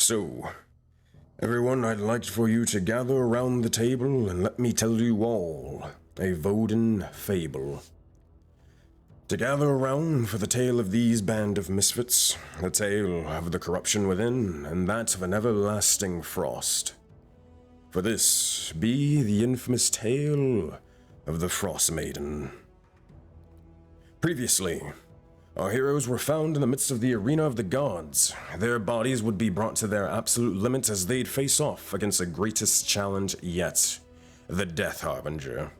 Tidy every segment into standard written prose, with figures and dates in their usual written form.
So, everyone, I'd like for you to gather around the table and let me tell you all a Voden fable. To gather around for the tale of these band of misfits, the tale of the corruption within, and that of an everlasting frost. For this be the infamous tale of the Frostmaiden. Previously, our heroes were found in the midst of the arena of the gods. Their bodies would be brought to their absolute limit as they'd face off against the greatest challenge yet, the Death Harbinger.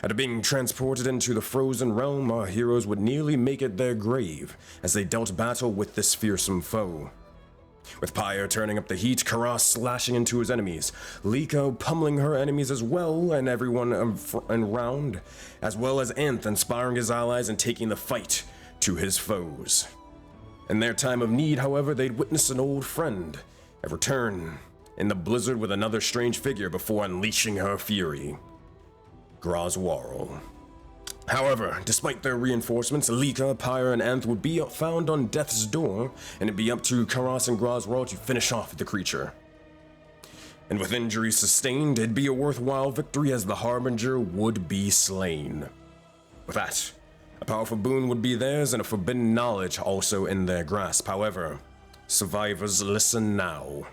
After being transported into the frozen realm, our heroes would nearly make it their grave as they dealt battle with this fearsome foe. With Pyre turning up the heat, Karas slashing into his enemies, Liko pummeling her enemies as well and everyone around, as well as Anth inspiring his allies and taking the fight to his foes. In their time of need, however, they'd witness an old friend return in the blizzard with another strange figure before unleashing her fury. Groswarl. However, despite their reinforcements, Lika, Pyre, and Anth would be found on death's door, and it'd be up to Karas and Groswarl to finish off the creature. And with injuries sustained, it'd be a worthwhile victory as the Harbinger would be slain. With that, a powerful boon would be theirs and a forbidden knowledge also in their grasp. However, survivors, listen now.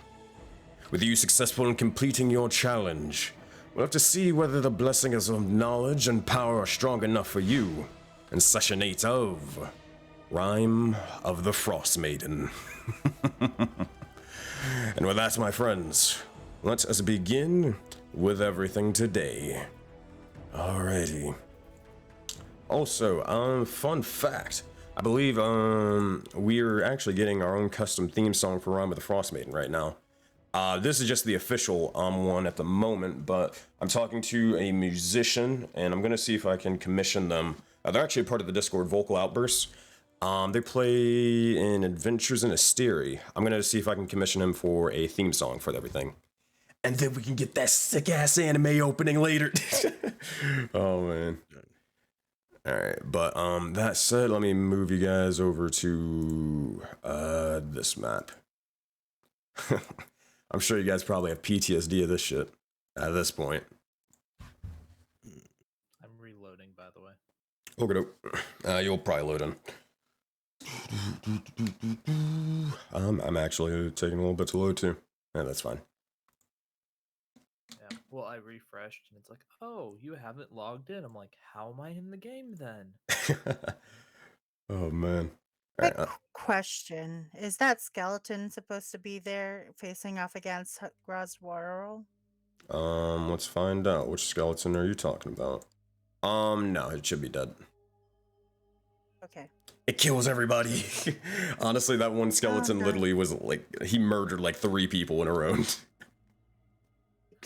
With you successful in completing your challenge, we'll have to see whether the blessings of knowledge and power are strong enough for you in Session 8 of Rime of the Frostmaiden. And with that, my friends, let us begin with everything today. Alrighty. Also, fun fact, I believe we're actually getting our own custom theme song for Rime of the Frostmaiden right now. This is just the official one at the moment, but I'm talking to a musician, and I'm going to see if I can commission them. They're actually part of the Discord Vocal Outbursts. They play in Adventures in Asteri. I'm going to see if I can commission him for a theme song for everything. And then we can get that sick-ass anime opening later. Oh, man. Alright, but that said, let me move you guys over to this map. I'm sure you guys probably have PTSD of this shit at this point. I'm reloading, by the way. Okay, you'll probably load in. I'm actually taking a little bit to load too. Yeah, that's fine. Yeah, well, I refreshed and it's like, oh, you haven't logged in. I'm like, how am I in the game then? Oh, man. Quick question. Is that skeleton supposed to be there facing off against Groswarl? Let's find out. Which skeleton are you talking about? No, it should be dead. Okay. It kills everybody. Honestly, that one skeleton literally was like, he murdered like 3 people in a row.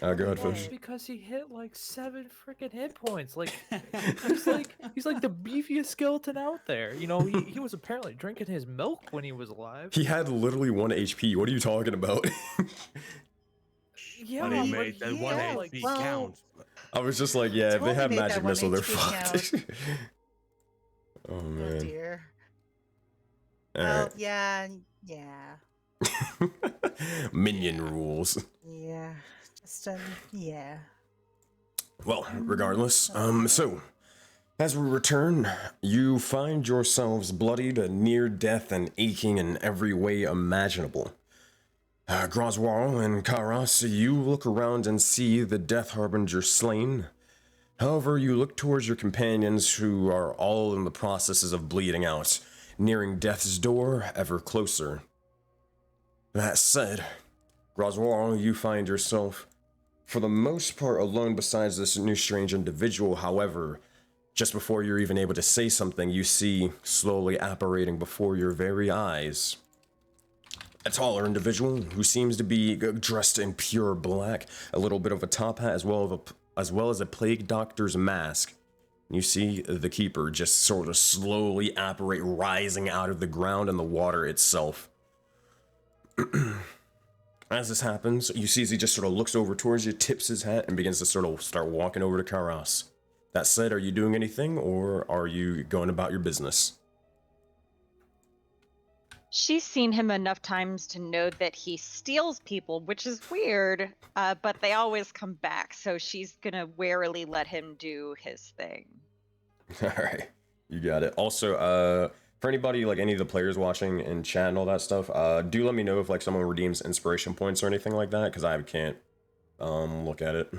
Go ahead, Fish. Because he hit like 7 freaking hit points. Like he's like the beefiest skeleton out there. You know, he was apparently drinking his milk when he was alive. He had literally 1 HP. What are you talking about? Yeah, but he made that 1 HP count. I was just like, yeah, if they have magic missile, they're fucked. Oh man. Oh dear. All right. Yeah. Minion rules. Yeah. Yeah. Well, regardless, so, as we return, you find yourselves bloodied, near death, and aching in every way imaginable. Groswarl and Karas, you look around and see the Death Harbinger slain. However, you look towards your companions who are all in the processes of bleeding out, nearing death's door ever closer. That said, Groswarl, you find yourself for the most part alone besides this new strange individual. However, just before you're even able to say something, you see slowly apparating before your very eyes a taller individual who seems to be dressed in pure black, a little bit of a top hat as well as a plague doctor's mask. You see the keeper just sort of slowly apparate, rising out of the ground and the water itself. As this happens, you see as he just sort of looks over towards you, tips his hat, and begins to sort of start walking over to Karas. That said, are you doing anything, or are you going about your business? She's seen him enough times to know that he steals people, which is weird, but they always come back, so she's gonna warily let him do his thing. All right, you got it. Also, for anybody, like any of the players watching in chat and all that stuff, do let me know if like someone redeems inspiration points or anything like that, because I can't look at it.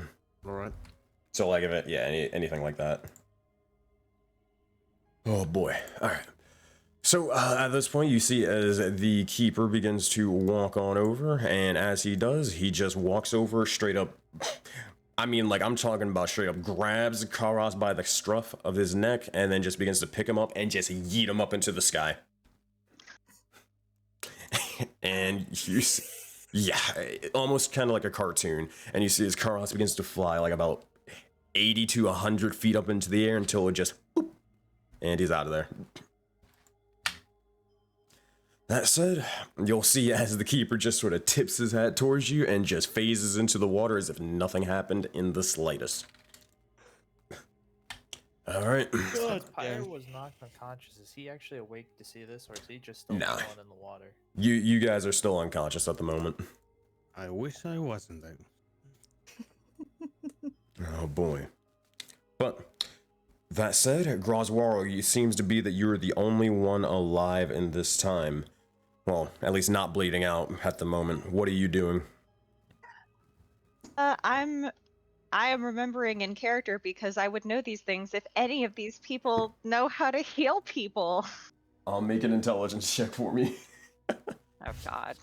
All right. So like if it, yeah, anything like that. Oh boy. All right. So at this point, you see as the keeper begins to walk on over, and as he does, he just walks over straight up. I mean, like, I'm talking about straight up grabs Karas by the scruff of his neck, and then just begins to pick him up and just yeet him up into the sky. And you see, yeah, almost kind of like a cartoon. And you see as Karas begins to fly like about 80 to 100 feet up into the air until it just, whoop, and he's out of there. That said, you'll see as the keeper just sort of tips his hat towards you and just phases into the water as if nothing happened in the slightest. Alright. Pyre was knocked unconscious. Is he actually awake to see this, or is he just still Nah. falling in the water? You guys are still unconscious at the moment. I wish I wasn't though. Oh boy. But that said, Groswaro, it seems to be that you're the only one alive in this time. Well, at least not bleeding out at the moment. What are you doing? I am remembering in character because I would know these things if any of these people know how to heal people. I'll make an intelligence check for me. Oh god.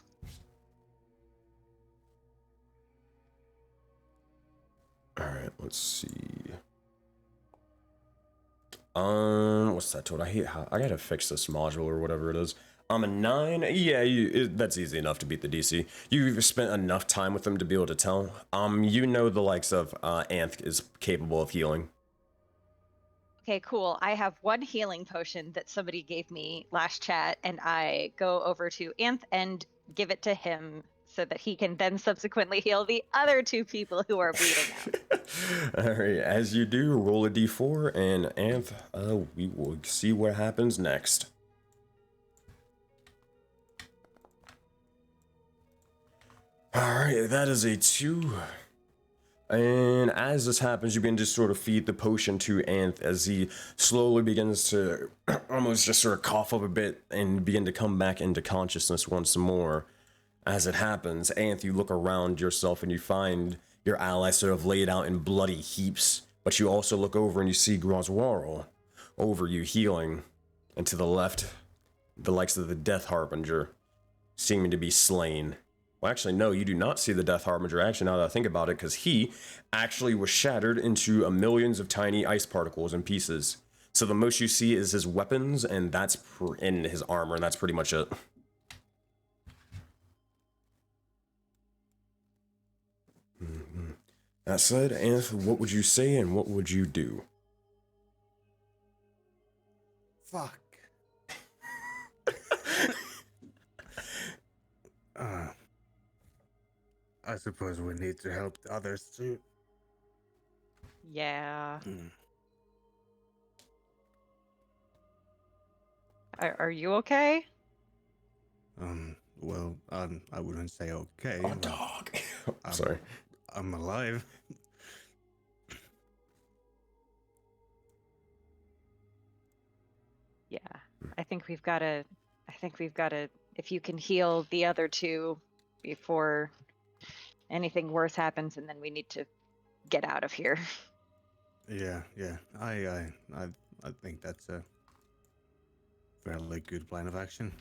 Alright, let's see. What's that total? I hate how I gotta fix this module or whatever it is. I'm a 9. Yeah, that's easy enough to beat the DC. You've spent enough time with them to be able to tell. You know the likes of Anth is capable of healing. Okay, cool. I have one healing potion that somebody gave me last chat, and I go over to Anth and give it to him so that he can then subsequently heal the other 2 people who are bleeding out. Alright, as you do, roll a d4, and Anth, we will see what happens next. Alright, that is a 2. And as this happens, you begin to sort of feed the potion to Anth as he slowly begins to almost just sort of cough up a bit and begin to come back into consciousness once more. As it happens, Anth, you look around yourself and you find your allies sort of laid out in bloody heaps, but you also look over and you see Groswaro over you healing, and to the left, the likes of the Death Harbinger seeming to be slain. Well, actually, no, you do not see the Death Harbinger, actually, now that I think about it, because he actually was shattered into millions of tiny ice particles and pieces. So the most you see is his weapons, and that's in his armor, and that's pretty much it. That said, Anth, what would you say and what would you do? Fuck. I suppose we need to help the others too. Yeah. Are you okay? Well, I wouldn't say okay. Oh, dog. Sorry. I'm alive. Yeah. I think we've got to, if you can heal the other 2 before anything worse happens, and then we need to get out of here. Yeah. I think that's a fairly good plan of action.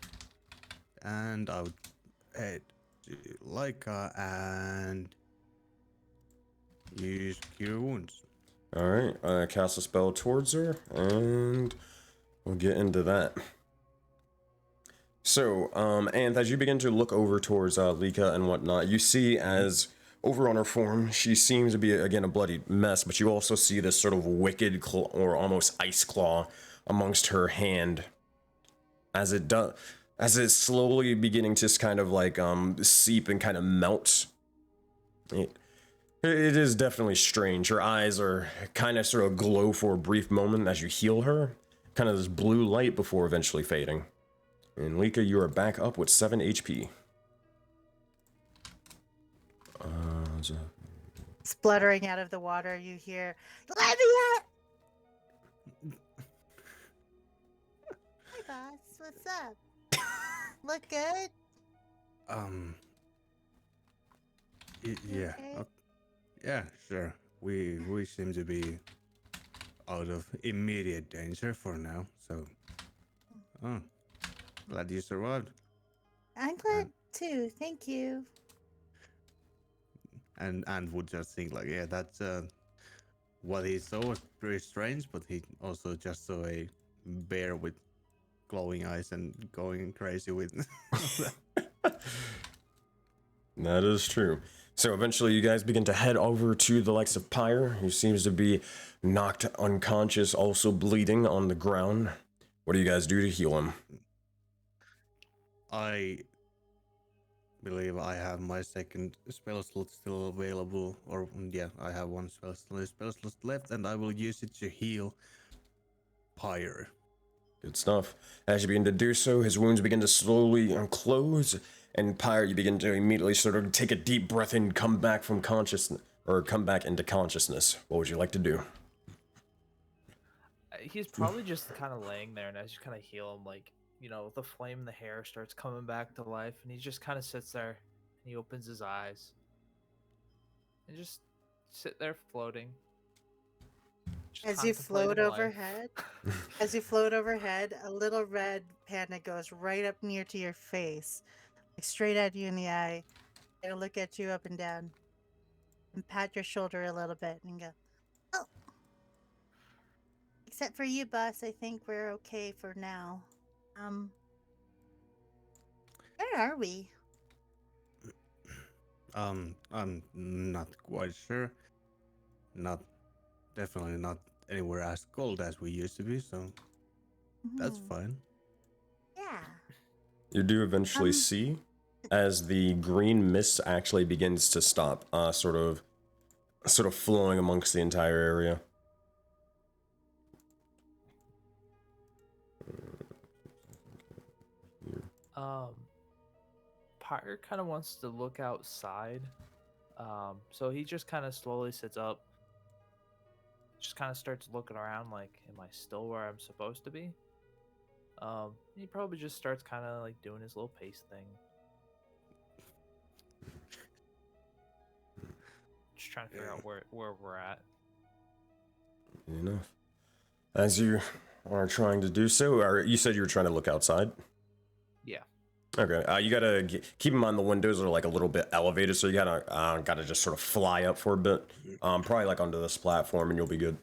And I would head to Laika and use Cure Wounds. Alright, cast a spell towards her, and we'll get into that. So, Anth, as you begin to look over towards Lika and whatnot, you see as over on her form, she seems to be, again, a bloody mess, but you also see this sort of wicked claw, or almost ice claw, amongst her hand. As it's slowly beginning to kind of like seep and kind of melt. It is definitely strange. Her eyes are kind of sort of glow for a brief moment as you heal her. Kind of this blue light before eventually fading. And Lika, you are back up with 7 HP. So- Spluttering out of the water, you hear, "Let me out!" Hi, boss. What's up? Look good? Yeah. Okay. Yeah, sure. We seem to be out of immediate danger for now, so glad you survived. I'm glad too. Thank you. And would just think like, yeah, that's what he saw was pretty strange, but he also just saw a bear with glowing eyes and going crazy with That is true. So eventually you guys begin to head over to the likes of Pyre, who seems to be knocked unconscious, also bleeding on the ground. What do you guys do to heal him? I believe I have my second spell slot still available, or yeah, I have one spell slot left, and I will use it to heal Pyre. Good stuff. As you begin to do so, his wounds begin to slowly close, and Pyre, you begin to immediately sort of take a deep breath in, come back from consciousness, or come back into consciousness. What would you like to do? He's probably just kind of laying there, and as you kind of heal him, like, you know, the flame in the hair starts coming back to life, and he just kind of sits there, and he opens his eyes, and just sit there floating. Just As you float contemplating life. overhead, as you float overhead, a little red panda goes right up near to your face, like straight at you in the eye. It'll look at you up and down, and pat your shoulder a little bit, and go, "Oh, except for you, boss. I think we're okay for now. Where are we?" I'm not quite sure. Definitely not anywhere as cold as we used to be, so that's Mhm. fine. Yeah. You do eventually Um, see, as the green mist actually begins to stop, sort of flowing amongst the entire area. Pyre kind of wants to look outside. So he just kind of slowly sits up, just kind of starts looking around like, am I still where I'm supposed to be? He probably just starts kind of like doing his little pace thing. Just trying to figure out where we're at. Enough. As you are trying to do so, or you said you were trying to look outside? Yeah. Okay, you gotta keep in mind the windows are like a little bit elevated, so you gotta just sort of fly up for a bit. Probably like onto this platform, and you'll be good.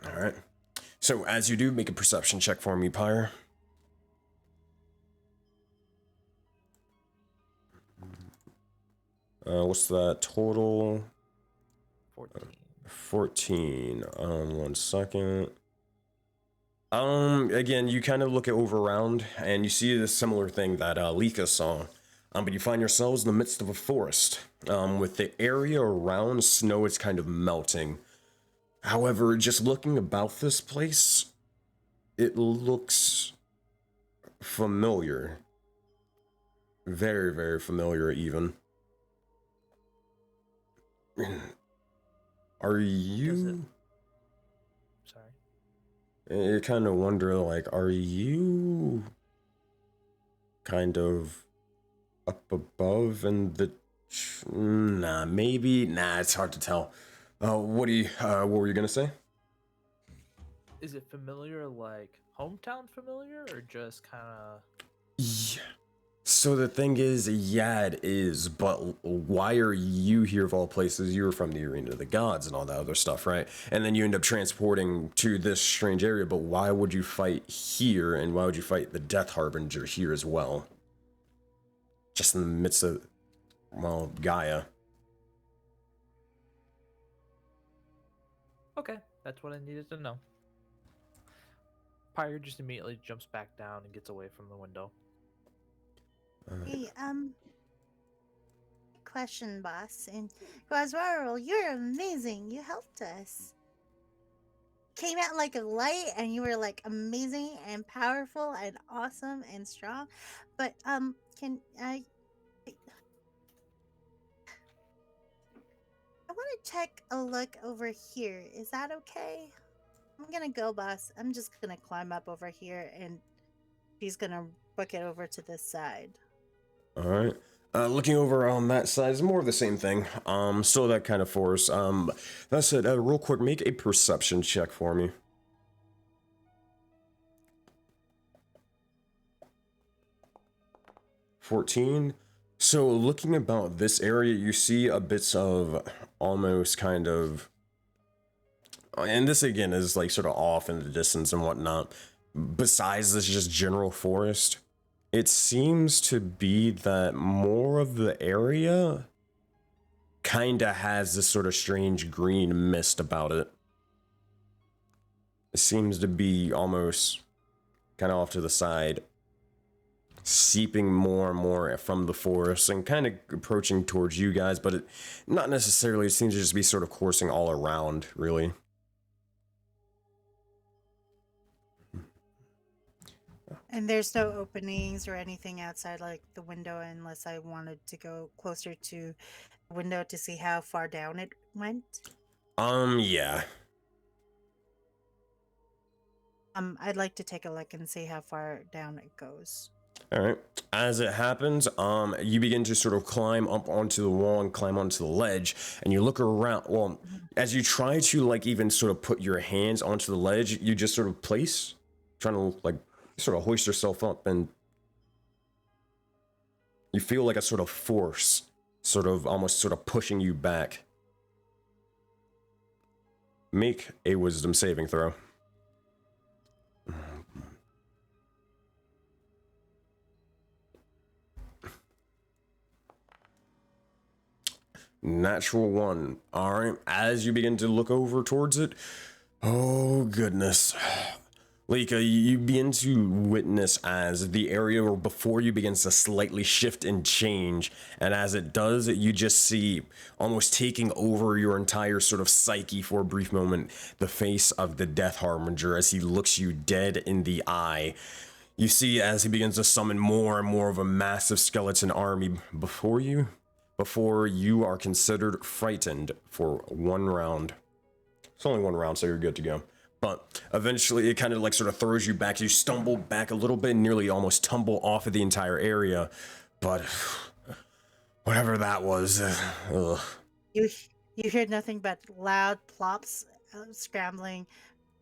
All right. So as you do, make a perception check for me, Pyre. What's that total? 14. 14. 1 second. Again, you kind of look over around and you see the similar thing that Lika saw. But you find yourselves in the midst of a forest. With the area around, snow is kind of melting. However, just looking about this place, it looks familiar. Very, very familiar even. Are you... Sorry. You kind of wonder, like, are you kind of up above in the... Nah, maybe... Nah, it's hard to tell. What were you gonna say? Is it familiar like hometown familiar or just kind of... Yeah. So the thing is, yeah, it is, but why are you here of all places? You were from the Arena of the Gods and all that other stuff, right? And then you end up transporting to this strange area, but why would you fight here, and why would you fight the Death Harbinger here as well? Just in the midst of, well, Gaia. Okay, that's what I needed to know. Pyre just immediately jumps back down and gets away from the window. Hey, question, boss. And Roswell, you're amazing. You helped us. came out like a light, and you were like amazing and powerful and awesome and strong. But can I want to take a look over here. Is that okay? I'm gonna go, boss. I'm just gonna climb up over here, and she's gonna book it over to this side. All right. Looking over on that side is more of the same thing. Still that kind of force. That said, real quick, make a perception check for me. 14. So looking about this area, you see a bit of almost kind of, and this again is like sort of off in the distance and whatnot. Besides this just general forest, it seems to be that more of the area kinda has this sort of strange green mist about it. It seems to be almost kind of off to the side, seeping more and more from the forest and kind of approaching towards you guys, but it not necessarily. It seems to just be sort of coursing all around, really. And there's no openings or anything outside like the window, unless I wanted to go closer to the window to see how far down it went. Yeah. I'd like to take a look and see how far down it goes. All right. As it happens, you begin to sort of climb up onto the wall and climb onto the ledge, and you look around. Well, as you try to like even sort of put your hands onto the ledge, you just sort of place, trying to like sort of hoist yourself up, and you feel like a sort of force, sort of almost sort of pushing you back. Make a wisdom saving throw. Natural 1. All right. As you begin to look over towards it, oh goodness, Lika, you begin to witness as the area before you begins to slightly shift and change, and as it does, you just see almost taking over your entire sort of psyche for a brief moment, the face of the Death Harbinger as he looks you dead in the eye. You see as he begins to summon more and more of a massive skeleton army before you are considered frightened for 1 round. It's only 1 round, so you're good to go. But eventually it kind of like sort of throws you back. You stumble back a little bit and nearly almost tumble off of the entire area. But whatever that was, ugh. You hear nothing but loud plops, scrambling,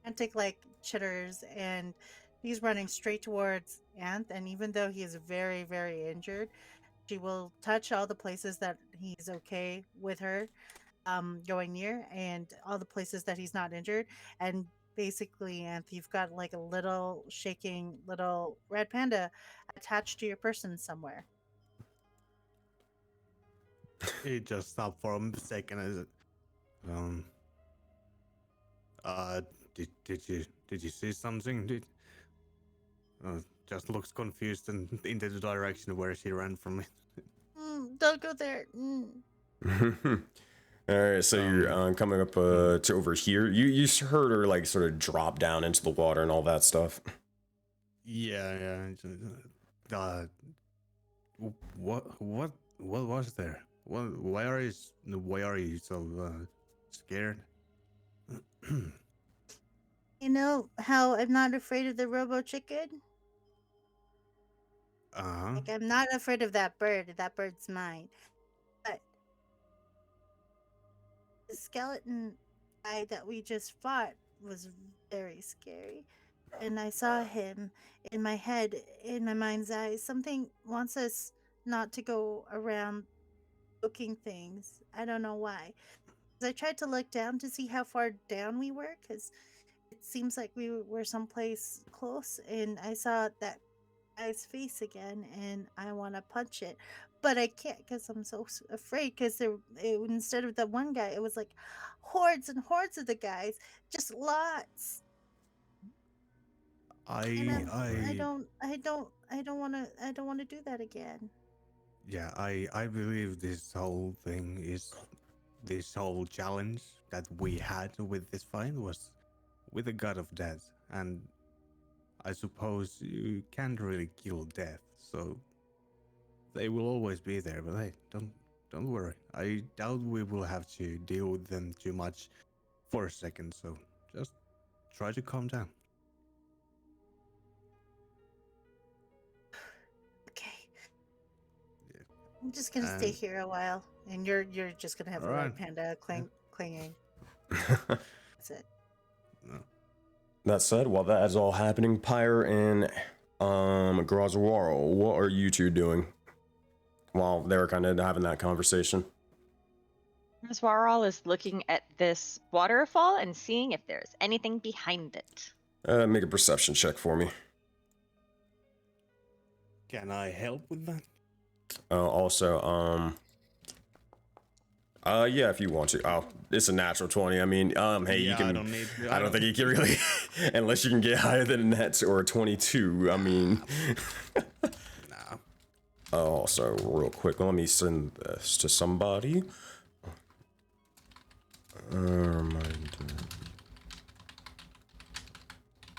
frantic like chitters, and he's running straight towards Anth. And even though he is very, very injured, she will touch all the places that he's okay with her going near, and all the places that he's not injured. And basically, Anth, you've got like a little shaking little red panda attached to your person somewhere. He just stopped for a second. Did you see something? Just looks confused and into the direction where she ran from it. Don't go there. All right, so you're coming up to over here. You heard her like sort of drop down into the water and all that stuff. Yeah. What was there? Why are you so scared? You know how I'm not afraid of the robo chicken? Like, I'm not afraid of that bird. That bird's mine. But the skeleton guy that we just fought was very scary. And I saw him in my head, in my mind's eye. Something wants us not to go around looking things. I don't know why. I tried to look down to see how far down we were, because it seems like we were someplace close, and I saw that guy's face again, and I want to punch it, but I can't because I'm so afraid. Because instead of the one guy, it was like hordes and hordes of the guys, just lots. I don't want to do that again. Yeah, I believe this whole thing is this whole challenge that we had with this fight was with a god of death, and I suppose you can't really kill death, so they will always be there. But hey, don't worry. I doubt we will have to deal with them too much for a second. So just try to calm down. Okay. Yeah. I'm just gonna stay And- here a while, and you're just gonna have the red Alright. panda clinging. That's it. No. That said, while that is all happening, Pyre and Grozawaro, what are you two doing while they were kind of having that conversation? Swarral is looking at this waterfall and seeing if there's anything behind it. Make a perception check for me. Can I help with that? Also, yeah, if you want to. Oh, it's a natural 20. I mean, hey, you Yeah, can. I don't think you can really, unless you can get higher than a net or a 22. I mean. Nah. Also, real quick, let me send this to somebody. I'm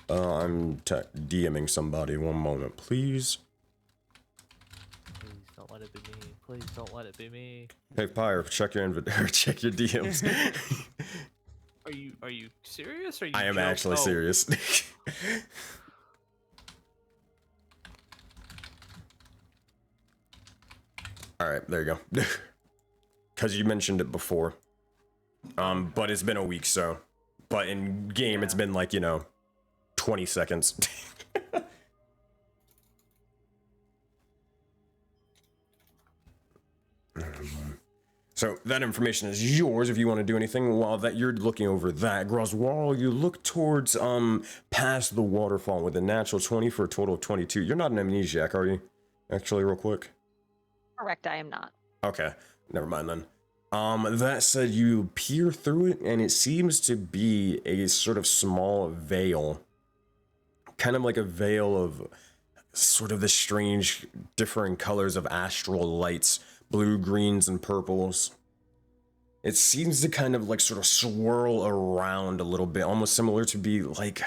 DMing somebody. One moment, please. Please don't let it be me. Please don't let it be me. Hey, Pyre, check your check your DMs. Are you serious? Or are you I am joking? actually Oh, serious. All right, there you go. Because you mentioned it before. But it's been a week, so. But in game, it's been like, 20 seconds. So that information is yours if you want to do anything. While that you're looking over that, Groswall, you look towards past the waterfall with a natural 20 for a total of 22. You're not an amnesiac, are you? Actually, real quick. Correct, I am not. Okay, never mind then. That said, you peer through it, and it seems to be a sort of small veil. Kind of like a veil of sort of the strange differing colors of astral lights, blue, greens, and purples. It seems to kind of like sort of swirl around a little bit, almost similar to be like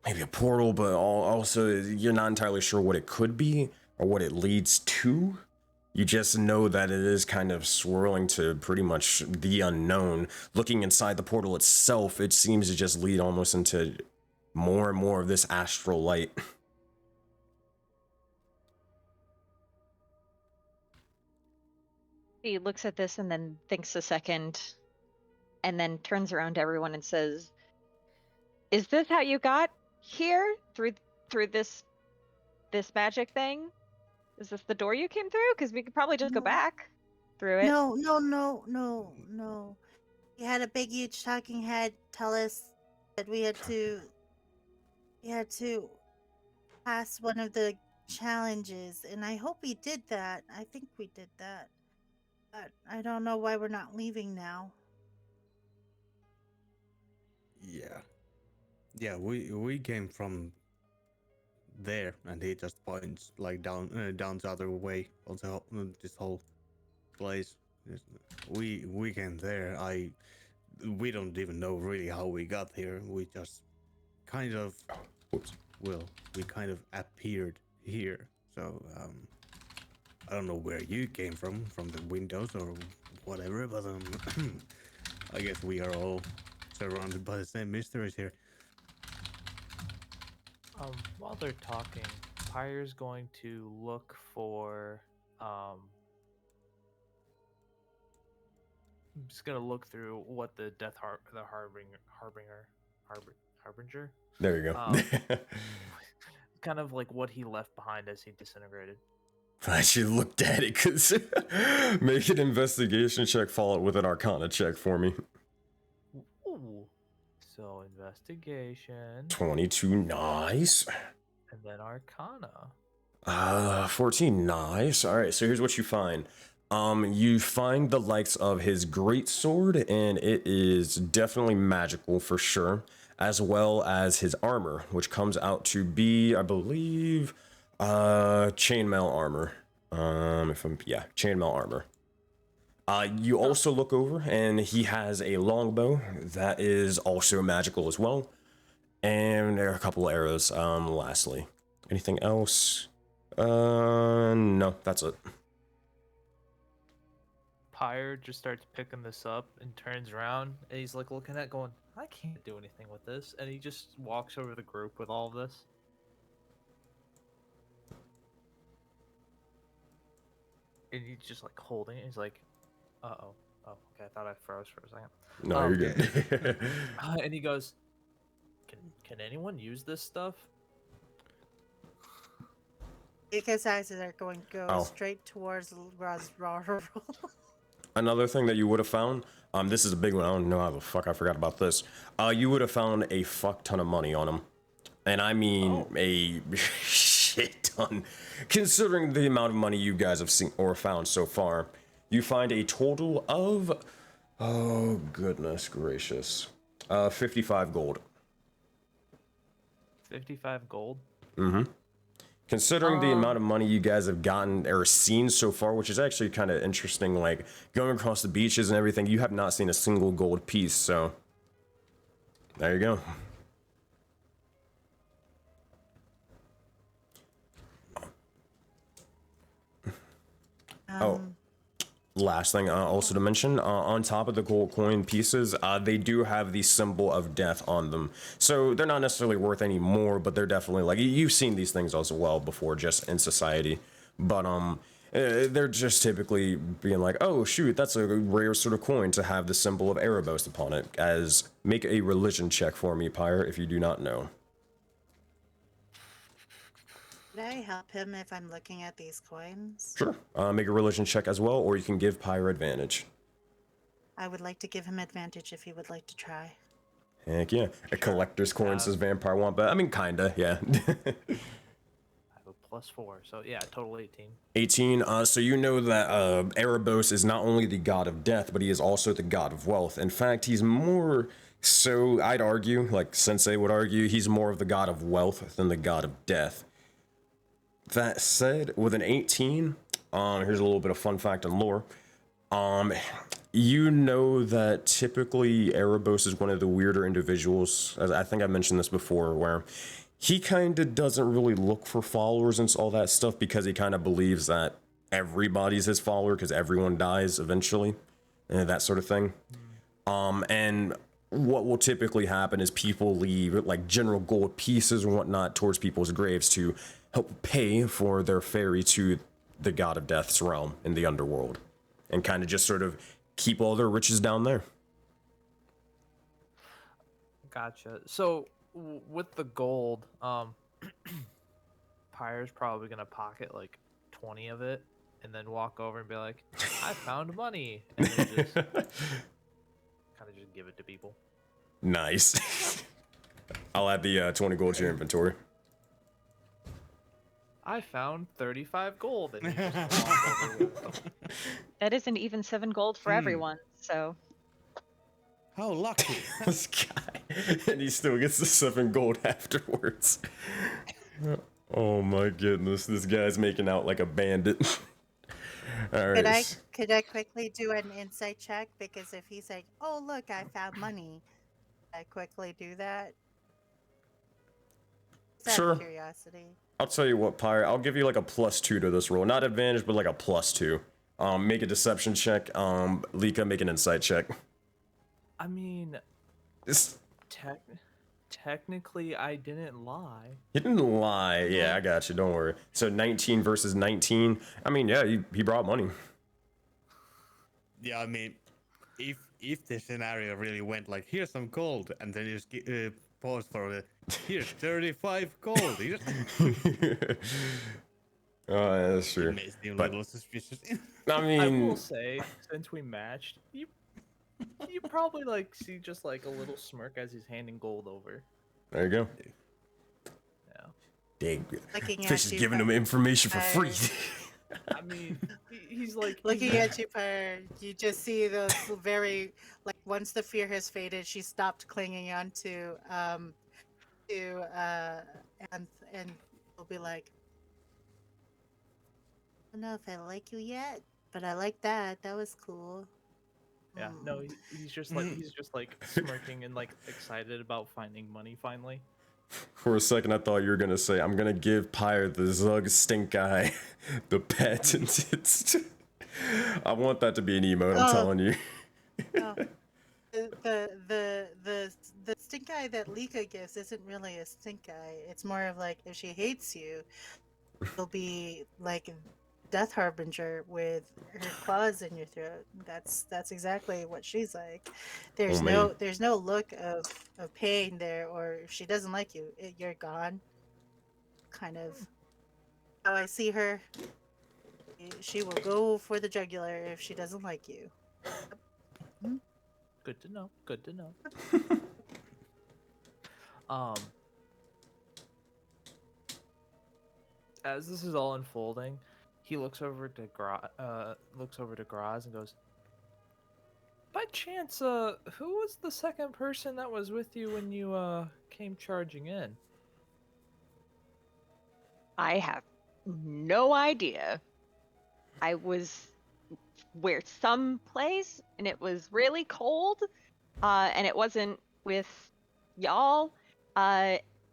maybe a portal, but also you're not entirely sure what it could be or what it leads to. You just know that it is kind of swirling to pretty much the unknown. Looking inside the portal itself, it seems to just lead almost into more and more of this astral light. He looks at this and then thinks a second and then turns around to everyone and says, "Is this how you got here through this magic thing? Is this the door you came through? Because we could probably just go No. back through it." No. He had a big, huge talking head tell us that we had to pass one of the challenges, and I hope we did that. I think we did that. But I don't know why we're not leaving now. Yeah, we came from there, and he just points like down the other way of this whole place. We came there. We don't even know really how we got here. We just kind of we kind of appeared here. So I don't know where you came from the windows or whatever, but I guess we are all surrounded by the same mysteries here. While they're talking, Pyre's going to look for I'm just gonna look through what the harbinger. There you go. Kind of like what he left behind as he disintegrated. I should looked at it, because make an investigation check, follow it with an arcana check for me. Ooh. So investigation. 22, nice. And then arcana. 14, nice. All right, so here's what you find. You find the likes of his greatsword, and it is definitely magical for sure, as well as his armor, which comes out to be, I believe, chainmail armor. Chainmail armor. You also look over, and he has a longbow that is also magical as well. And there are a couple of arrows. Lastly, anything else? No, that's it. Pyre just starts picking this up and turns around, and he's like looking at it going, I can't do anything with this. And he just walks over the group with all of this. And he's just like holding it. He's like, uh-oh. Oh, okay, I thought I froze for a second. No, you're good. And he goes, can anyone use this stuff? Because eyes are going to go Oh. straight towards Auroraverse. Another thing that you would have found, this is a big one. I don't know how the fuck I forgot about this. You would have found a fuck ton of money on him. And I mean a shit ton. Considering the amount of money you guys have seen or found so far, you find a total of, oh goodness gracious, 55 gold. 55 gold? Mm-hmm. Considering the amount of money you guys have gotten or seen so far, which is actually kind of interesting, like going across the beaches and everything, you have not seen a single gold piece, so there you go. Last thing also to mention, on top of the gold coin pieces, they do have the symbol of death on them. So they're not necessarily worth any more, but they're definitely like, you've seen these things as well before just in society. But they're just typically being like, oh shoot, that's a rare sort of coin to have the symbol of Erebos upon it. As make a religion check for me, Pyre, if you do not know. Could I help him if I'm looking at these coins? Sure. Make a religion check as well, or you can give Pyre advantage. I would like to give him advantage if he would like to try. Heck yeah. A collector's coin says vampire want, but I mean, kinda, yeah. I have a +4, so yeah, total 18. 18, so you know that Erebos is not only the god of death, but he is also the god of wealth. In fact, he's more so, I'd argue, like Sensei would argue, he's more of the god of wealth than the god of death. That said, with an 18, here's a little bit of fun fact and lore. You know that typically Erebos is one of the weirder individuals, as I think I mentioned this before, where he kind of doesn't really look for followers and all that stuff because he kind of believes that everybody's his follower because everyone dies eventually, and that sort of thing. And what will typically happen is people leave like general gold pieces and whatnot towards people's graves to help pay for their ferry to the god of death's realm in the underworld, and kind of just sort of keep all their riches down there. Gotcha. So with the gold, Pyre's probably gonna pocket like 20 of it and then walk over and be like, I found money, and then just kind of just give it to people. Nice. I'll add the 20 gold to your inventory. I found 35 gold, and he just walk over with them. That is an even 7 gold for everyone, so. How lucky. This guy, and he still gets the 7 gold afterwards. Oh my goodness, this guy's making out like a bandit. All right. Could I quickly do an insight check? Because if he's like, oh look, I found money, I quickly do that. Just out of Sure. curiosity. I'll tell you what, Pyre, I'll give you like a +2 to this roll. Not advantage, but like a +2. Make a deception check. Lika, make an insight check. I mean, This, technically, I didn't lie. he didn't lie. Yeah, I got you. Don't worry. So 19 versus 19. I mean, yeah, he brought money. Yeah, I mean, if the scenario really went like, here's some gold, and then you just pause for it, here's 35 gold. You just Oh, yeah, that's true. it may seem a But- little suspicious. I I mean, will say, since we matched, you probably like see just like a little smirk as he's handing gold over. there you go. Yeah. Dang, Looking Fish at is you, giving him information for free. I mean, he's like Looking at you, Pyre, you just see those very, like, once the fear has faded, she stopped clinging on to and will be like, I don't know if I like you yet, but I like that. That was cool. Yeah, no, he's just like smirking and like excited about finding money finally. For a second, I thought you were gonna say, "I'm gonna give Pyre the Zug Stink Eye, the patent." I want that to be an emote. I'm Oh. telling you. Oh. The stink eye that Lika gives isn't really a stink eye. It's more of like if she hates you, it'll be like Death Harbinger with her claws in your throat. That's exactly what she's like. There's man. no look of pain there, or if she doesn't like you, you're gone. Kind of how I see her. She will go for the jugular if she doesn't like you. Good to know. Good to know. As this is all unfolding, he looks over to Graz and goes, "By chance, who was the second person that was with you when you came charging in?" I have no idea. I was someplace and it was really cold, and it wasn't with y'all.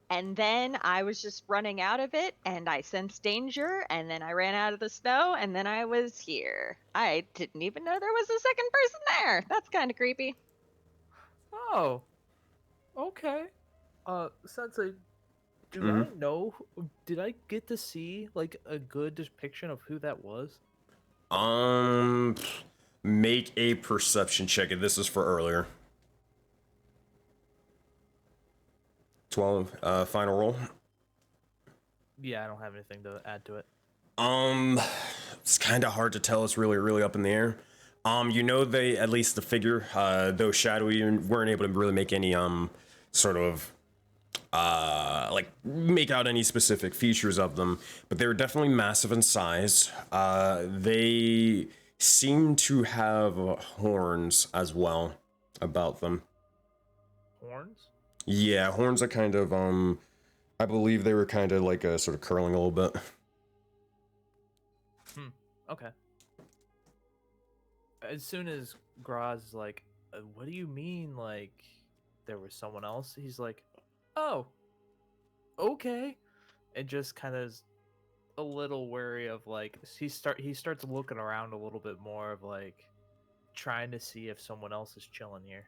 And then I was just running out of it, and I sensed danger, and then I ran out of the snow, and then I was here. I didn't even know there was a second person there. That's kind of creepy. Oh, okay. Sensei, do I know? Did I get to see like a good depiction of who that was? Make a perception check. And this is for earlier. 12. Final roll. Yeah, I don't have anything to add to it. It's kind of hard to tell. It's really up in the air. You know, they, at least the figure, though shadowy, weren't able to really make any sort of like make out any specific features of them, but they were definitely massive in size. They seem to have horns as well about them. Horns? Yeah, horns are kind of I believe they were kind of like sort of curling a little bit. Okay. As soon as Graz is like, "What do you mean, like, there was someone else?" He's like, "Oh, okay," and just kind of a little wary of like he starts looking around a little bit more of like trying to see if someone else is chilling here.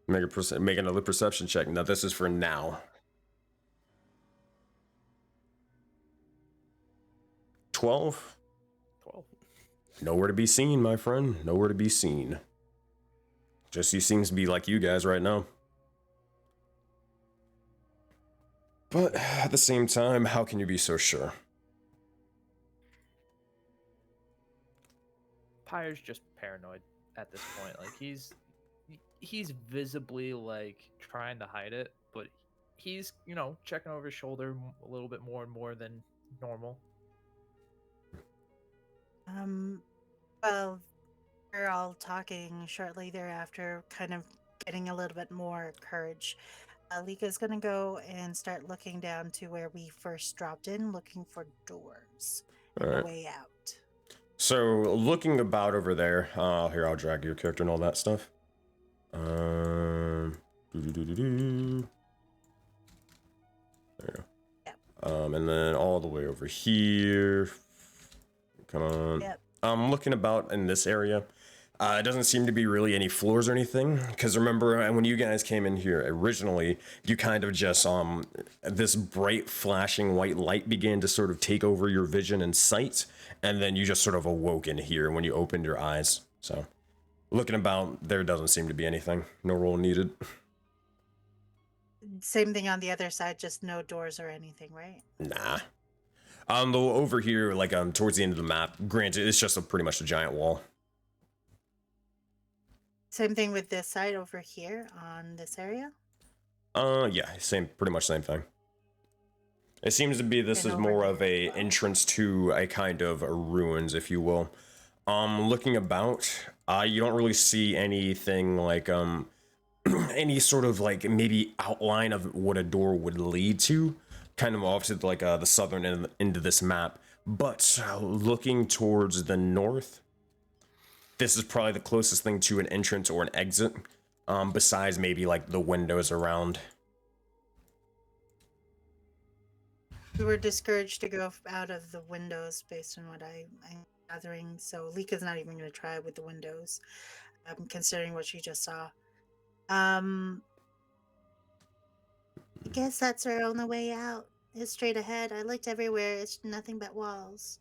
Make another perception check. Now this is for now. 12. 12. Nowhere to be seen, my friend. Nowhere to be seen. Just he seems to be like you guys right now. But at the same time, how can you be so sure? Pyre's just paranoid at this point. Like he's visibly like trying to hide it, but he's, you know, checking over his shoulder a little bit more and more than normal. Well, we're all talking shortly thereafter, kind of getting a little bit more courage. Lika's gonna go and start looking down to where we first dropped in, looking for doors and a way out. So, looking about over there, here, I'll drag your character and all that stuff. There you go. Yep. And then all the way over here. Come on. Yep. I'm looking about in this area. It doesn't seem to be really any floors or anything, because remember when you guys came in here originally, you kind of just this bright flashing white light began to sort of take over your vision and sight, and then you just sort of awoke in here when you opened your eyes. So looking about, there doesn't seem to be anything. No roll needed. Same thing on the other side, just no doors or anything, right? Nah. Though over here, like towards the end of the map, granted, it's just pretty much a giant wall. Same thing with this side over here on this area? Yeah, pretty much same thing. It seems to be this is more of a entrance to a kind of ruins, if you will. Looking about, you don't really see anything like any sort of like maybe outline of what a door would lead to, kind of off to like the southern end of this map. But looking towards the north, this is probably the closest thing to an entrance or an exit, besides maybe like the windows around. We were discouraged to go out of the windows based on what I'm gathering, so Lika's not even going to try with the windows, considering what she just saw. I guess that's our only way out. It's straight ahead. I looked everywhere. It's nothing but walls.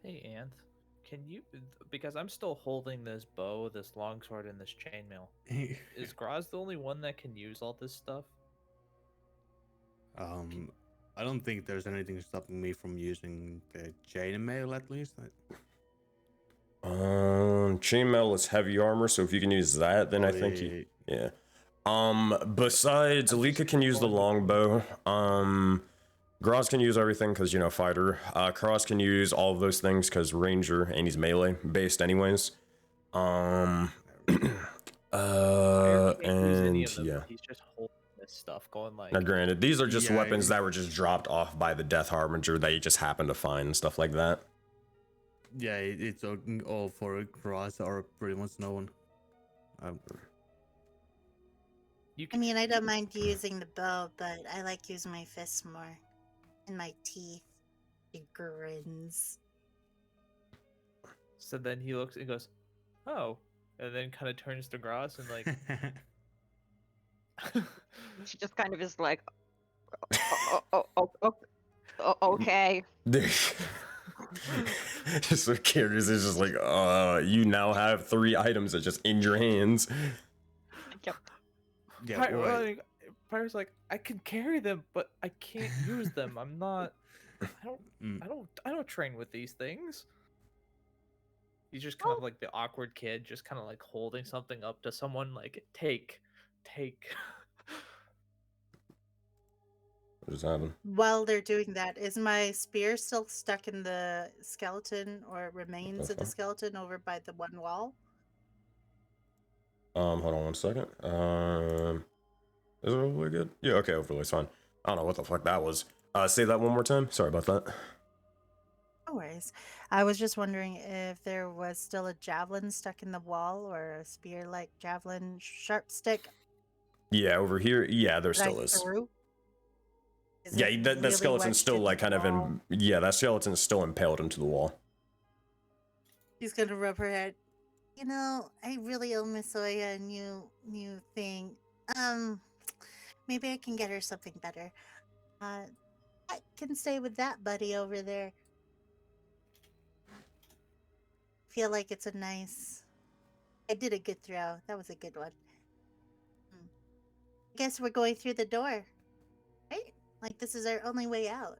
Hey, Anth, can you? Because I'm still holding this bow, this longsword, and this chainmail. Is Graz the only one that can use all this stuff? I don't think there's anything stopping me from using the chainmail at least. Chainmail is heavy armor, so if you can use that, then I think you, yeah. Besides, Alika can use the longbow. Graz can use everything because, you know, fighter. Cross can use all of those things because ranger, and he's melee based anyways. And yeah. He's just holding this stuff, going like. Now, granted, these are just weapons that were just dropped off by the Death Harbinger that you just happened to find and stuff like that. Yeah, it's all for Graz or pretty much no one. I mean, I don't mind using the bow, but I like using my fists more. And my teeth. He grins. So then he looks and goes, "Oh," and then kind of turns to Graz and like. She just kind of is like, okay. Just so curious, it's just like, you now have 3 items that just in your hands. Yep. Yeah, Pyro's like, I can carry them, but I can't use them. I'm not. I don't train with these things. He's just kind of like the awkward kid, just kind of like holding something up to someone, like take. What just happened? While they're doing that, is my spear still stuck in the skeleton or remains of the skeleton over by the one wall? Hold on 1 second. Is it overlay good? Yeah, okay, overlay's fine. I don't know what the fuck that was. Say that one more time. Sorry about that. No worries. I was just wondering if there was still a javelin stuck in the wall or a spear-like javelin sharp stick. Yeah, over here. Yeah, there that I still is. threw. Is Yeah, it that really skeleton's wedged still into like the kind of wall? in. Yeah, that skeleton's still impaled into the wall. She's gonna rub her head. You know, I really owe Miss Oya a new thing. Maybe I can get her something better. I can stay with that buddy over there. Feel like it's a nice. I did a good throw. That was a good one. I guess we're going through the door, right? Like this is our only way out.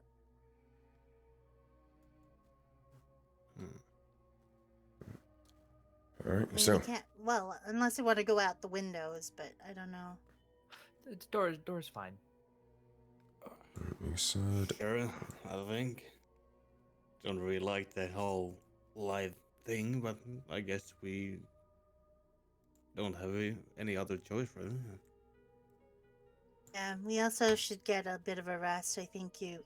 All right, I mean, so. we can't. Well, unless you want to go out the windows, but I don't know. The door's fine. You said. Sure, I think. Don't really like the whole light thing, but I guess we don't have any other choice, really. Yeah, we also should get a bit of a rest. I think you.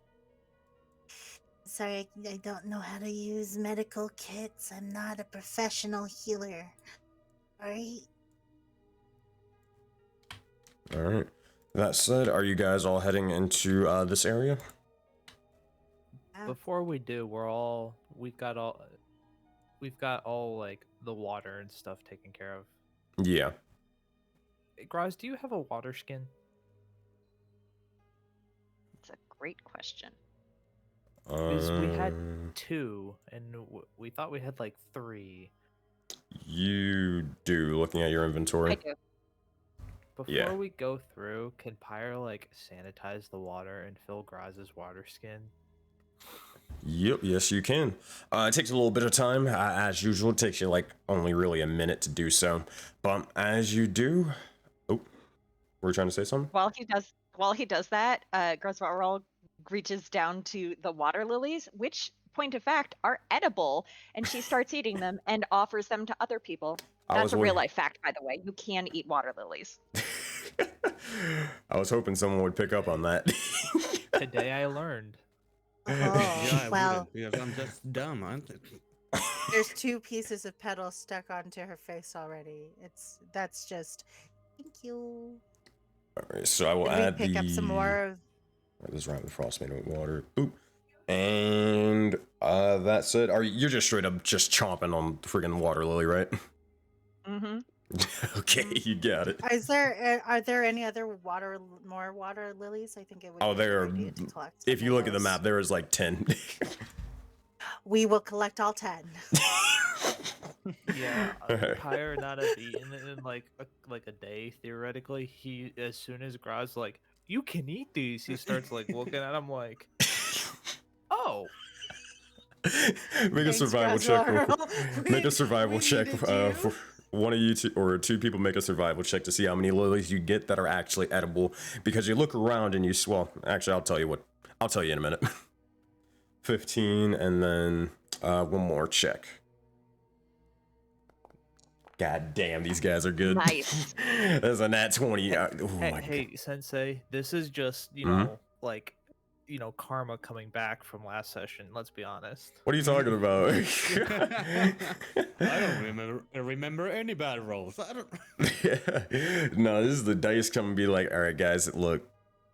Sorry, I don't know how to use medical kits. I'm not a professional healer. Alright? All right. That said, are you guys all heading into this area? Yeah. Before we do, we've got all like the water and stuff taken care of. Yeah. Graz, do you have a water skin? It's a great question. Because we had 2, and we thought we had like 3. You do, looking at your inventory. I do. Before we go through, can Pyro like sanitize the water and fill Graz's water skin? Yep, yes you can. It takes a little bit of time, as usual. It takes you like only really a minute to do so. But as you do, were you trying to say something? While he does that, Grazvarol reaches down to the water lilies, which, point of fact, are edible, and she starts eating them and offers them to other people. That's a real life fact, by the way. You can eat water lilies. I was hoping someone would pick up on that. Today I learned. Oh, Yeah, I well, wouldn't because I'm just dumb, aren't I? there's 2 pieces of petal stuck onto her face already. That's just thank you. Alright, so I will Did we add pick up some more of this Rime the Frostmaiden with water. Boop. And that's it. You're just straight up just chomping on the friggin' water lily, right? Mm-hmm. Okay, you got it. are there any other more water lilies? I think it would Oh, be a there good are. idea to collect If some you of look at the those. map, there is like 10. We will collect all 10. Yeah, Alright. Pyre not have eaten in like a day theoretically. He as soon as Graz like you can eat these, he starts like looking at him like, oh, Make a Thanks, survival check. Grazorro. Make a We- survival we check needed for you. one of you or 2 people. Make a survival check to see how many lilies you get that are actually edible. Because you look around and well, actually, I'll tell you in a minute. 15, and then one more check. God damn, these guys are good. Nice. That's a nat 20. Oh my God. hey, Sensei, this is just Mhm. know like karma coming back from last session. Let's be honest. What are you talking about? I don't remember any bad rolls. I don't. No, this is the dice come and be like, all right, guys, look,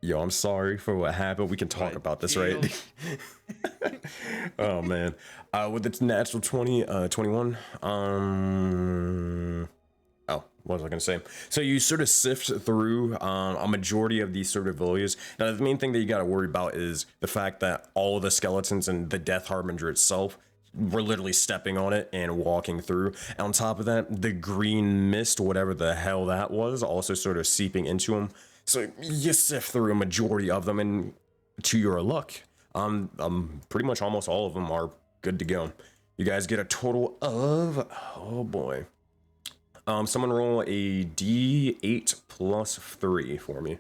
yo, I'm sorry for what happened. We can talk Right, about this, chill. right? Oh man, with its natural 21. Oh, what was I gonna say? So you sort of sift through a majority of these sort of lilies. Now, the main thing that you got to worry about is the fact that all of the skeletons and the Death Harbinger itself were literally stepping on it and walking through. And on top of that, the green mist, whatever the hell that was, also sort of seeping into them. So you sift through a majority of them, and to your luck, pretty much almost all of them are good to go. You guys get a total of, oh boy. Someone roll a D8 plus 3 for me.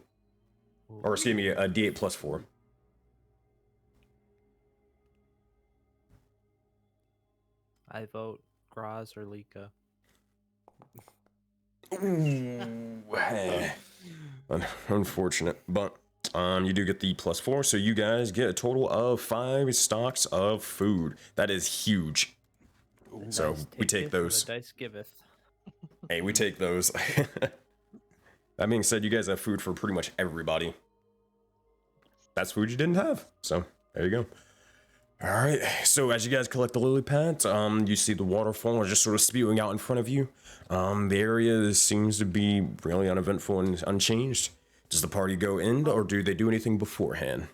Or excuse me, a D8 plus 4. I vote Graz or Lika. Unfortunate, but you do get the plus 4, so you guys get a total of 5 stocks of food. That is huge. So Dice we take taketh and those. The dice giveth. Hey, we take those. That being said, you guys have food for pretty much everybody. That's food you didn't have, so there you go. All right, so as you guys collect the lily pads, you see the waterfall just sort of spewing out in front of you. The area seems to be really uneventful and unchanged. Does the party go in, or do they do anything beforehand?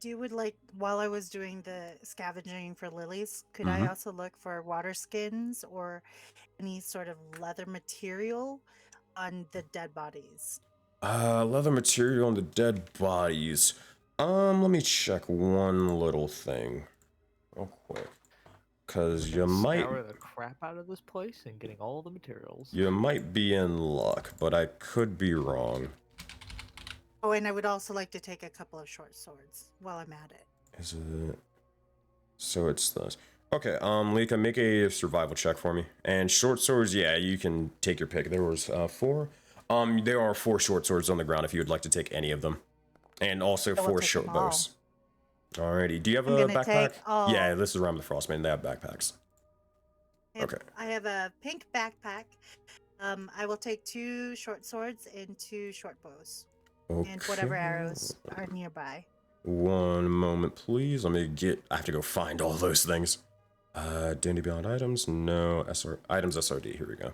Would like, while I was doing the scavenging for lilies, could Mhm. I also look for water skins or any sort of leather material on the dead bodies? Leather material on the dead bodies. Let me check one little thing real quick. Cause you might Scour the crap out of this place and getting all the materials. be in luck, but I could be wrong. Oh, and I would also like to take a couple of short swords while I'm at it. Is it? So it's this. Okay, Lika, make a survival check for me. And short swords, yeah, you can take your pick. There was 4. There are 4 short swords on the ground if you would like to take any of them. And also I will 4 take short them all. bows. Alrighty, do you have I'm a gonna backpack? take all. Yeah, this is Rime the Frostmaiden. They have backpacks. Okay. I have a pink backpack. I will take 2 short swords and 2 short bows. And whatever Okay. arrows are nearby. One moment, please. I have to go find all those things. D&D Beyond items? No. Items SRD. Here we go.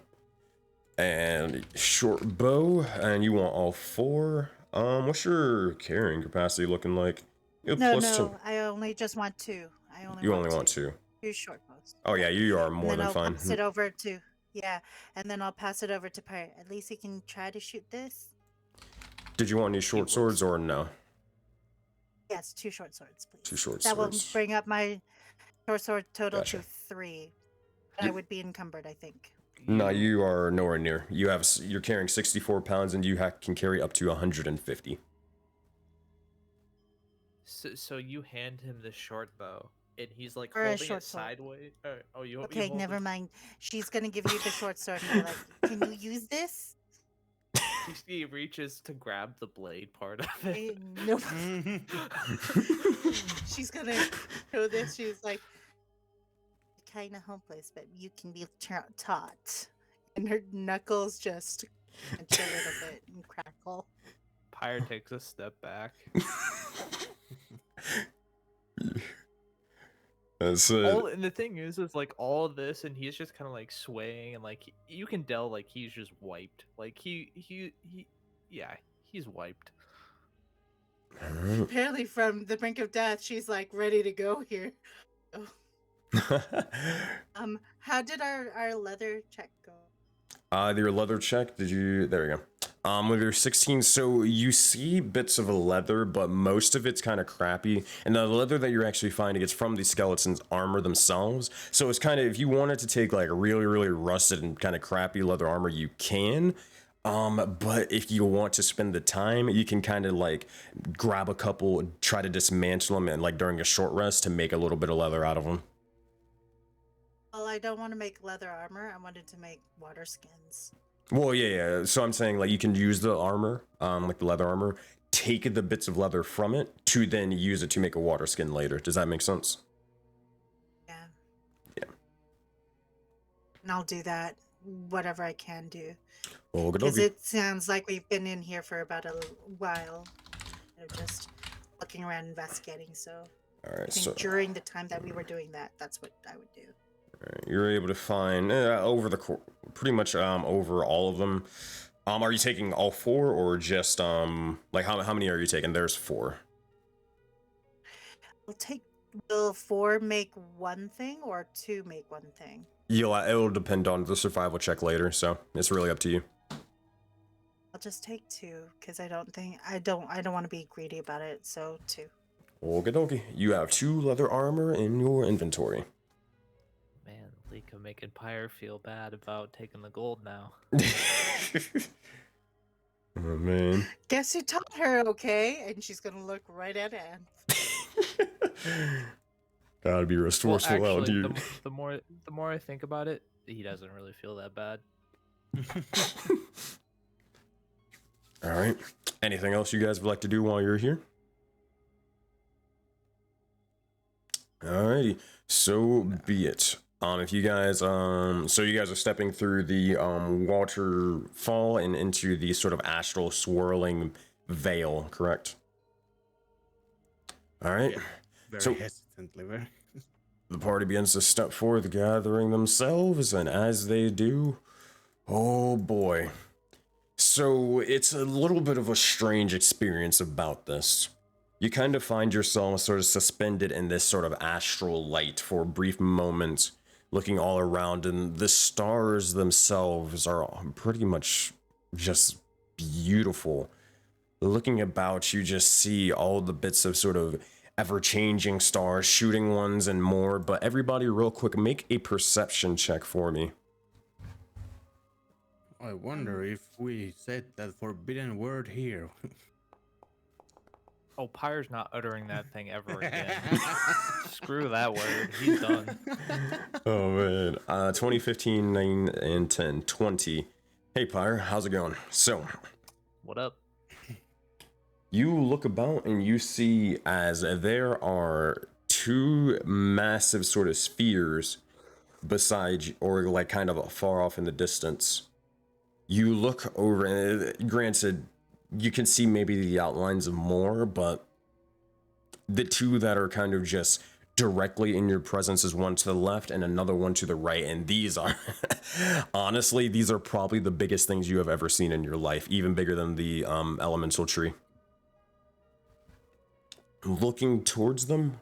And short bow. And you want all 4. What's your carrying capacity looking like? You have No, plus 2. I only just want 2. You only want 2. 2 short bows. Oh yeah, you are more And then than I'll fine. pass it over to and then I'll pass it over to Pirate. At least he can try to shoot this. Did you want any short swords or no? Yes, 2 short swords, please. 2 short That will swords. bring up my short sword total Gotcha. to 3. I would be encumbered, I think. No, you are nowhere near. You're carrying 64 pounds and you can carry up to 150. So you hand him the short bow, and he's like Or a holding short it sword. sideways. You Okay, hold never it- mind. She's gonna give you the short sword and be like, "Can you use this?" He reaches to grab the blade part of it. Hey, nope. She's gonna show this. She's like, kind of hopeless, but you can be taught. And her knuckles just clench a little bit and crackle. Pyre takes a step back. That's And the thing is like all of this, and he's just kind of like swaying, and like you can tell like he's just wiped. Like yeah, he's wiped. Apparently, from the brink of death, she's like ready to go here. Oh. How did our leather check go? Your leather check, there we go. With your 16, so you see bits of leather, but most of it's kind of crappy. And the leather that you're actually finding is from the skeleton's armor themselves. So it's kind of, if you wanted to take like really, really rusted and kind of crappy leather armor, you can. But if you want to spend the time, you can kind of like grab a couple, try to dismantle them, and like during a short rest to make a little bit of leather out of them. Well, I don't want to make leather armor. I wanted to make water skins. Well, yeah. So I'm saying like you can use the armor, like the leather armor, take the bits of leather from it to then use it to make a water skin later. Does that make sense? Yeah. Yeah. And I'll do that, whatever I can do. Well, Because it sounds like we've been in here for about a while, just looking around investigating. So all I right. think So during the time that we were doing that, that's what I would do. you're able to find over the pretty much over all of them. Are you taking all 4 or just like how many are you taking? There's 4. Will 4 make one thing or 2 make one thing? It'll depend on the survival check later, so it's really up to you. I'll just take 2 because I don't want to be greedy about it. So 2. Okie dokie. You have 2 leather armor in your inventory. Man, Lika making Pyre feel bad about taking the gold now. Oh man. Guess who taught her? Okay, and she's gonna look right at Anne. Gotta be resourceful out actually, here. the more I think about it, he doesn't really feel that bad. All right. Anything else you guys would like to do while you're here? Alrighty. So be it. If you guys so you guys are stepping through the waterfall and into the sort of astral swirling veil, correct? All right. Yeah, very So- hesitantly. Very. The party begins to step forth, gathering themselves, and as they do, oh boy. So it's a little bit of a strange experience about this. You kind of find yourself sort of suspended in this sort of astral light for a brief moment, looking all around, and the stars themselves are pretty much just beautiful. Looking about, you just see all the bits of sort of ever-changing stars, shooting ones and more, but everybody real quick, make a perception check for me. I wonder if we said that forbidden word here. Oh, Pyre's not uttering that thing ever again. Screw that word. He's done. Oh man, 20, 15, 9, and 10, 20. Hey Pyre, how's it going? So, What up? you look about and you see as there are 2 massive sort of spheres beside you, or like kind of far off in the distance. You look over, and granted, you can see maybe the outlines of more, but the 2 that are kind of just directly in your presence is one to the left and another one to the right, and these are honestly, these are probably the biggest things you have ever seen in your life, even bigger than the elemental tree. Looking towards them,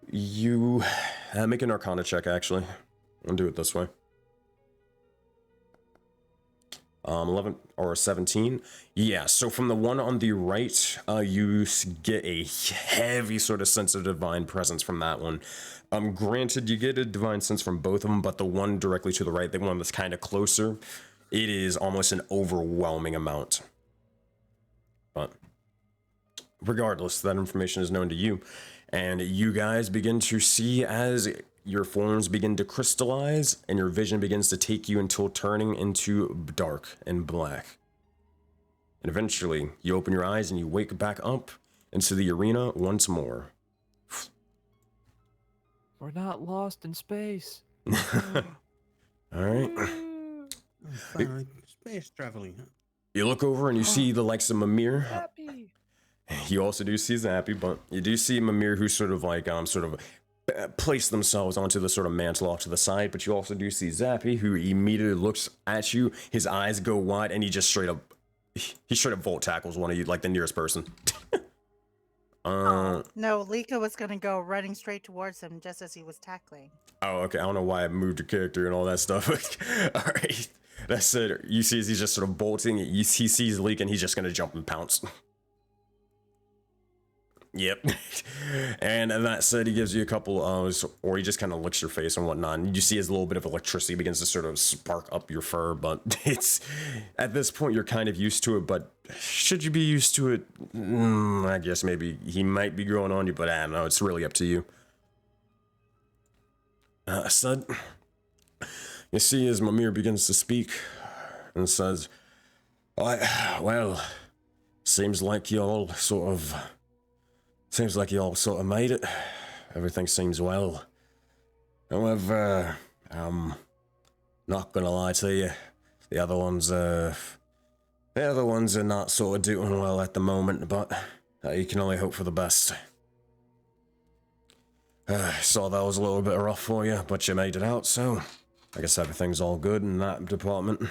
you make an Arcana check. Actually, I'll do it this way. 11 or 17. Yeah, so from the one on the right, you get a heavy sort of sense of divine presence from that one. Granted, you get a divine sense from both of them, but the one directly to the right, the one that's kind of closer, it is almost an overwhelming amount. But regardless, that information is known to you, and you guys begin to see as your forms begin to crystallize and your vision begins to take you until turning into dark and black. and eventually you open your eyes and you wake back up into the arena once more. We're not lost in space. Alright. Finally, space traveling. Huh? You look over and you see the likes of Mimir. Happy. You also do see Zappy, but you do see Mimir who sort of like, place themselves onto the sort of mantle off to the side, but you also do see Zappy who immediately looks at you, his eyes go wide, and he straight up vault tackles one of you, like the nearest person. No, Lika was gonna go running straight towards him just as he was tackling. Oh, okay. I don't know why I moved your character and all that stuff. All right. That's it. You see as he's just sort of bolting. He sees Leak and he's just going to jump and pounce. Yep. And that said, he gives you a couple or he just kind of licks your face and whatnot. And you see as a little bit of electricity begins to sort of spark up your fur. But it's, at this point, you're kind of used to it. But should you be used to it? I guess maybe he might be growing on you, but I don't know. It's really up to you. Said, you see as Mimir begins to speak and says, well, seems like you all sort of made it. Everything seems well. However, not gonna lie to you, the other ones are not sort of doing well at the moment, but you can only hope for the best. Saw that was a little bit rough for you, but you made it out, so I guess everything's all good in that department.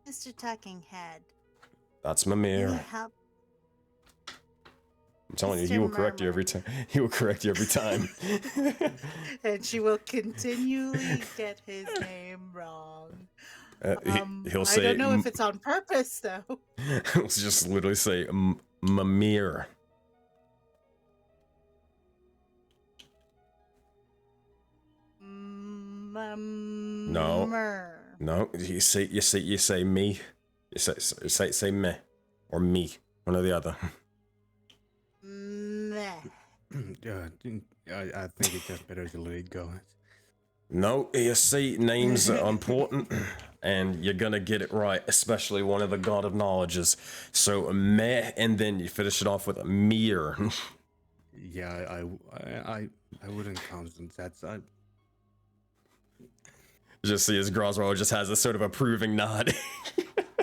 Mr. Talking Head. That's Can you Mimir. help? I'm telling you, Mr. he will correct you every Murmur. time. He will correct you every time. And she will continually get his name wrong. He'll I say, don't know if it's on purpose though. he'll just literally say Mimir. No, you say me. You say me or me, one or the other. Meh. I think it's just better to let it go. No, you see, names are important, and you're gonna get it right, especially one of the God of Knowledges. So meh, and then you finish it off with mir. Yeah, I wouldn't count that. Just see as Groswell just has a sort of approving nod.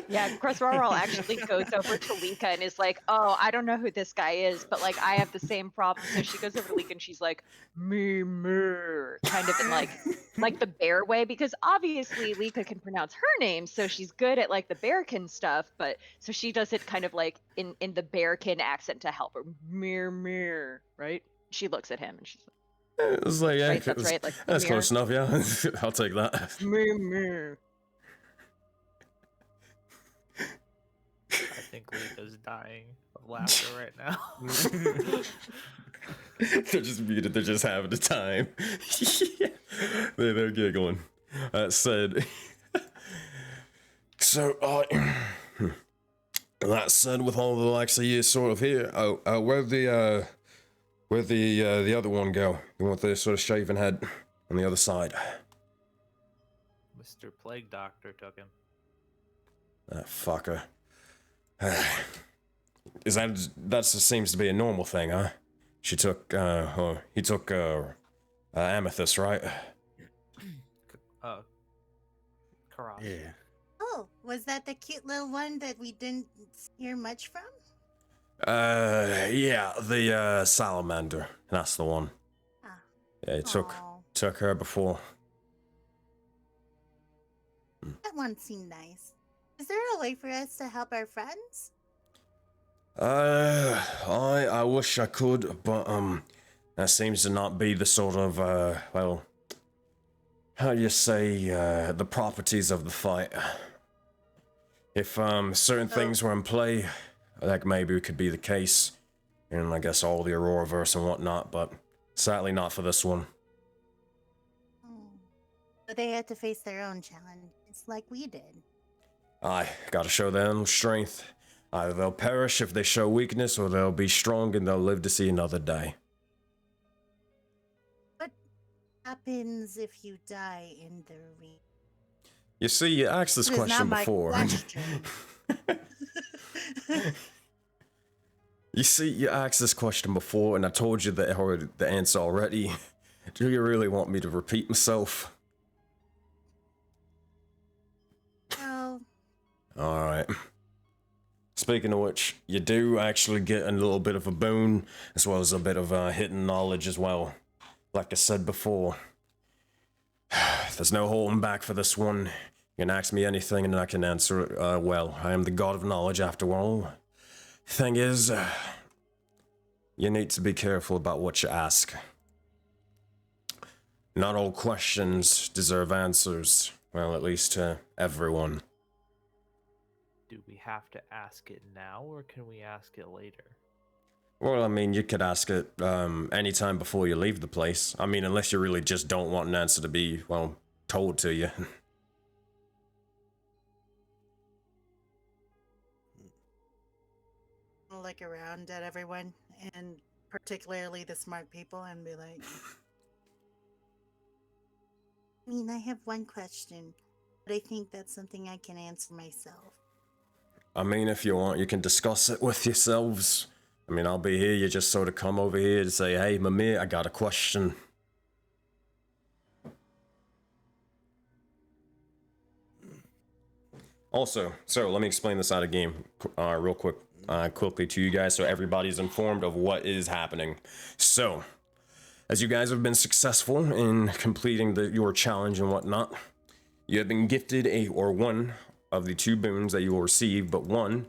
Yeah, Cressroll actually goes over to Lika and is like, "Oh, I don't know who this guy is, but like I have the same problem." So she goes over to Lika and she's like, "Me, kind of in like the bear way, because obviously Lika can pronounce her name, so she's good at like the bearkin stuff. But so she does it kind of like in the bearkin accent to help her. Me, right? She looks at him and she's like, It was like, yeah, right, that's right, like that's Mimir. close enough, yeah. I'll take that. Me. I think Lika's dying of laughter right now. They're just muted, they're just having the time. They're giggling. That said, so, that said, with all the likes of you sort of here, where'd the other one go? The one with the sort of shaven head on the other side? Mr. Plague Doctor took him. That fucker. That seems to be a normal thing, huh? He took Amethyst, right? Karas. Yeah. Oh, was that the cute little one that we didn't hear much from? Yeah, the salamander. That's the one. Ah. Yeah, it Aw, took her before. that one seemed nice. Is there a way for us to help our friends? I wish I could, but that seems to not be the sort of well, how do you say, the properties of the fight. If certain things were in play, like maybe it could be the case, and I guess all the Auroraverse and whatnot, but sadly not for this one. But they had to face their own challenges like we did. Aye, gotta show their own strength. Either they'll perish if they show weakness, or they'll be strong and they'll live to see another day. What happens if you die in the arena? You see, you asked this It is not question my before. question. You see, you asked this question before, and I told you the answer already. Do you really want me to repeat myself? Well, Alright. Speaking of which, you do actually get a little bit of a boon, as well as a bit of hidden knowledge as well. Like I said before, there's no holding back for this one. You can ask me anything and I can answer it. Well, I am the god of knowledge after all. Thing is, you need to be careful about what you ask. Not all questions deserve answers. Well, at least to everyone. Do we have to ask it now, or can we ask it later? Well, I mean, you could ask it anytime before you leave the place. I mean, unless you really just don't want an answer to be, well, told to you. I'll look around at everyone, and particularly the smart people, and be like, I mean, I have one question, but I think that's something I can answer myself. I mean, if you want, you can discuss it with yourselves. I mean, I'll be here. You just sort of come over here to say, hey, Mimir, I got a question. Also, so let me explain this out of game real quickly to you guys so everybody's informed of what is happening. So, as you guys have been successful in completing your challenge and whatnot, you have been gifted one of the 2 boons that you will receive, but one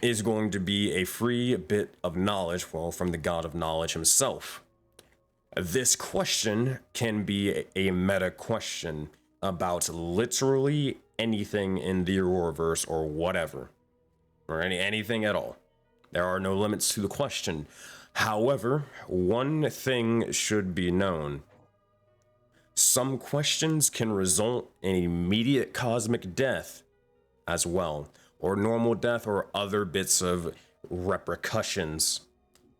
is going to be a free bit of knowledge, well, from the god of knowledge himself. This question can be a meta question about literally anything in the Auroraverse or whatever, or anything at all. There are no limits to the question. However, one thing should be known. Some questions can result in immediate cosmic death as well, or normal death, or other bits of repercussions.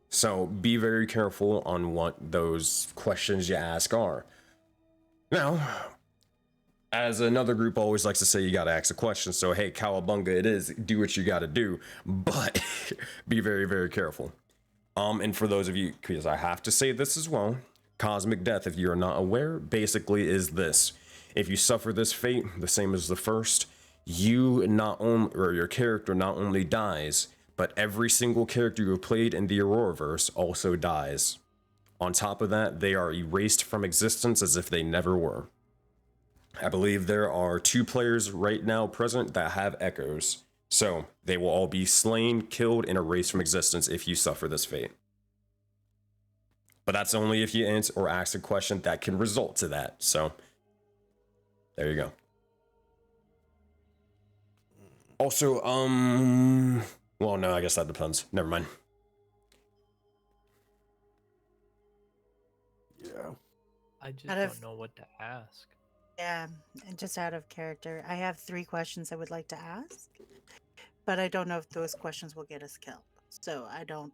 So be very careful on what those questions you ask are. Now, as another group always likes to say, you gotta ask a question, so hey, cowabunga it is, do what you gotta do, but be very, very careful. And for those of you, because I have to say this as well, cosmic death, if you're not aware, basically is this. If you suffer this fate, the same as the first, you not only, or your character not only dies, but every single character you played in the Auroraverse also dies. On top of that, they are erased from existence as if they never were. I believe there are 2 players right now present that have echoes. So they will all be slain, killed, and erased from existence if you suffer this fate. But that's only if you answer or ask a question that can result to that. So there you go. Also, well, no, I guess that depends. Never mind. Yeah. I just Out don't of- know what to ask. Yeah, and just out of character, I have 3 questions I would like to ask, but I don't know if those questions will get us killed. So I don't want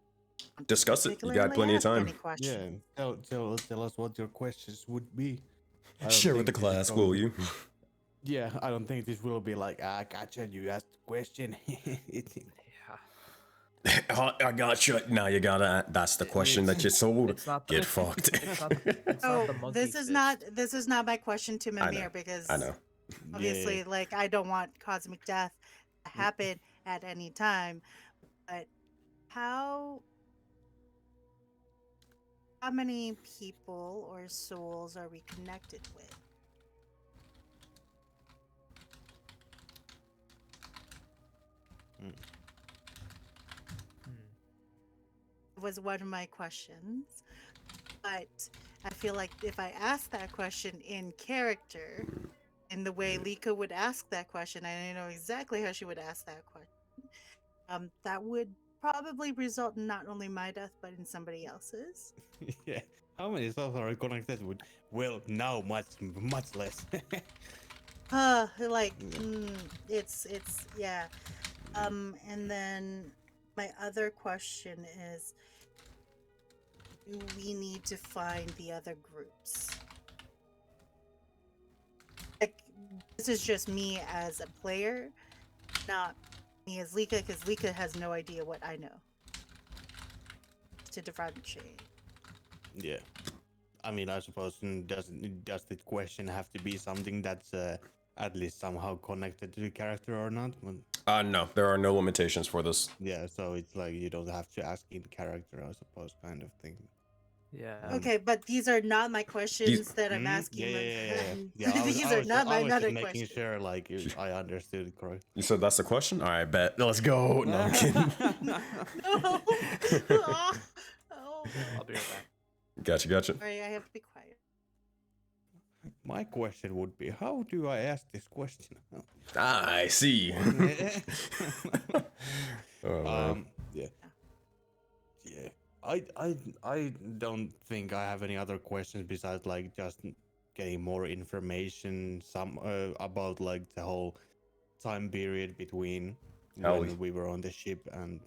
to Discuss it. You got particularly plenty of ask time. any question. Yeah. Tell us what your questions would be. I don't Share with the think this is class, will probably- you? Yeah, I don't think this will be like, I gotcha, you asked the question. Yeah. I gotcha. Now you gotta. That's the question that you sold. It's not Get fucked. It's not it's Oh, not the monkey this is fist. not my question to I know, Mimir because I know. obviously, Yeah. like, I don't want cosmic death to happen at any time. But how many people or souls are we connected with? Was one of my questions, but I feel like if I ask that question in character, in the way Lika would ask that question, I know exactly how she would ask that question. That would probably result in not only my death but in somebody else's. Yeah. How many souls are connected with? Well, now much less. Like it's yeah. And then my other question is, do we need to find the other groups? Like, This is just me as a player, not me as Lika, because Lika has no idea what I know. To differentiate. Yeah. I mean, I suppose does the question have to be something that's at least somehow connected to the character or not? No, there are no limitations for this. Yeah, so it's like you don't have to ask in character, I suppose, kind of thing. Yeah. Okay, but these are not my questions that I'm asking. Yeah. These are not my I was just other making questions. sure, like, I understood it correct. You said that's the question? All right, bet. Let's go. No, I'm kidding. No. Oh. I'll be right back. Gotcha. Sorry, I have to be quiet. My question would be, how do I ask this question? I see. Oh, Yeah. I don't think I have any other questions besides like just getting more information about like the whole time period between when we were on the ship and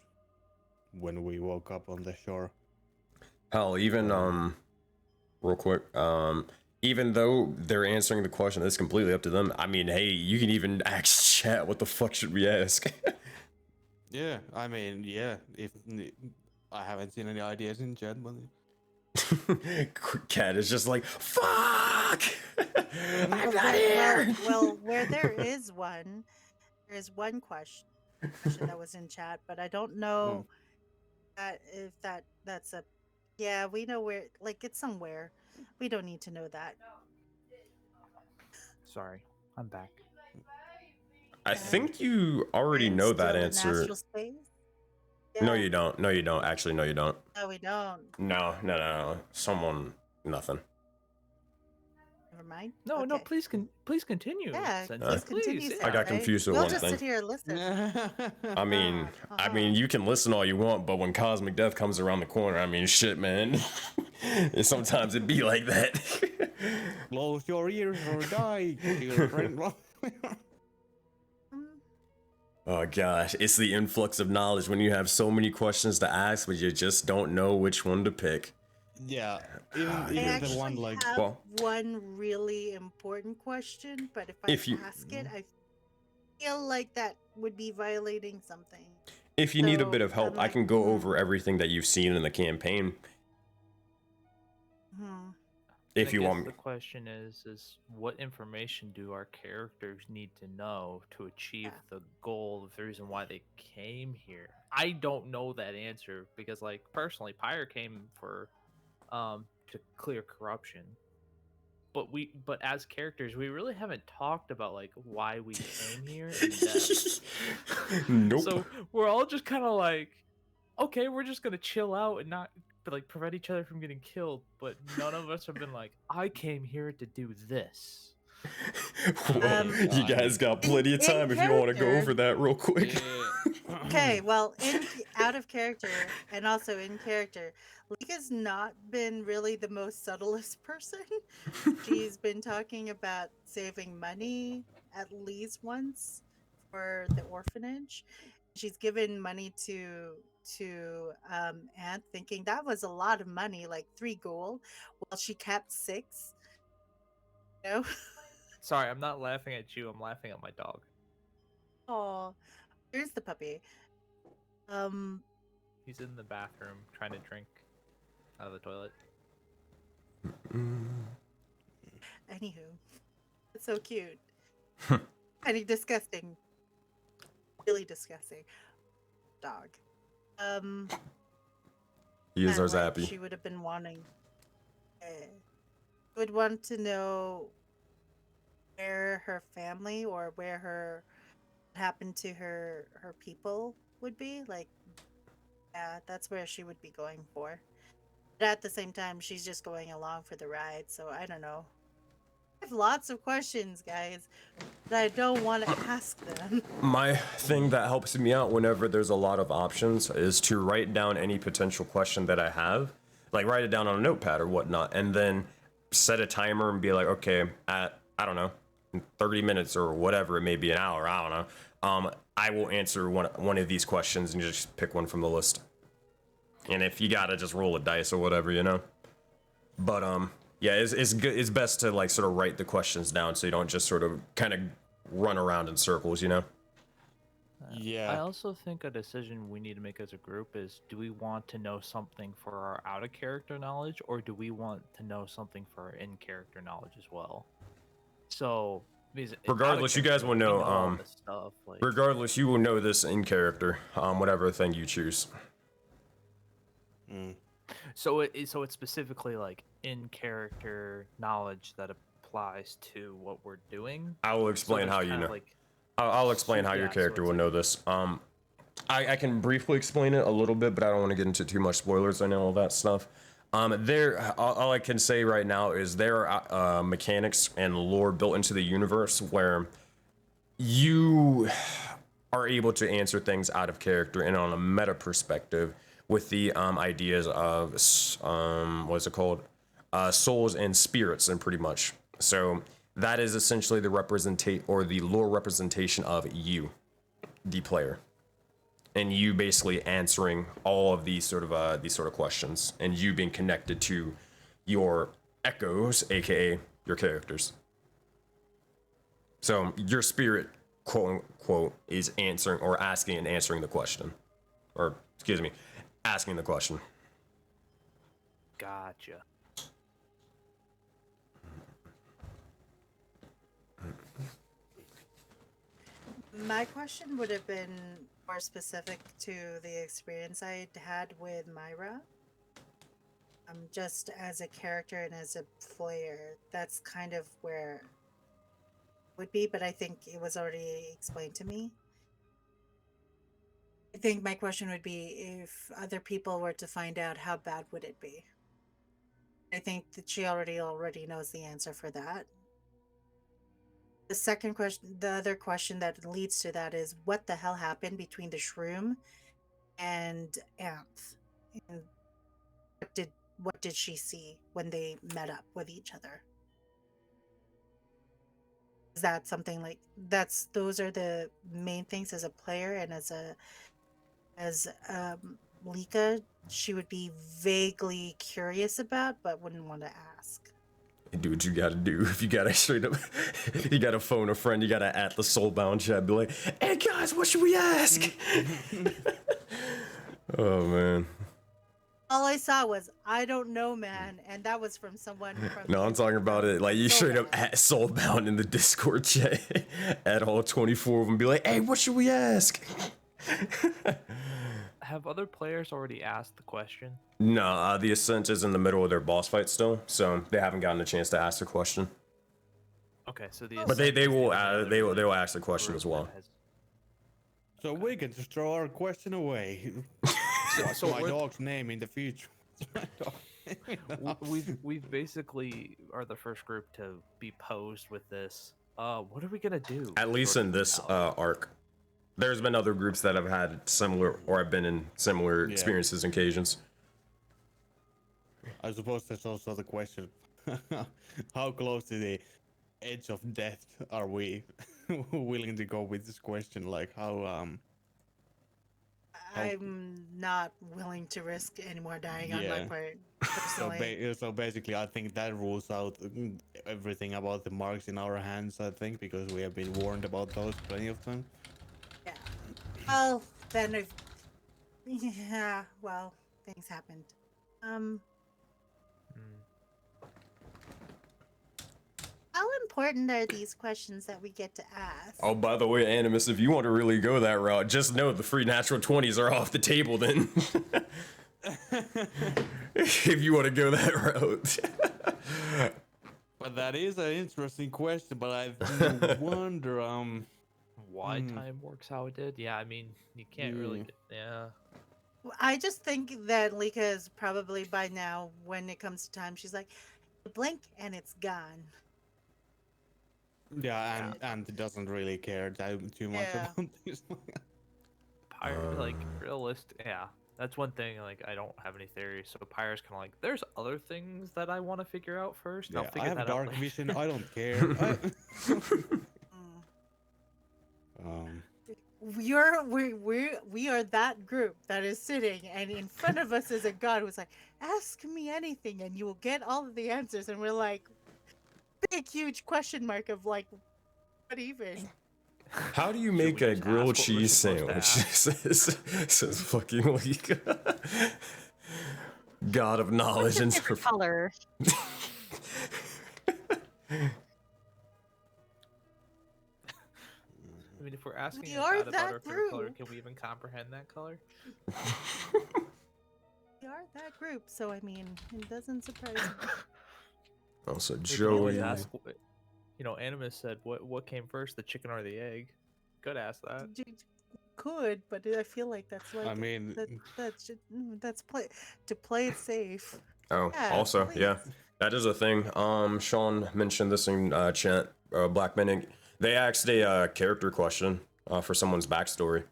when we woke up on the shore. Hell, even real quick, even though they're answering the question, it's completely up to them. I mean, hey, you can even ask chat. What the fuck should we ask? Yeah, I mean, yeah. If I haven't seen any ideas in chat, but Cat is just like, fuck! I'm not here! Well, where there is one question that was in chat, but I don't know if that's a. Yeah, we know where. Like, it's somewhere. We don't need to know that. Sorry, I'm back. I think you already know that Still in answer. astral space? No, Yeah. you don't. No, you don't. Actually, no, you don't. No, we don't. No. Someone, nothing. Never mind. No, Okay. no, please continue. Yeah, Sensei, please continue. yeah. I got right? confused with we'll one just thing. sit here and listen. I mean, you can listen all you want, but when Cosmic Death comes around the corner, I mean, shit, man. Sometimes it be like that. close your ears or die, children. Oh gosh, it's the influx of knowledge when you have so many questions to ask, but you just don't know which one to pick. Yeah, I even actually the one like have one really important question, but if I ask it, I feel like that would be violating something. If you need a bit So, of help, I'm I like, can go over everything that you've seen in the campaign. If I you guess want me. the question is what information do our characters need to know to achieve the goal, the reason why they came here? I don't know that answer because, like, personally, Pyre came for to clear corruption. But as characters, we really haven't talked about like why we came here in depth. Nope. So we're all just kind of like, okay, we're just gonna chill out and not like prevent each other from getting killed. But none of us have been like, I came here to do this. You guys got plenty of time if you want to go over that real quick. Okay, well, out of character and also in character, Lika's not been really the most subtlest person. She's been talking about saving money at least once for the orphanage. She's given money to Ant, thinking that was a lot of money, like 3 gold, while she kept 6. You know? Sorry, I'm not laughing at you. I'm laughing at my dog. Oh, here's the puppy. He's in the bathroom trying to drink out of the toilet. Anywho, it's so cute. Kind disgusting. Really disgusting. Dog. He is and, our like, Zappy. She would have been wanting. Would want to know where her family or where what happened to her people would be. Like, yeah, that's where she would be going for. But at the same time, she's just going along for the ride. So I don't know. I have lots of questions, guys, but I don't want to ask them. My thing that helps me out whenever there's a lot of options is to write down any potential question that I have, like write it down on a notepad or whatnot, and then set a timer and be like, okay, at, I don't know, 30 minutes or whatever, it may be an hour, I don't know, I will answer one of these questions and you just pick one from the list. And if you gotta just roll a dice or whatever, you know. But Yeah, it's good. It's best to like sort of write the questions down so you don't just sort of kind of run around in circles, you know? Yeah. I also think a decision we need to make as a group is, do we want to know something for our out of character knowledge, or do we want to know something for our in character knowledge as well? So because Regardless, you guys will know. all this stuff. Like, Regardless, you will know this in character. Whatever thing you choose. so it's specifically like in character knowledge that applies to what we're doing. I will explain how you know. I'll explain how your character will know this. I can briefly explain it a little bit, but I don't want to get into too much spoilers. I know all that stuff. All I can say right now is there are mechanics and lore built into the universe where you are able to answer things out of character and on a meta perspective with the ideas of what's it called, souls and spirits, and pretty much. So that is essentially the the lore representation of you, the player, and you basically answering all of these sort of questions, and you being connected to your echoes, aka your characters. So your spirit, quote unquote, is answering or asking and answering the question, or excuse me, asking the question. Gotcha. My question would have been more specific to the experience I had with Myra. Just as a character and as a player, that's kind of where it would be, but I think it was already explained to me. I think my question would be, if other people were to find out, how bad would it be? I think that she already knows the answer for that. The second question, the other question that leads to that is, what the hell happened between the shroom and Anth? And what did she see when they met up with each other? Is that something like those are the main things as a player, and as Lika, she would be vaguely curious about but wouldn't want to ask. Do what you gotta do. If you gotta straight up, you gotta phone a friend, you gotta at the Soulbound chat, be like, hey guys, what should we ask? Oh man. All I saw was, I don't know, man, and that was from someone from. No, I'm talking about it. Like, you straight up at Soulbound in the Discord chat, at all 24 of them, be like, hey, what should we ask? Have other players already asked the question? No, the Ascent is in the middle of their boss fight still, so they haven't gotten a chance to ask the question. Okay, so But they will ask the question as well. So we can just throw our question away. What's my dog's name in the future? We've basically are the first group to be posed with this. What are we gonna do? At least in this arc. There's been other groups that have had similar, or have been in similar experiences and occasions. I suppose that's also the question. How close to the edge of death are we willing to go with this question? Like, how I'm not willing to risk any more dying on my part, personally. So basically, I think that rules out everything about the marks in our hands, I think, because we have been warned about those plenty of times. Yeah. Well, then if... Yeah, well, things happened. How important are these questions that we get to ask? Oh, by the way, Animus, if you want to really go that route, just know the free natural 20s are off the table then. If you want to go that route. But that is an interesting question, but I do wonder, why time works how it did? Yeah, I mean, you can't really I just think that Lika is probably by now, when it comes to time, she's like, blink and it's gone. Yeah, and doesn't really care too much about this. Pyre, like, realistic, that's one thing, like, I don't have any theories, so Pyre's kind of like, there's other things that I want to figure out first. Yeah, I'll figure I have that dark out vision, I don't care. we are that group that is sitting, and in front of us is a god who's like, ask me anything and you will get all of the answers, and we're like, big huge question mark of like, what even? How do you Should make we a just grilled ask what we're cheese supposed to sandwich? ask? says fucking like God of What's knowledge your and favorite color? I mean, if we're asking We a are god about that our favorite color, group. can we even comprehend that color? We are that group, so I mean, it doesn't surprise me. Also, We could always Joey. ask, you know, Animus said, what came first, the chicken or the egg? Could ask that. Could, but I feel like that's like I mean, that's play it safe. Oh, Yeah, also, please. yeah, that is a thing. Sean mentioned this in chat. Black Minute. They asked a character question for someone's backstory.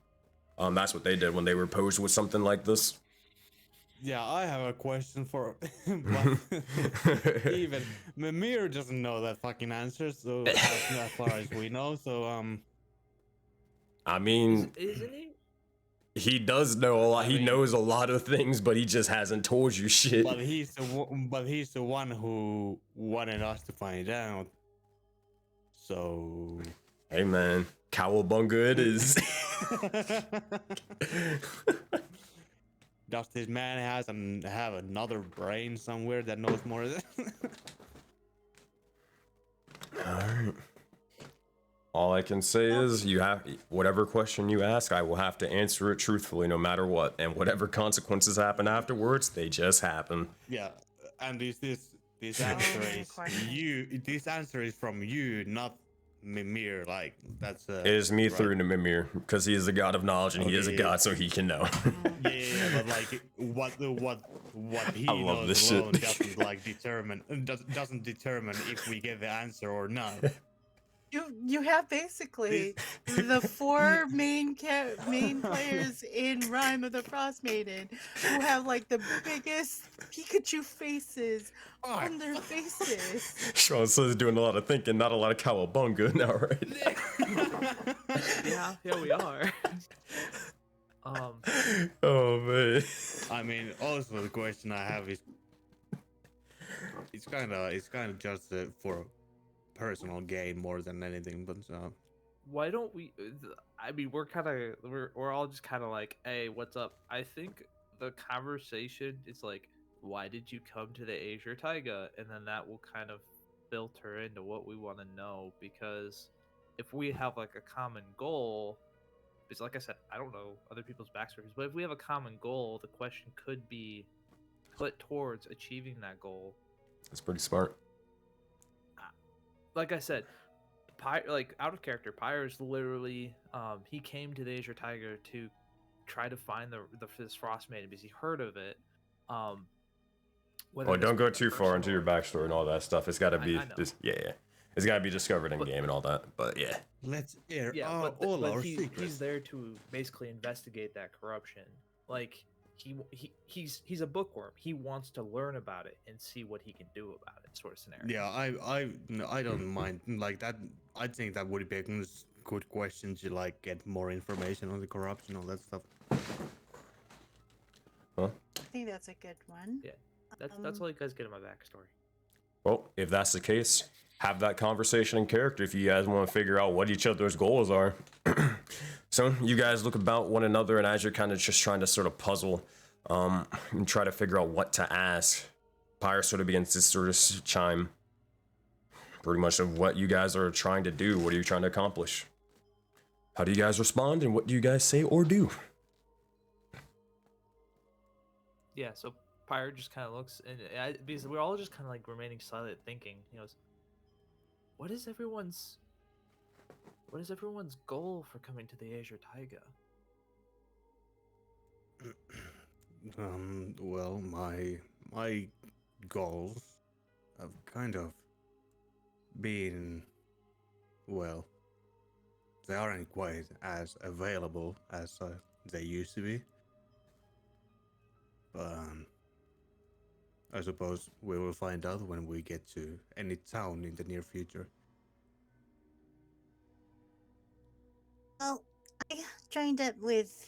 That's what they did when they were posed with something like this. yeah, I have a question for, but even Mimir doesn't know that fucking answer. So as far as we know, so I mean, Isn't he? he does know a lot. I He mean- knows a lot of things, but he just hasn't told you shit. but he's the one who wanted us to find out. So Hey man, cowabunga it is. does this man have another brain somewhere that knows more? Alright. All I can say is you have whatever question you ask, I will have to answer it truthfully no matter what. And whatever consequences happen afterwards, they just happen. Yeah, and this answer is question. you. This answer is from you, not Mimir. Like that's It is me right? through to Mimir, because he is the god of knowledge and he is a Okay. god, so he can know. Yeah, but like what he I love knows this alone shit. doesn't like doesn't determine if we get the answer or not. You have basically the four main players in Rime of the Frostmaiden who have like the biggest Pikachu faces on their faces. Sean says doing a lot of thinking, not a lot of cowabunga now, right? Yeah, we are. Oh man. I mean, also the question I have is, it's kind of just for personal gain more than anything, but Why don't we? I mean, we're all just kind of like, hey, what's up? I think the conversation is like, why did you come to the Azure Taiga? And then that will kind of filter into what we want to know, because if we have like a common goal, because like I said, I don't know other people's backstories, but if we have a common goal, the question could be put towards achieving that goal. That's pretty smart. Like I said, like out of character, Pyre's literally he came to the Azure Tiger to try to find this Frostmaiden because he heard of it. Well, don't go too far into your backstory and all that stuff. It's got to be I know. just yeah. It's got to be discovered in But- game and all that. But yeah. let's air Yeah, but, all our he's secrets. there to basically investigate that corruption. Like he's a bookworm. He wants to learn about it and see what he can do about it, sort of scenario. Yeah, I don't mind like that. I think that would be a good question to like get more information on the corruption, all that stuff. Huh? I think that's a good one. Yeah, that's all you guys get in my backstory. Well, if that's the case, have that conversation in character if you guys want to figure out what each other's goals are. So you guys look about one another, and as you're kind of just trying to sort of puzzle and try to figure out what to ask, Pyre sort of begins to sort of chime pretty much of what you guys are trying to do. What are you trying to accomplish? How do you guys respond, and what do you guys say or do? Yeah, so Pyre just kind of looks, and because we're all just kind of like remaining silent, thinking. He goes, what is everyone's goal for coming to the Azure Taiga? Well, my goals have kind of been, well, they aren't quite as available as they used to be. But I suppose we will find out when we get to any town in the near future. Well, joined up with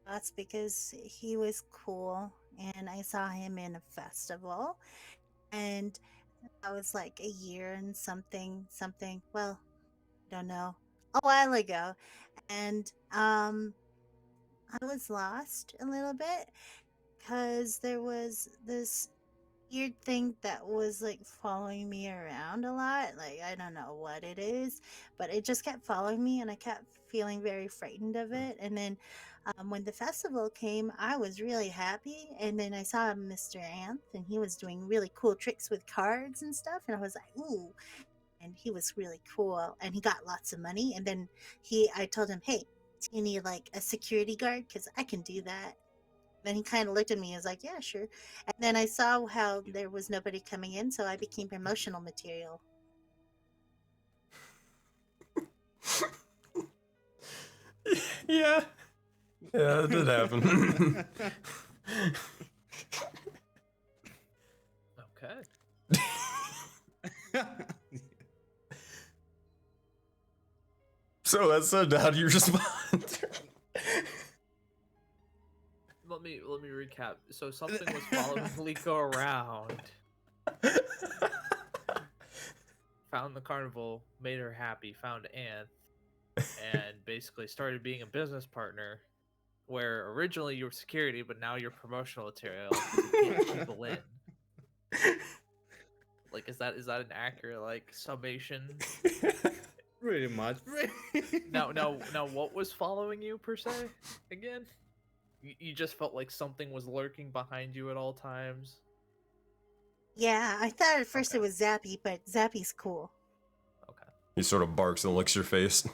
us because he was cool, and I saw him in a festival, and that was like a year and something. Well, I don't know, a while ago, and I was lost a little bit because there was this weird thing that was like following me around a lot. Like, I don't know what it is, but it just kept following me, and I kept feeling very frightened of it. And then when the festival came, I was really happy. And then I saw Mr. Anth, and he was doing really cool tricks with cards and stuff. And I was like, ooh. And he was really cool, and he got lots of money. And then I told him, hey, do you need like a security guard? Because I can do that. Then he kind of looked at me and was like, yeah, sure. And then I saw how there was nobody coming in, so I became promotional material. Yeah. Yeah, it did happen. Okay. So that's so how do you respond? Let me recap. So something was following Liko around. Found the carnival, made her happy, found Anth, and basically started being a business partner. Where originally you were security, but now you're promotional material. 'Cause you can't keep people in. Like, is that an accurate like summation? Pretty much. Now, what was following you per se? Again, you just felt like something was lurking behind you at all times. Yeah, I thought at first Okay. it was Zappy, but Zappy's cool. Okay. He sort of barks and licks your face.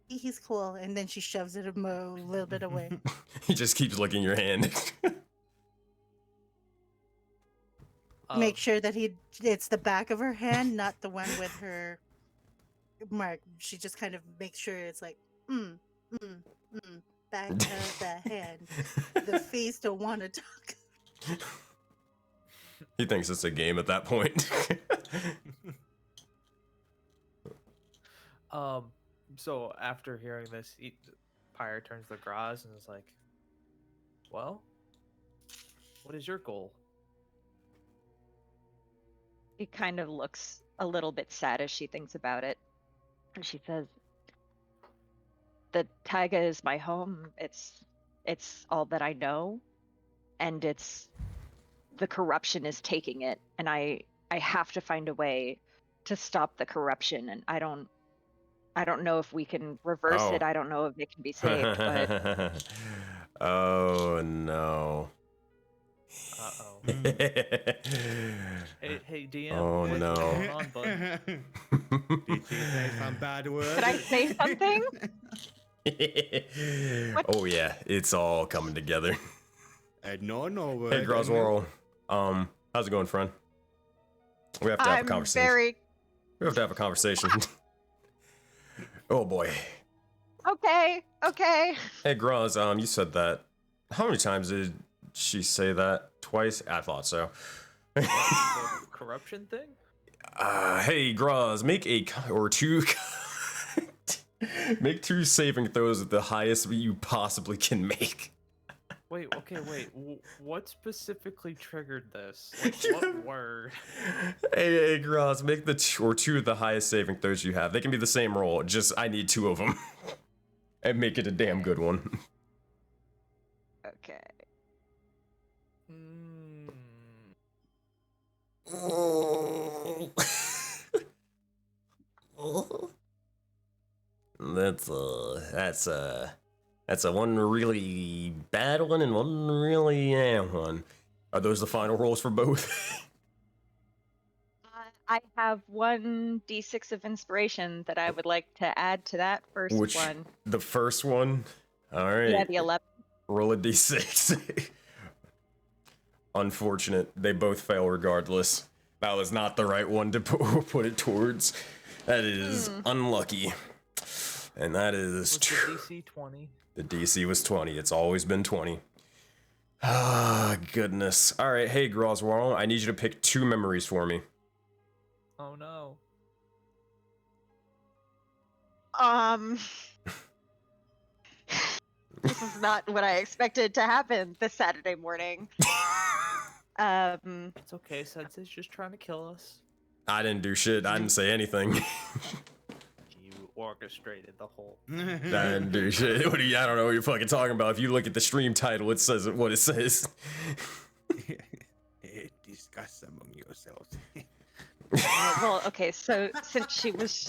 He's cool, and then she shoves it a little bit away. He just keeps licking your hand. Make sure that it's the back of her hand, not the one with her mark. She just kind of makes sure it's like, back of the hand. The face don't want to talk. He thinks it's a game at that point. So after hearing this, Pyre turns to Graz and is like, "Well, what is your goal?" She kind of looks a little bit sad as she thinks about it. And she says, the taiga is my home. It's all that I know. And the corruption is taking it. And I have to find a way to stop the corruption. And I don't know if we can reverse it. I don't know if it can be saved, but Oh no. Uh-oh. Hey, DM. Oh, what's no. going on, bud? Did you say some bad words? Did I say something? Oh yeah, it's all coming together. No word. Hey, Groswirl. How's it going, friend? We have to have a conversation. We have to have a conversation. Oh boy. Okay. Hey, Graz, you said that. How many times did she say that? Twice? I thought so. The corruption thing? Hey, Graz, make make two saving throws at the highest you possibly can make. Wait. What specifically triggered this? Like, what word? Hey, Graz, make two of the highest saving throws you have. They can be the same roll, just I need two of them. And make it a damn good one. Okay. That's a one really bad one and one really one. Are those the final rolls for both? I have one d6 of inspiration that I would like to add to that first one. The first one? Alright. Yeah, the 11. Roll a d6. Unfortunate. They both fail regardless. That was not the right one to put it towards. That is unlucky. And that is... Was the DC 20? The DC was 20. It's always been 20. Ah, goodness. Alright, hey, Groswirl, I need you to pick two memories for me. Oh no. This is not what I expected to happen this Saturday morning. It's okay, Sensei's just trying to kill us. I didn't do shit. I didn't say anything. You orchestrated the whole. I didn't do shit. I don't know what you're fucking talking about. If you look at the stream title, it says what it says. Discuss among yourselves. Well, okay, so since she was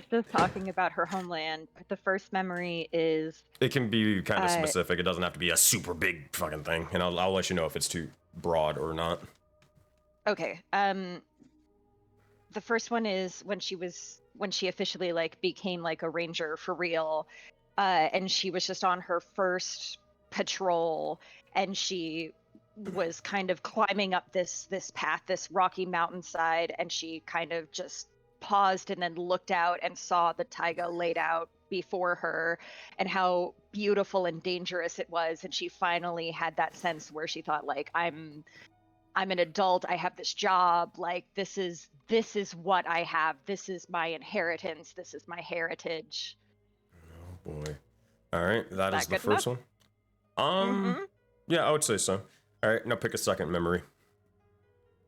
just talking about her homeland, the first memory is It can be kind of specific. It doesn't have to be a super big fucking thing. And I'll let you know if it's too broad or not. okay. The first one is when she officially like became like a ranger for real, and she was just on her first patrol, and she was kind of climbing up this path, this rocky mountainside, and she kind of just paused and then looked out and saw the taiga laid out before her and how beautiful and dangerous it was, and she finally had that sense where she thought like I'm an adult, I have this job, like this is what I have, this is my inheritance, this is my heritage. Oh boy. All right, that is the good first enough? one. Yeah, I would say so. All right, now pick a second memory.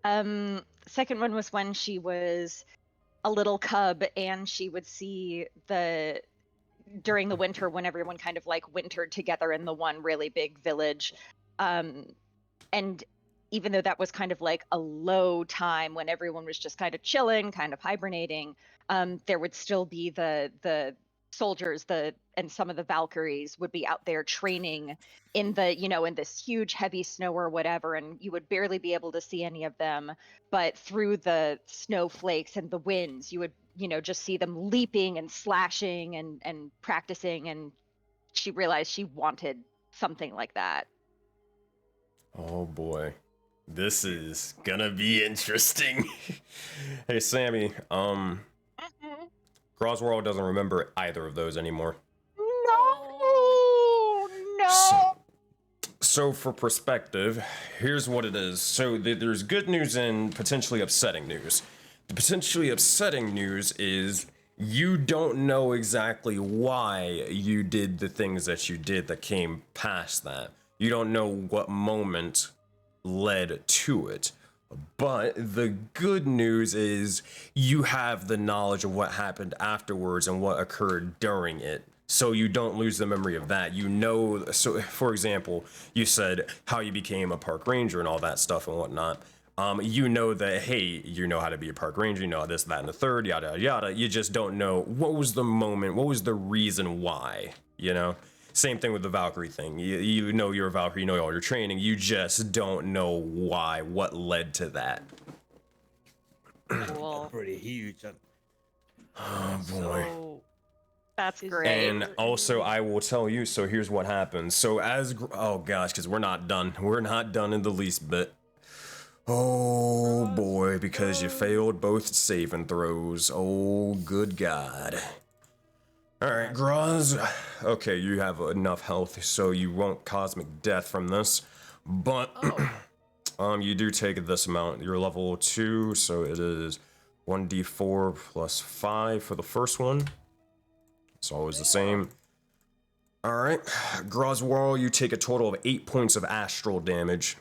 Second one was when she was a little cub and she would see during the winter when everyone kind of like wintered together in the one really big village. And even though that was kind of like a low time when everyone was just kind of chilling, kind of hibernating, there would still be the soldiers, and some of the Valkyries would be out there training in in this huge heavy snow or whatever, and you would barely be able to see any of them, but through the snowflakes and the winds, you would just see them leaping and slashing and practicing, and she realized she wanted something like that. Oh boy. This is gonna be interesting. Hey Sammy, Grosworld doesn't remember either of those anymore. No. So for perspective, here's what it is. So there's good news and potentially upsetting news. The potentially upsetting news is you don't know exactly why you did the things that you did that came past that. You don't know what moment led to it. But the good news is you have the knowledge of what happened afterwards and what occurred during it. So you don't lose the memory of that. You know, so for example, you said how you became a park ranger and all that stuff and whatnot. You know that, hey, you know how to be a park ranger, you know this, that, and the third, yada, yada, yada. You just don't know what was the moment, what was the reason why, you know? Same thing with the Valkyrie thing. You know you're a Valkyrie, you know all your training, you just don't know why, what led to that. Cool. Pretty huge. Oh boy. So, That's great. And also, I will tell you, so here's what happens. So oh gosh, because we're not done. We're not done in the least bit. Oh boy, because you failed both saving throws. Oh, good God. Alright, Groz. Okay, you have enough health, so you won't cosmic death from this. But, you do take this amount. You're level 2, so it is 1d4 plus 5 for the first one. It's always the same. Alright, Groswall, you take a total of 8 points of astral damage.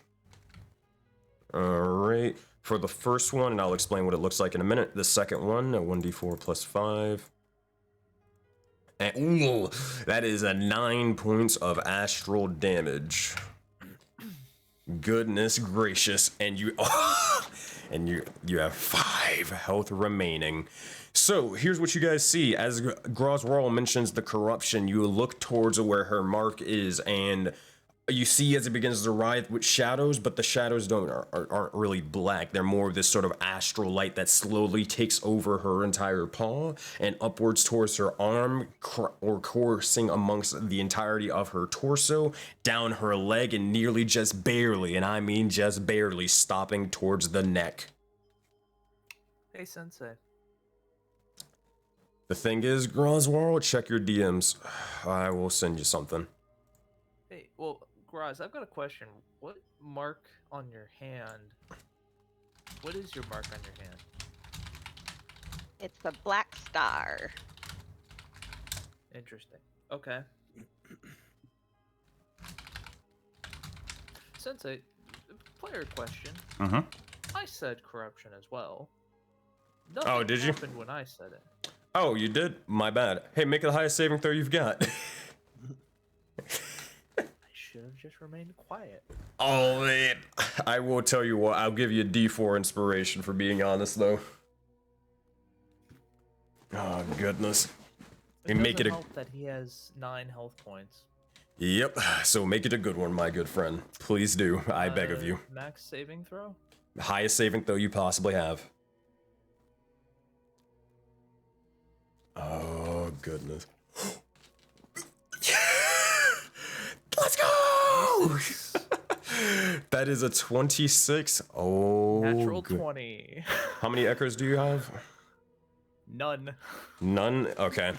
Alright, for the first one, and I'll explain what it looks like in a minute. The second one, 1d4 plus 5. And, ooh, that is a 9 points of astral damage. Goodness gracious, and you have 5 health remaining. So here's what you guys see. As Grosworld mentions the corruption, you look towards where her mark is, and you see as it begins to writhe with shadows, but the shadows aren't really black. They're more of this sort of astral light that slowly takes over her entire paw and upwards towards her arm, or coursing amongst the entirety of her torso, down her leg, and nearly just barely, and I mean just barely, stopping towards the neck. hey, Sensei. The thing is, Grosworld, check your DMs. I will send you something. Hey, well, Graz, I've got a question. What mark on your hand? What is your mark on your hand? It's a black star. Interesting. Okay. Sensei, player question. Mm-hmm. I said corruption as well. Oh, Nothing did you? happened when I said it. Oh, you did? My bad. Hey, make it the highest saving throw you've got. I should have just remained quiet. Oh, man. I will tell you what, I'll give you a D4 inspiration for being honest, though. Oh, goodness. It And make doesn't it a... help that he has 9 health points. Yep, so make it a good one, my good friend. Please do, I beg of you. Max saving throw? Highest saving throw you possibly have. Oh, goodness. Let's go! That is a 26. Oh, Natural good. 20. How many echoes do you have? None. None? Okay.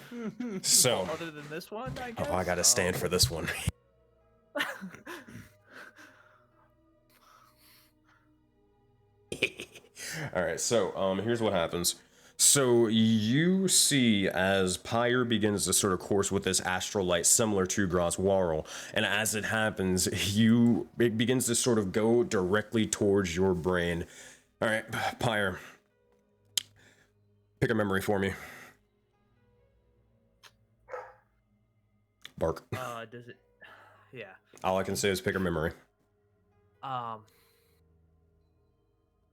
So, Other than this one, I guess? oh, I gotta stand for this one. Alright, so, here's what happens. So, you see as Pyre begins to sort of course with this astral light similar to Groswarl, and as it happens, it begins to sort of go directly towards your brain. Alright, Pyre. Pick a memory for me. Bark. Does it? Yeah. All I can say is pick a memory.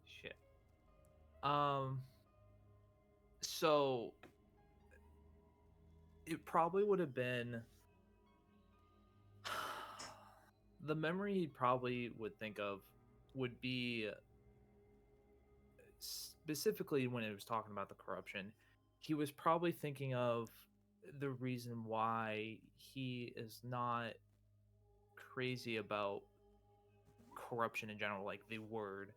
Shit. So it probably would have been the memory he probably would think of would be specifically when it was talking about the corruption. He was probably thinking of the reason why he is not crazy about corruption in general, like the word.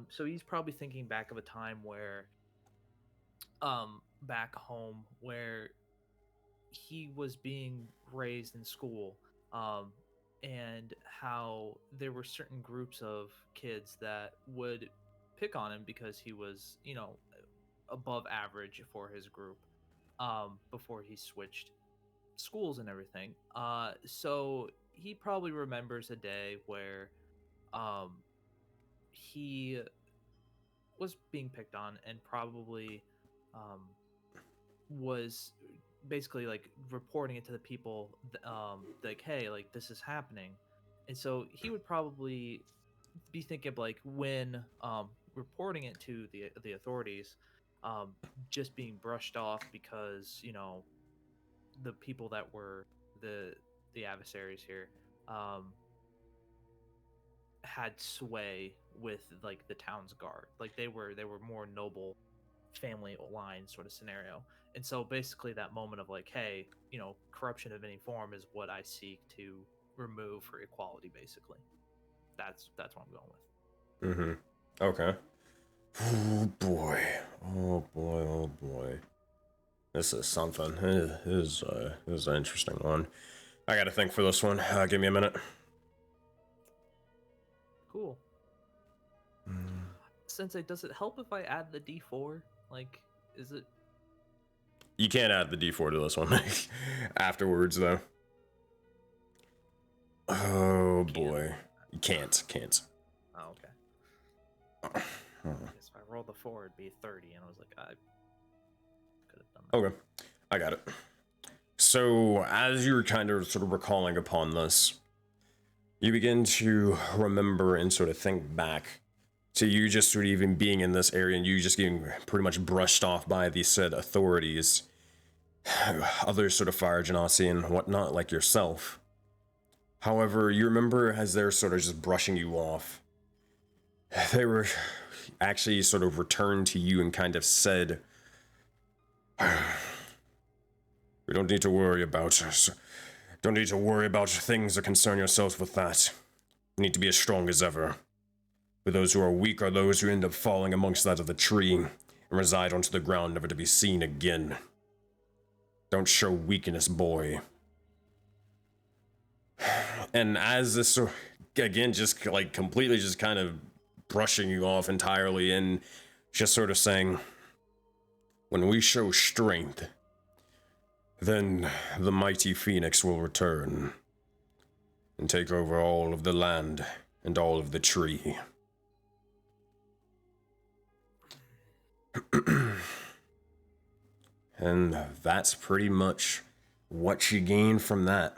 So he's probably thinking back of a time where back home where he was being raised in school, and how there were certain groups of kids that would pick on him because he was, you know, above average for his group, before he switched schools and everything. So he probably remembers a day where he was being picked on and probably was basically like reporting it to the people, like, hey, like this is happening. And so he would probably be thinking of like when reporting it to the authorities, just being brushed off because, you know, the people that were the adversaries here had sway with like the town's guard. Like they were more noble family line sort of scenario. And so basically that moment of like, hey, you know, corruption of any form is what I seek to remove for equality, basically. That's what I'm going with. Okay. Oh boy. Oh boy. Oh boy. This is something. It is an interesting one. I gotta think for this one. Give me a minute. Cool. Sensei, does it help if I add the D4? Like, is it? You can't add the D4 to this one. Afterwards, though. Oh boy. You can't. Oh, okay. I guess if I rolled the 4, it'd be 30, and I was like, I could have done that. Okay, I got it. So, as you were kind of sort of recalling upon this, you begin to remember and sort of think back to you just sort of even being in this area and you just getting pretty much brushed off by these said authorities, other sort of fire genasi and whatnot like yourself. However, you remember as they're sort of just brushing you off, they were actually sort of returned to you and kind of said, we don't need to worry about things that concern yourselves with that. You need to be as strong as ever. For those who are weak are those who end up falling amongst that of the tree and reside onto the ground, never to be seen again. Don't show weakness, boy. And as this, again, just like completely just kind of brushing you off entirely and just sort of saying, when we show strength, then the mighty Phoenix will return and take over all of the land and all of the tree. And that's pretty much what you gain from that.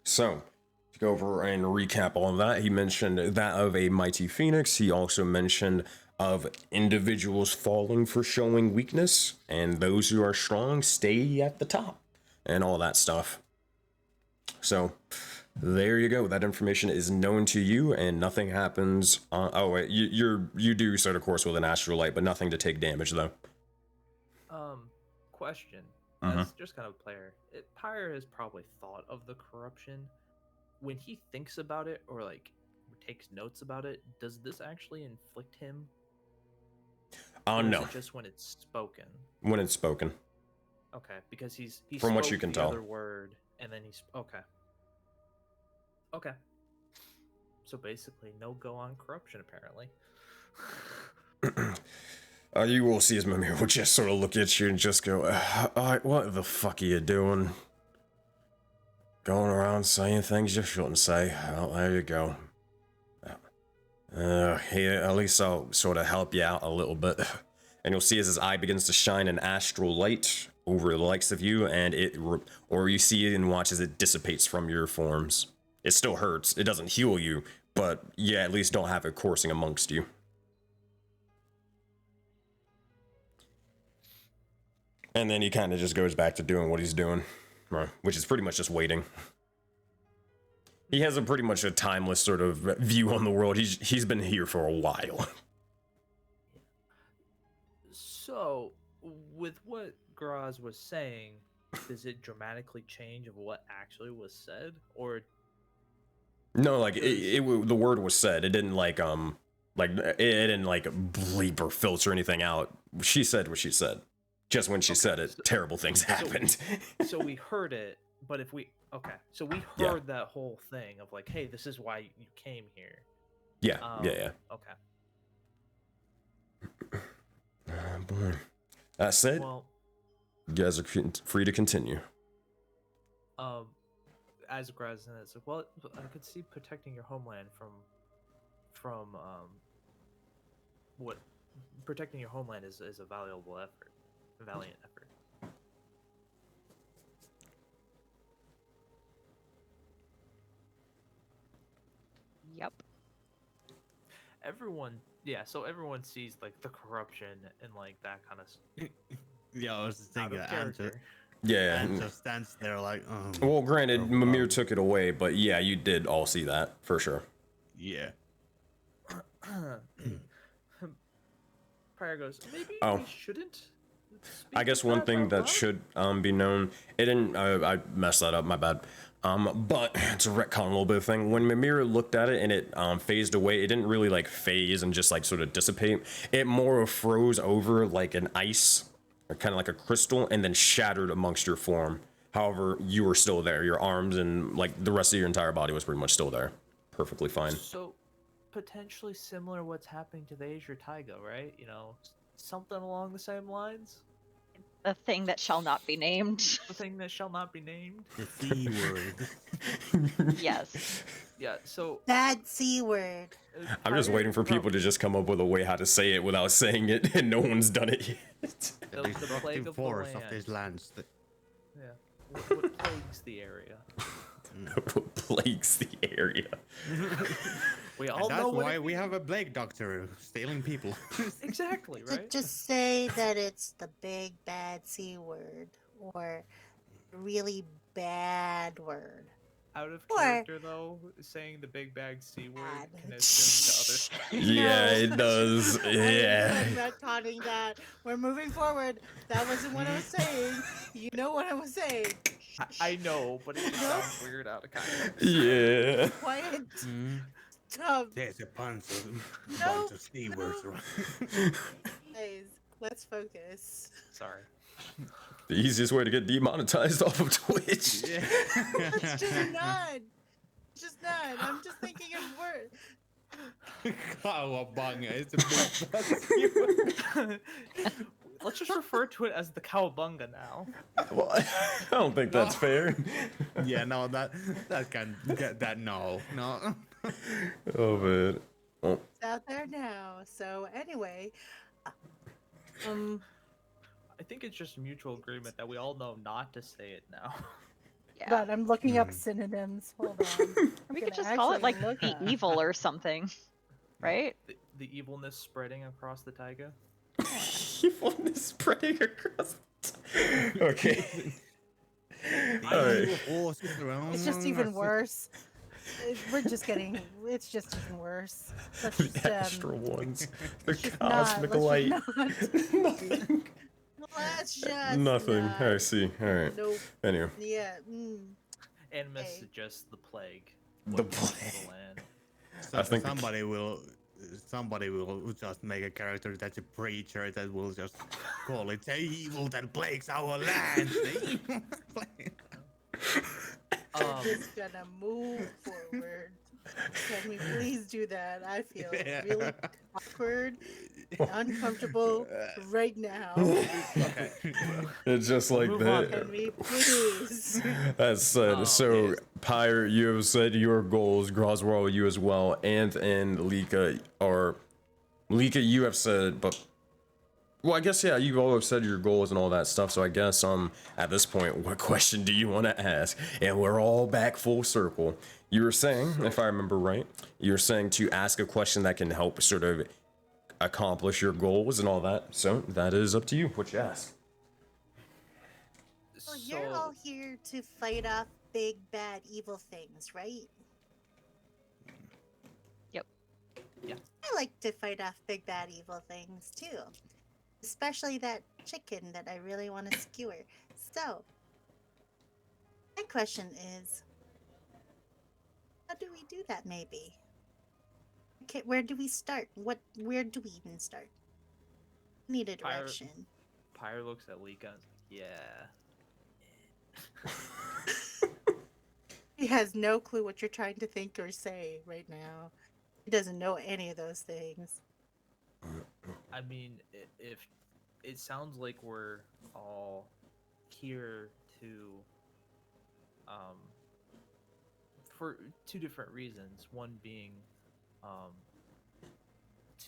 So, to go over and recap all of that, he mentioned that of a mighty Phoenix. He also mentioned of individuals falling for showing weakness, and those who are strong stay at the top, and all that stuff. So, there you go. That information is known to you, and nothing happens. Oh wait, you do start a course with an astral light, but nothing to take damage though. Question. Mhm. As just kind of a player, Pyre has probably thought of the corruption. When he thinks about it or like takes notes about it, does this actually inflict him? Oh Or is no. it just when it's spoken? When it's spoken. Okay, because he From what spoke you can the tell. other word, and then he's okay. Okay. So basically, no go on corruption apparently. You will see as Mimir will just sort of look at you and just go, alright, what the fuck are you doing? Going around saying things you shouldn't say. Well, there you go. Here, at least I'll sort of help you out a little bit. And you'll see as his eye begins to shine an astral light over the likes of you, and or you see it and watch as it dissipates from your forms. It still hurts. It doesn't heal you, but yeah, at least don't have it coursing amongst you. And then he kind of just goes back to doing what he's doing, right, which is pretty much just waiting. He has a pretty much a timeless sort of view on the world. He's been here for a while. So, with what Graz was saying, does it dramatically change of what actually was said, or No, like the word was said. It didn't like it didn't like bleep or filter anything out. She said what she said. Just when she said it, terrible things happened. So we heard it, but if we so we Yeah. heard that whole thing of like, hey, this is why you came here. Yeah, yeah. Okay. Boy. That said, Well, you guys are free to continue. as Graz said, it's like, well, I could see protecting your homeland from what protecting your homeland is a valuable effort, a valiant effort. Yep. So everyone sees like the corruption and like that kind of Yeah, I was just thinking that answer. Yeah. And just stands there like, Well, granted, Mimir took it away, but yeah, you did all see that for sure. yeah. Prior goes, maybe Oh. we shouldn't. I guess one thing that should be known, it didn't, I messed that up, my bad. But it's a retcon a little bit of thing. When Mimir looked at it and it phased away, it didn't really like phase and just like sort of dissipate. It more froze over like an ice, or kind of like a crystal, and then shattered amongst your form. However, you were still there. Your arms and like the rest of your entire body was pretty much still there. Perfectly fine. So potentially similar what's happening to the Azure Taiga, right? You know, something along the same lines. The thing that shall not be named. The thing that shall not be named. The C word. Yes. Yeah. So Bad C word. I'm just waiting for people to just come up with a way how to say it without saying it, and no one's done it yet. The plague Destructive of the force of land. these lands. Yeah. What plagues the area? What plagues the area? We all And that's know what why it we have a plague doctor stealing people. exactly, right? Just say that it's the big bad C word or really bad word. Out of Or- character though, saying the big bag C word Bad. can assume to other Yeah, it does. Yeah. I'm not retconning that. We're moving forward. That wasn't what I was saying. You know what I was saying. I know, but it sounds weird out of context. Yeah. Quiet. Mm. Stop. There's a bunch No, of C words around. Guys, let's focus. Sorry. The easiest way to get demonetized off of Twitch. Yeah. It's just not. Just not. I'm just thinking of words. Kawabanga, it's a big Let's just refer to it as the cowabunga now. Well, I don't think that's fair. Yeah, no, that no. Oh man. Oh, It's out there now. So anyway, I think it's just mutual agreement that we all know not to say it now. Yeah. but I'm looking up synonyms. Hold on. We I'm could gonna just call it actually like look the up. evil or something, right? The evilness spreading across the taiga. evilness spreading across. Okay. All right. It's just even worse. We're just getting. It's just even worse. Let's The just, astral ones. The let's just cosmic not, light. let's just Nothing. Let's just Nothing. not. I see. All right. Nope. Anyway. Yeah. Animus Hey. suggests the plague. The what comes to plague. the land. So I think somebody will just make a character that's a preacher that will just call it the evil that plagues our land. The evil that plagues- I'm just gonna move forward. Can we please do that? I feel really awkward, and uncomfortable right now. Okay. It's just like Move on. Can that. we please? That's said. Oh, So, yes. Pyre, you have said your goals. Groswell, you as well. And Lika, you have said, but. Well, I guess, yeah, you all have said your goals and all that stuff. So, I guess, at this point, what question do you want to ask? And we're all back full circle. You were saying, if I remember right, you were saying to ask a question that can help sort of accomplish your goals and all that. So, that is up to you. What you ask? Well, you're all here to fight off big, bad, evil things, right? Yep. Yeah. I like to fight off big, bad, evil things too. Especially that chicken that I really want to skewer. So, my question is, how do we do that maybe? Okay, where do we start? Where do we even start? Need a Pyre- direction. Pyre looks at Lika and is like, yeah. He has no clue what you're trying to think or say right now. He doesn't know any of those things. I mean, if it sounds like we're all here to, for two different reasons. One being,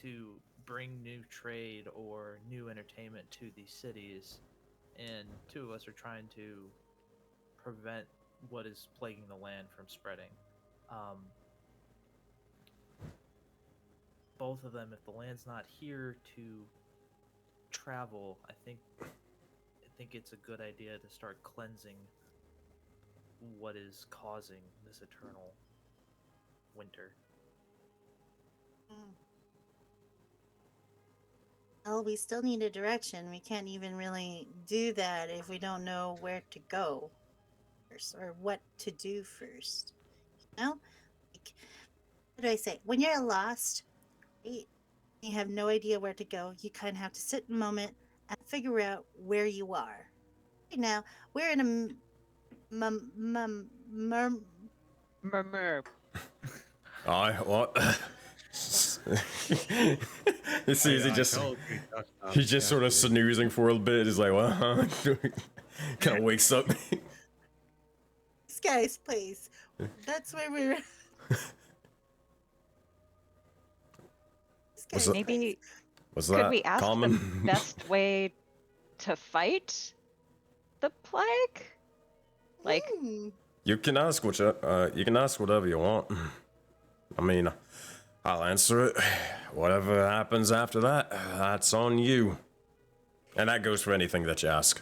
to bring new trade or new entertainment to these cities, and two of us are trying to prevent what is plaguing the land from spreading. Both of them, if the land's not here to travel, I think it's a good idea to start cleansing what is causing this eternal winter. Well, we still need a direction. We can't even really do that if we don't know where to go first or what to do first. You know? Like, what do I say? When you're lost, right, you have no idea where to go, you kind of have to sit in a moment and figure out where you are. Right now, we're in a Murmur. What? You see, he's just sort of snoozing for a bit. He's like, what? Kind of wakes up. This guy's place. That's where we're. This guy's that? Maybe place. What's could that? we ask Common? the best way to fight the plague? Like, You can ask whatever you want. I mean, I'll answer it. Whatever happens after that, that's on you. And that goes for anything that you ask.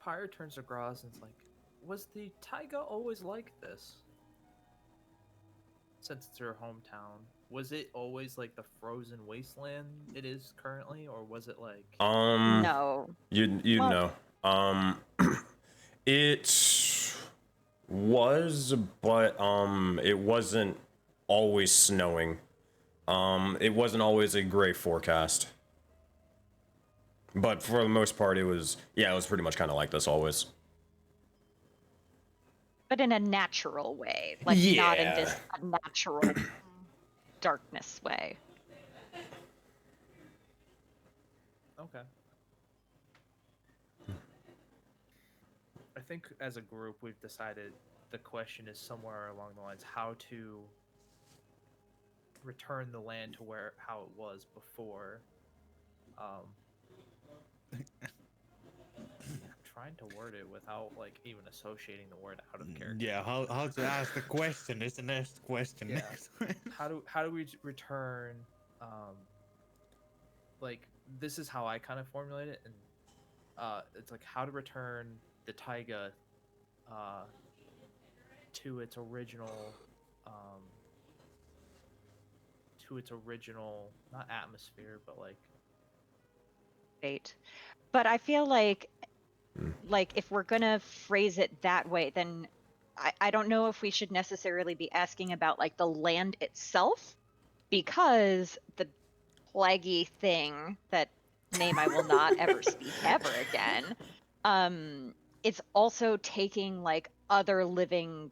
Pyre turns to Groz and is like, was the taiga always like this? Since it's your hometown, was it always like the frozen wasteland it is currently, or was it like? no. You Well- know. It was, but it wasn't always snowing. It wasn't always a gray forecast. But for the most part, it was pretty much kind of like this always. But in a natural way, like not in Yeah. this unnatural darkness way. Okay. I think as a group we've decided the question is somewhere along the lines how to return the land to where how it was before. I'm trying to word it without like even associating the word out of character. Yeah, how to ask the question is the next question. Yeah. How do we return like this is how I kind of formulate it, and it's like how to return the taiga to its original not atmosphere but like Right. But I feel like Hmm. if we're gonna phrase it that way, then I don't know if we should necessarily be asking about like the land itself, because the plaguey thing, that name I will not ever speak ever again, it's also taking like other living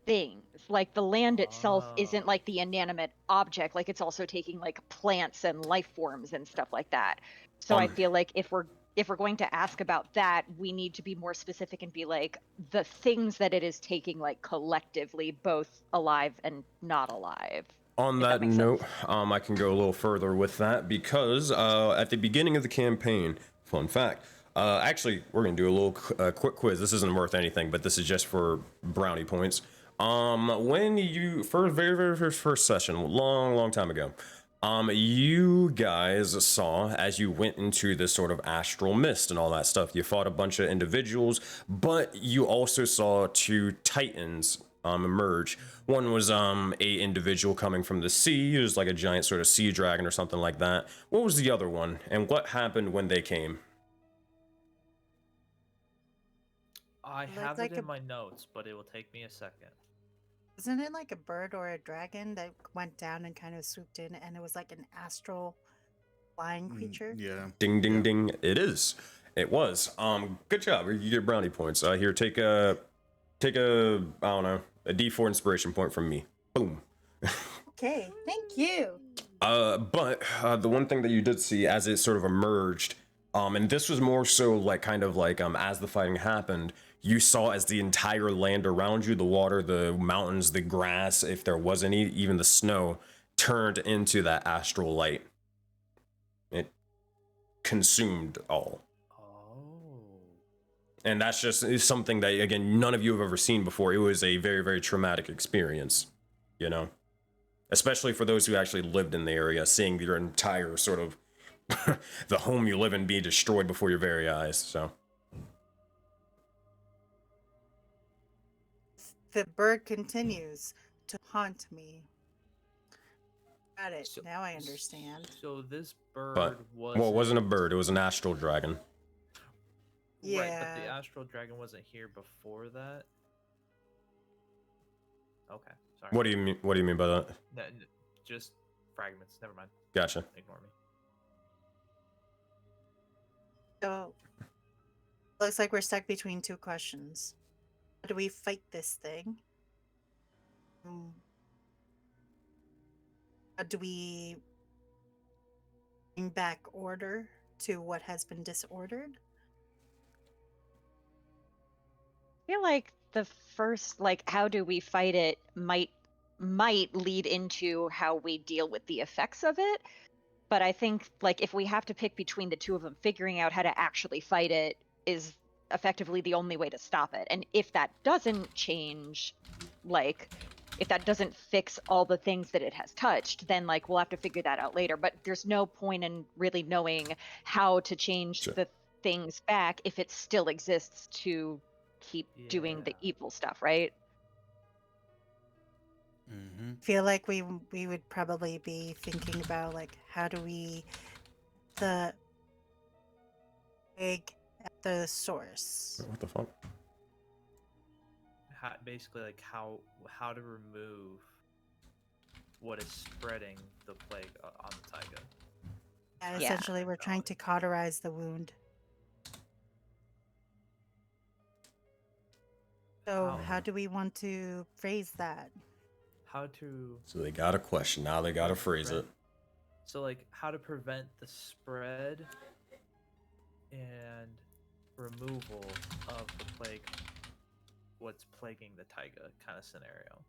things. Like the land itself isn't Oh. like the inanimate object, like it's also taking like plants and life forms and stuff like that. So I feel like if we're going to ask about that, we need to be more specific and be like the things that it is taking, like collectively, both alive and not alive. On If that that makes sense. note, I can go a little further with that because at the beginning of the campaign, fun fact, actually, we're going to do a little quick quiz. This isn't worth anything, but this is just for brownie points. When you very first session, long time ago, you guys saw as you went into this sort of astral mist and all that stuff. You fought a bunch of individuals, but you also saw two titans emerge. One was a individual coming from the sea. It was like a giant sort of sea dragon or something like that. What was the other one, and what happened when they came? I Looked have like it in a- my notes, but it will take me a second. Isn't it like a bird or a dragon that went down and kind of swooped in, and it was like an astral flying creature? Yeah. Ding ding Yeah. ding. It is. It was. Good job. You get brownie points. Here, take a I don't know, a D4 inspiration point from me. Boom. Okay, thank you. But the one thing that you did see as it sort of emerged, and this was more so like kind of like as the fighting happened, you saw as the entire land around you, the water, the mountains, the grass, if there was any, even the snow, turned into that astral light. It consumed all. Oh. And that's just something that, again, none of you have ever seen before. It was a very traumatic experience, you know? Especially for those who actually lived in the area, seeing your entire sort of the home you live in be destroyed before your very eyes. So The bird continues to haunt me. Got it. Now I understand. So this bird but was well, it wasn't a bird, it was an astral dragon. Right, but the Yeah. Astral Dragon wasn't here before that. Okay, sorry. What do you mean by that? No, just fragments. Never mind. Gotcha. Ignore me. So looks like we're stuck between two questions. How do we fight this thing? How do we bring back order to what has been disordered? I feel like the first, like, how do we fight it might lead into how we deal with the effects of it. But I think, like, if we have to pick between the two of them, figuring out how to actually fight it is effectively the only way to stop it. And if that doesn't change, like, if that doesn't fix all the things that it has touched, then, like, we'll have to figure that out later. But there's no point in really knowing how to change Sure. the things back if it still exists to keep doing the Yeah. evil stuff, right? Mm-hmm. Feel like we would probably be thinking about like how do we the egg at the source. What the fuck? Basically, like how to remove what is spreading the plague on the taiga. Yeah, Yeah. essentially, we're trying to cauterize the wound. So, how do we want to phrase that? How to So they got a question. Now they got to phrase it. So like how to prevent the spread and removal of the plague, what's plaguing the taiga kind of scenario.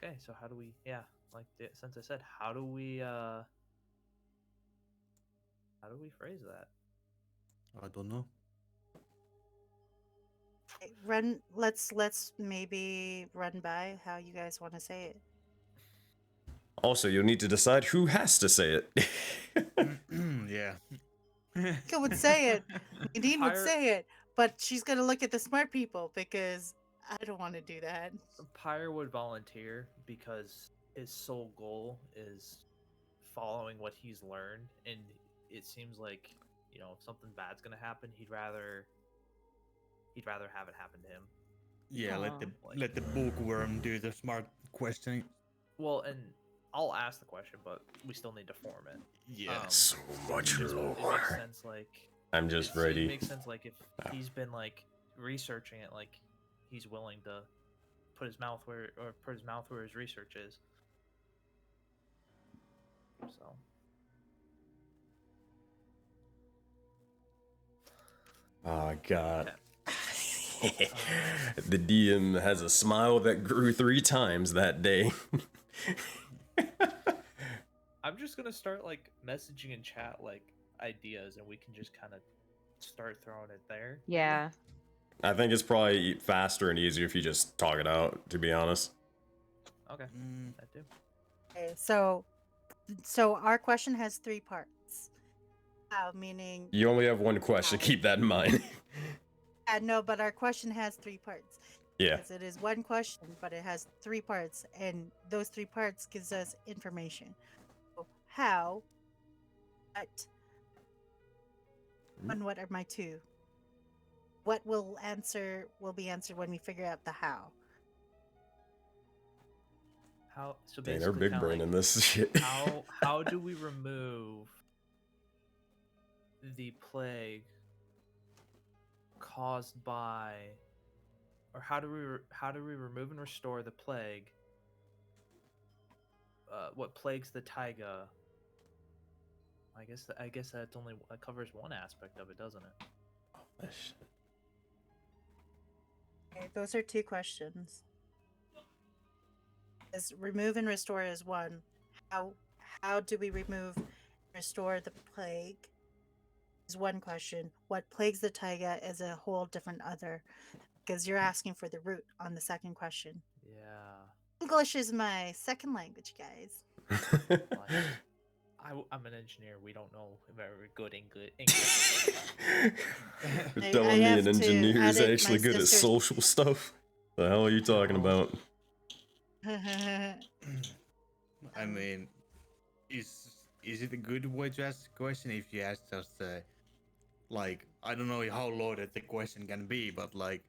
Okay, so how do we, like since I said, how do we phrase that? I don't know. Let's maybe run by how you guys want to say it. Also, you'll need to decide who has to say it. Yeah. Mika would say it. Nadine would Pyre- say it, but she's gonna look at the smart people because I don't want to do that. Pyre would volunteer because his sole goal is following what he's learned, and it seems like, you know, if something bad's gonna happen, he'd rather have it happen to him. Yeah, Aw. let the bookworm do the smart questioning. Well, and I'll ask the question, but we still need to form it. Yeah. So much It makes lore. sense, like I'm just it ready. makes sense, like if he's been like researching it, like he's willing to put his mouth where his research is. So Oh, God. okay. The DM has a smile that grew 3 times that day. I'm just gonna start like messaging in chat like ideas, and we can just kind of start throwing it there. Yeah. I think it's probably faster and easier if you just talk it out, to be honest. Okay, Mm, I do. Okay, so our question has 3 parts. How, meaning You only have one question, keep that in mind. no, but our question has 3 parts. Yeah. Because it is one question, but it has 3 parts, and those 3 parts gives us information. So how, what, and what are my 2? What will be answered when we figure out the how. How? So Dang, basically, they're big kinda brain like, in this shit. how do we remove the plague caused by, or how do we remove and restore the plague? What plagues the taiga? I guess that covers one aspect of it, doesn't it? Okay, those are 2 questions. Is remove and restore is 1. How do we remove and restore the plague is 1 question. What plagues the taiga is a whole different other, because you're asking for the root on the second question. Yeah. English is my second language, guys. I'm an engineer. We don't know very good English. Telling I me have an to engineer is edit actually my good at sister's- social stuff? The hell are you talking No. about? I mean, is it a good way to ask a question if you ask just like, I don't know how loaded the question can be, but like,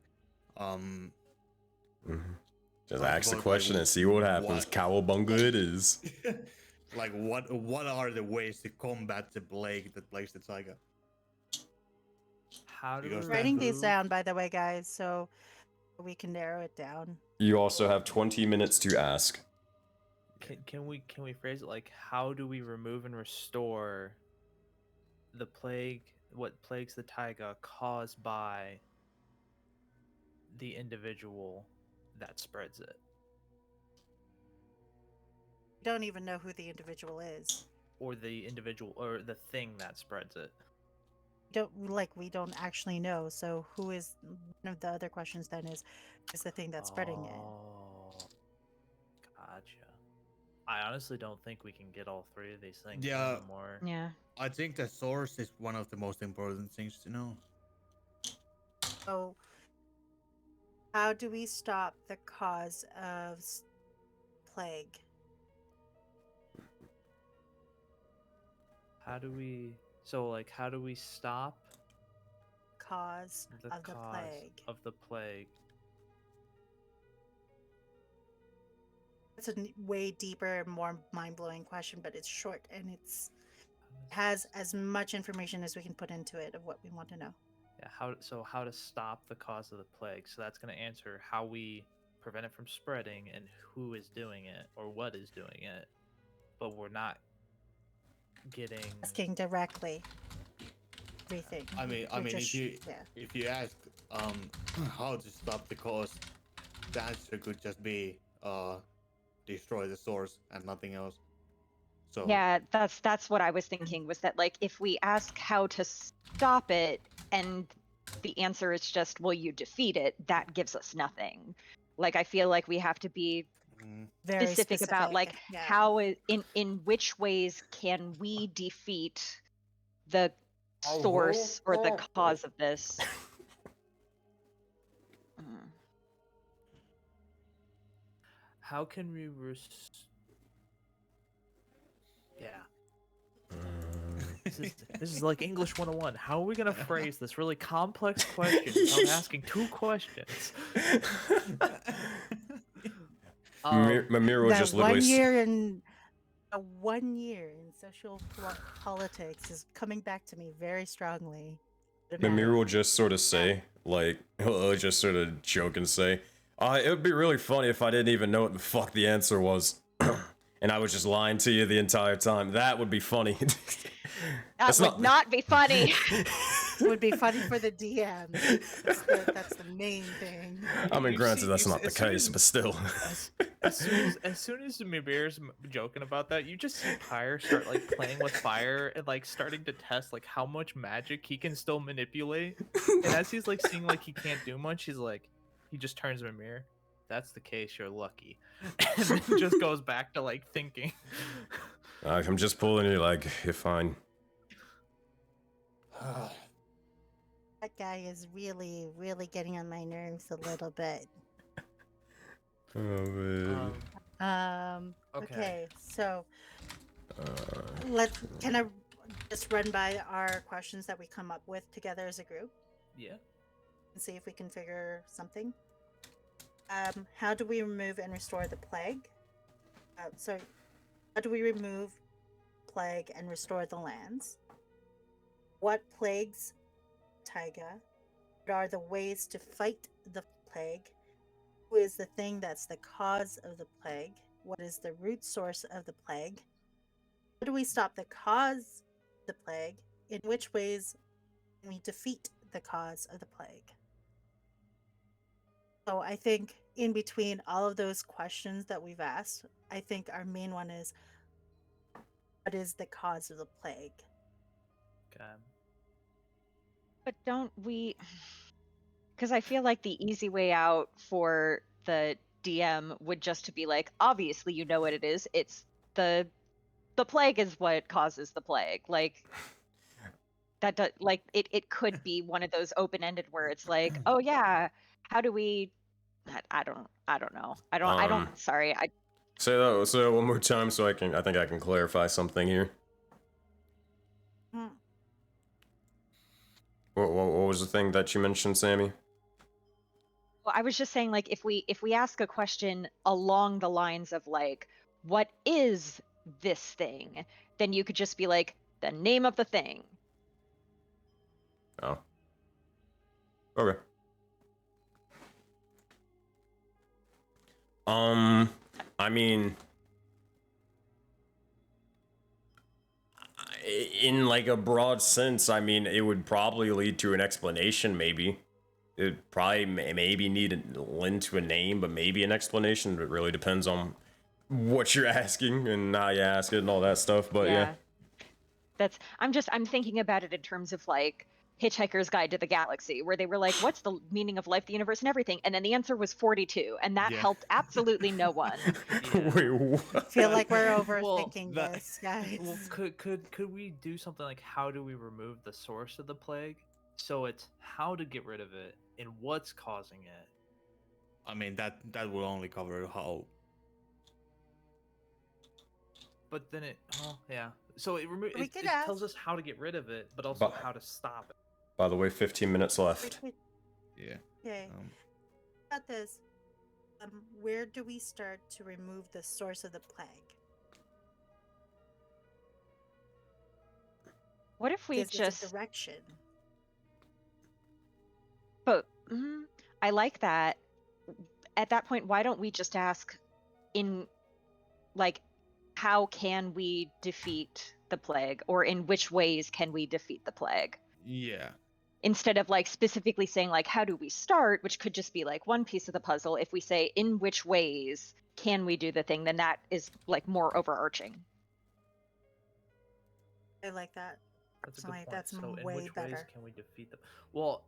Mhm. Just Talk ask the about, question like, and see what happens. what- Cowabunga like- it is. like what are the ways to combat the plague that plagues the taiga? How do we Because Writing these remove- down, by the way, guys, so we can narrow it down. You also have 20 minutes to ask. Can we phrase it like, how do we remove and restore the plague? What plagues the taiga caused by the individual that spreads it, We don't even know who the individual is. or the individual or the thing that spreads it? We don't actually know. So who is one of the other questions then is the thing that's spreading it. Oh, gotcha. I honestly don't think we can get all 3 of these things Yeah. anymore. Yeah. I think the source is one of the most important things to know. So how do we stop the cause of plague? How do we stop Cause the of the cause plague. of the plague? It's a way deeper, more mind-blowing question, but it's short and it has as much information as we can put into it of what we want to know. Yeah, how to stop the cause of the plague. So that's going to answer how we prevent it from spreading and who is doing it or what is doing it. But we're not getting. Asking directly. Everything. I mean, We're if you yeah. if you ask how to stop the cause, the answer could just be destroy the source and nothing else. So Yeah, that's what I was thinking, was that like if we ask how to stop it and the answer is just, well, you defeat it, that gives us nothing. Like I feel like we have to be Very specific about like yeah. how in which ways can we defeat the source or the cause of this. How can we Yeah. This is like English 101. How are we gonna phrase this really complex question without asking two questions? Mimir will That just literally. 1 year in social politics is coming back to me very strongly. Mimir will just sort of say, like, he'll just sort of joke and say, it would be really funny if I didn't even know what the fuck the answer was. And I was just lying to you the entire time. That would be funny. That would not be funny. It would be funny for the DM. That's the main thing. I mean, granted, that's not the case, but still. As soon as Mimir's joking about that, you just see Pyre start like playing with fire and like starting to test like how much magic he can still manipulate. And as he's like seeing like he can't do much, he's like, he just turns to Mimir. That's the case, you're lucky. And then just goes back to like thinking. I'm just pulling you like, you're fine. That guy is really, really getting on my nerves a little bit. Oh, man. Okay, so can I just run by our questions that we come up with together as a group? Yeah. And see if we can figure something. How do we remove and restore the plague? So, how do we remove plague and restore the lands? What plagues Taiga? What are the ways to fight the plague? Who is the thing that's the cause of the plague? What is the root source of the plague? How do we stop the cause of the plague? In which ways can we defeat the cause of the plague? So I think in between all of those questions that we've asked, I think our main one is, what is the cause of the plague? Okay. But don't we, because I feel like the easy way out for the DM would just to be like, obviously you know what it is. It's the plague is what causes the plague. Like that like it could be one of those open-ended where it's like, oh yeah, how do we I don't know. I don't sorry. Say that one more time so I think I can clarify something here. What was the thing that you mentioned, Sammy? Well, I was just saying, like, if we ask a question along the lines of like, what is this thing? Then you could just be like, the name of the thing. Oh. Okay. I mean, in like a broad sense, I mean, it would probably lead to an explanation, maybe. It probably maybe need to lend to a name, but maybe an explanation. It really depends on what you're asking and how you ask it and all that stuff, but yeah. I'm thinking about it in terms of like Hitchhiker's Guide to the Galaxy, where they were like, what's the meaning of life, the universe, and everything? And then the answer was 42, and that helped absolutely no one. Yeah. Wait, what? I feel like we're overthinking this, guys. Well, could we do something like, how do we remove the source of the plague? So it's how to get rid of it and what's causing it. I mean, that will only cover how. But then yeah. So it tells us how to get rid of it, but also how to stop it. By the way, 15 minutes left. Yeah. Okay. About this, where do we start to remove the source of the plague? What if we Gives us a just direction? But I like that. At that point, why don't we just ask in like, how can we defeat the plague, or in which ways can we defeat the plague? Yeah. Instead of like specifically saying like how do we start, which could just be like one piece of the puzzle. If we say in which ways can we do the thing, then that is like more overarching. I like that. That's a good Personally, point. that's So in way which ways better. can we defeat them? Well,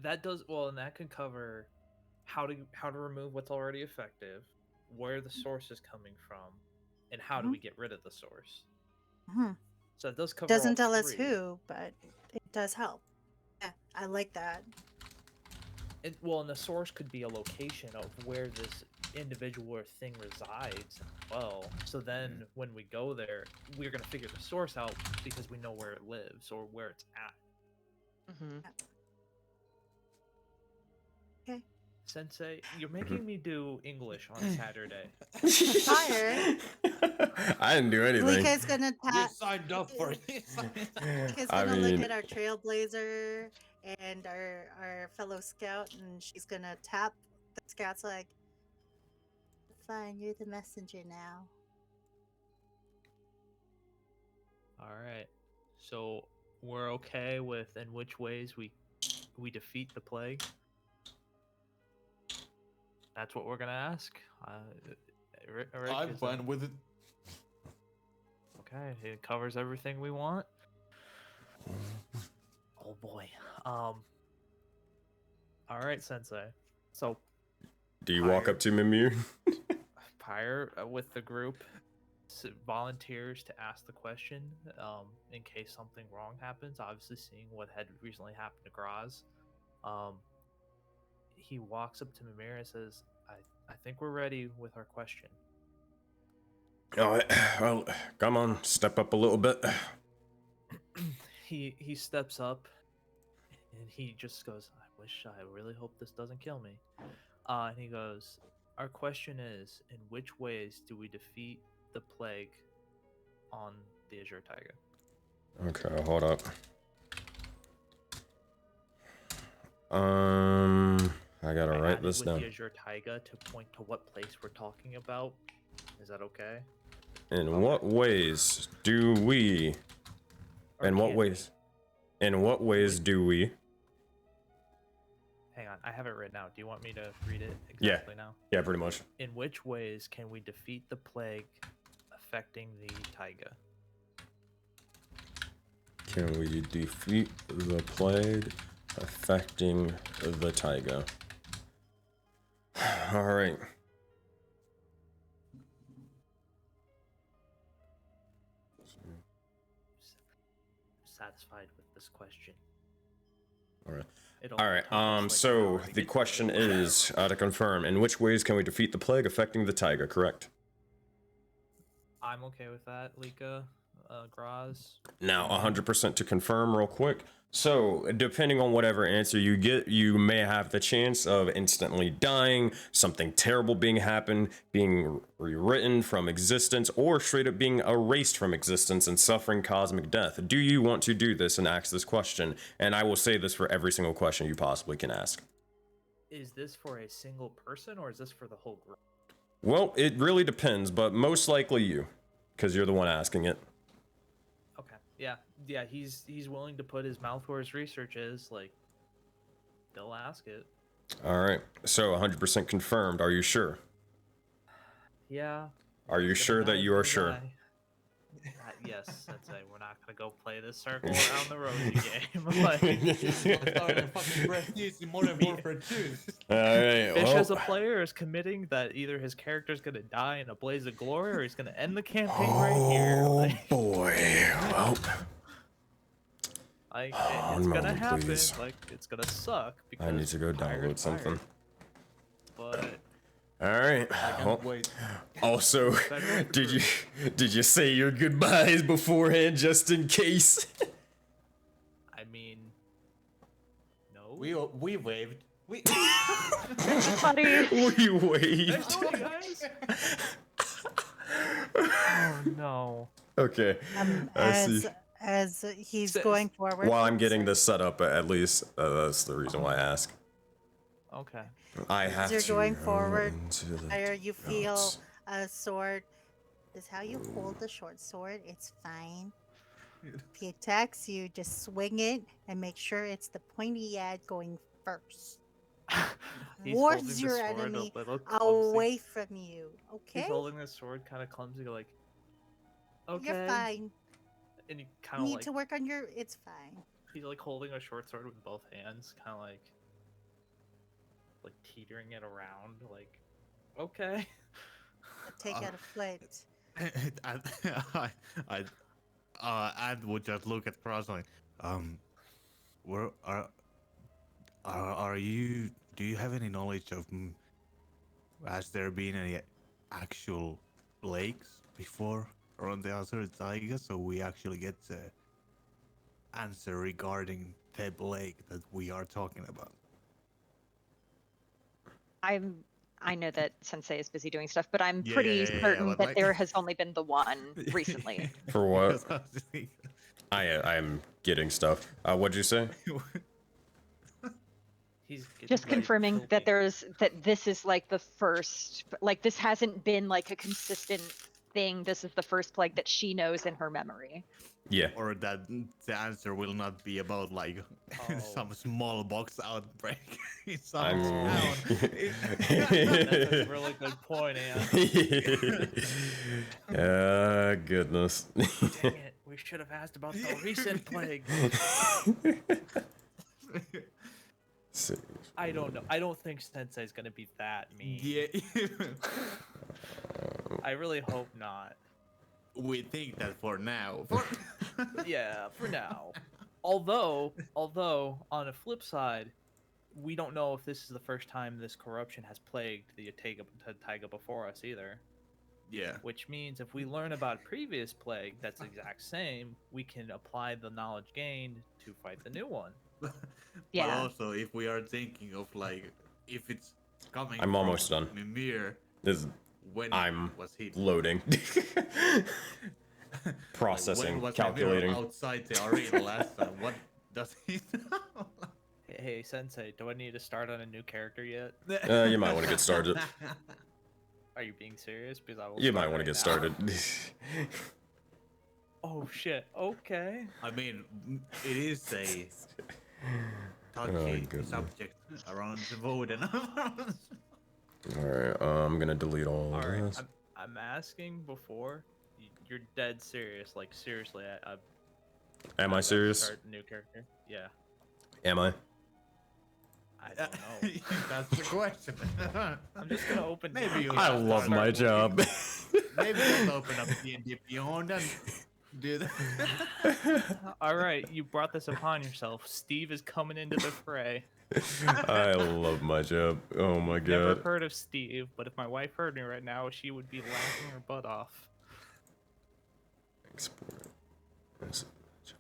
that does well, and that could cover how to remove what's already effective, where the source is coming from, and how do we get rid of the source. Mhm. So it does cover. Doesn't all tell us three. who, but it does help. Yeah, I like that. And the source could be a location of where this individual or thing resides as well. So then when we go there, we're going to figure the source out because we know where it lives or where it's at. Mm-hmm. Okay. Sensei, you're making me do English on Saturday. Fire. I didn't do anything. Lika's gonna You tap. signed up for it. Lika's I gonna mean, look at our trailblazer and our fellow scout, and she's gonna tap the scout's like, "Fine, you're the messenger now." All right. So we're okay with in which ways we defeat the plague. That's what we're gonna ask. Rick, I'm is fine that- with it. Okay, it covers everything we want. Oh boy. All right, Sensei. So Do you walk up to Mimir? Pyre with the group volunteers to ask the question in case something wrong happens. Obviously, seeing what had recently happened to Graz, he walks up to Mimir and says, I think we're ready with our question." All right, well, come on, step up a little bit. He steps up and he just goes, I really hope this doesn't kill me. And he goes, "Our question is, in which ways do we defeat the plague on the Azure Taiga?" Okay, hold up. I gotta write added this with down. the Azure Taiga to point to what place we're talking about. Is that okay? In what ways do we? Or In what can ways? In what ways do we? Hang on, I have it written out. Do you want me to read it Yeah. exactly now? Yeah, pretty much. In which ways can we defeat the plague affecting the Taiga? Can we defeat the plague affecting the taiga? All right. Satisfied with this question. All right. It All only right. took us, like, an So hour to the get to question it. is, to confirm, in which ways can we defeat the plague affecting the taiga? Correct. I'm okay with that, Lika, Graz. Now, 100% to confirm, real quick. So, depending on whatever answer you get, you may have the chance of instantly dying, something terrible being rewritten from existence, or straight up being erased from existence and suffering cosmic death. Do you want to do this and ask this question? And I will say this for every single question you possibly can ask. Is this for a single person or is this for the whole group? Well, it really depends, but most likely you, because you're the one asking it. Okay. Yeah. He's willing to put his mouth where his research is. Like, they'll ask it. All right. So 100% confirmed. Are you sure? Yeah. Are you Gonna sure die, that you are gonna sure? die. Yes, Sensei. We're not gonna go play this circle around the rosy game. Like, I'm fucking breath easy Modern Warfare 2. All right. Fish Well, as a player is committing that either his character's gonna die in a blaze of glory or he's gonna end the campaign right here. oh Like, boy. Well, like, one it's gonna moment, happen. please. Like, it's gonna suck because I need to go Pyre's download something. Pyre. But All right. I Well, can't wait. also, did you say your goodbyes beforehand just in case? I mean, no. We waved. We Buddy. We wait. Nice knowing you guys. Oh no. Okay. I see. As he's So- going forward. While I'm getting this set up, at least that's the reason why I ask. Okay. I have you're to going go forward, into the Fire, you feel notes. a sword This is how you hold the short sword. It's fine. If he attacks you, just swing it and make sure it's the pointy end going first. He's holding Wards the your sword enemy a little clumsy. away from you. Okay? He's holding the sword kind of clumsy, like, okay. You're fine. And you You kind of need like, to work on your. It's fine. he's like holding a short sword with both hands, kind of like teetering it around, like, okay. Take out a foot. And would just look at Cross like, where are you? Do you have any knowledge of? Has there been any actual plagues before around the other Taiga? So we actually get the answer regarding the plague that we are talking about. I know that Sensei is busy doing stuff, but I'm Yeah, pretty yeah, certain but that like- there has only been the one recently. For what? Because I was thinking- I am getting stuff. What'd you say? He's getting Just ready to confirming kill that me. this is like the first, like this hasn't been like a consistent thing. This is the first plague that she knows in her memory. Yeah. or that the answer will not be about like some small box outbreak in some I'm- town. That's a really good point, Ann. Goodness. Dang it, we should have asked about the recent plague. See. I don't know. I don't think Sensei's gonna be that mean. Yeah, I really hope not. we think that for now. Yeah, for now. Although, on the flip side, we don't know if this is the first time this corruption has plagued the Taiga before us either. Yeah. Which means if we learn about previous plague that's the exact same, we can apply the knowledge gained to fight the new one. Yeah. But also, if we are thinking of like, if it's coming I'm from almost done. Mimir, This when I'm was he loading. Like, Processing, when was calculating. Mimir outside the arena last time? What does he know? Hey, Sensei, do I need to start on a new character yet? You might want to get started. Are you being serious? Because I will. You might start want to right get now. started. Oh shit. Okay. I mean, it is a touchy goodness. subject around the Voden. Alright, I'm gonna delete all All of right. this. I'm asking before. You're dead serious. Like seriously, Am I'd I rather serious? Start a new character. Yeah. Am I? I don't know. That's the question. I'm just gonna open. Maybe you I should love start my looking. job. Maybe just open up D&D Beyond and do that. All right, you brought this upon yourself. Steve is coming into the fray. I love my job. Oh my Never god. heard of Steve, but if my wife heard me right now, she would be laughing her butt off. Export.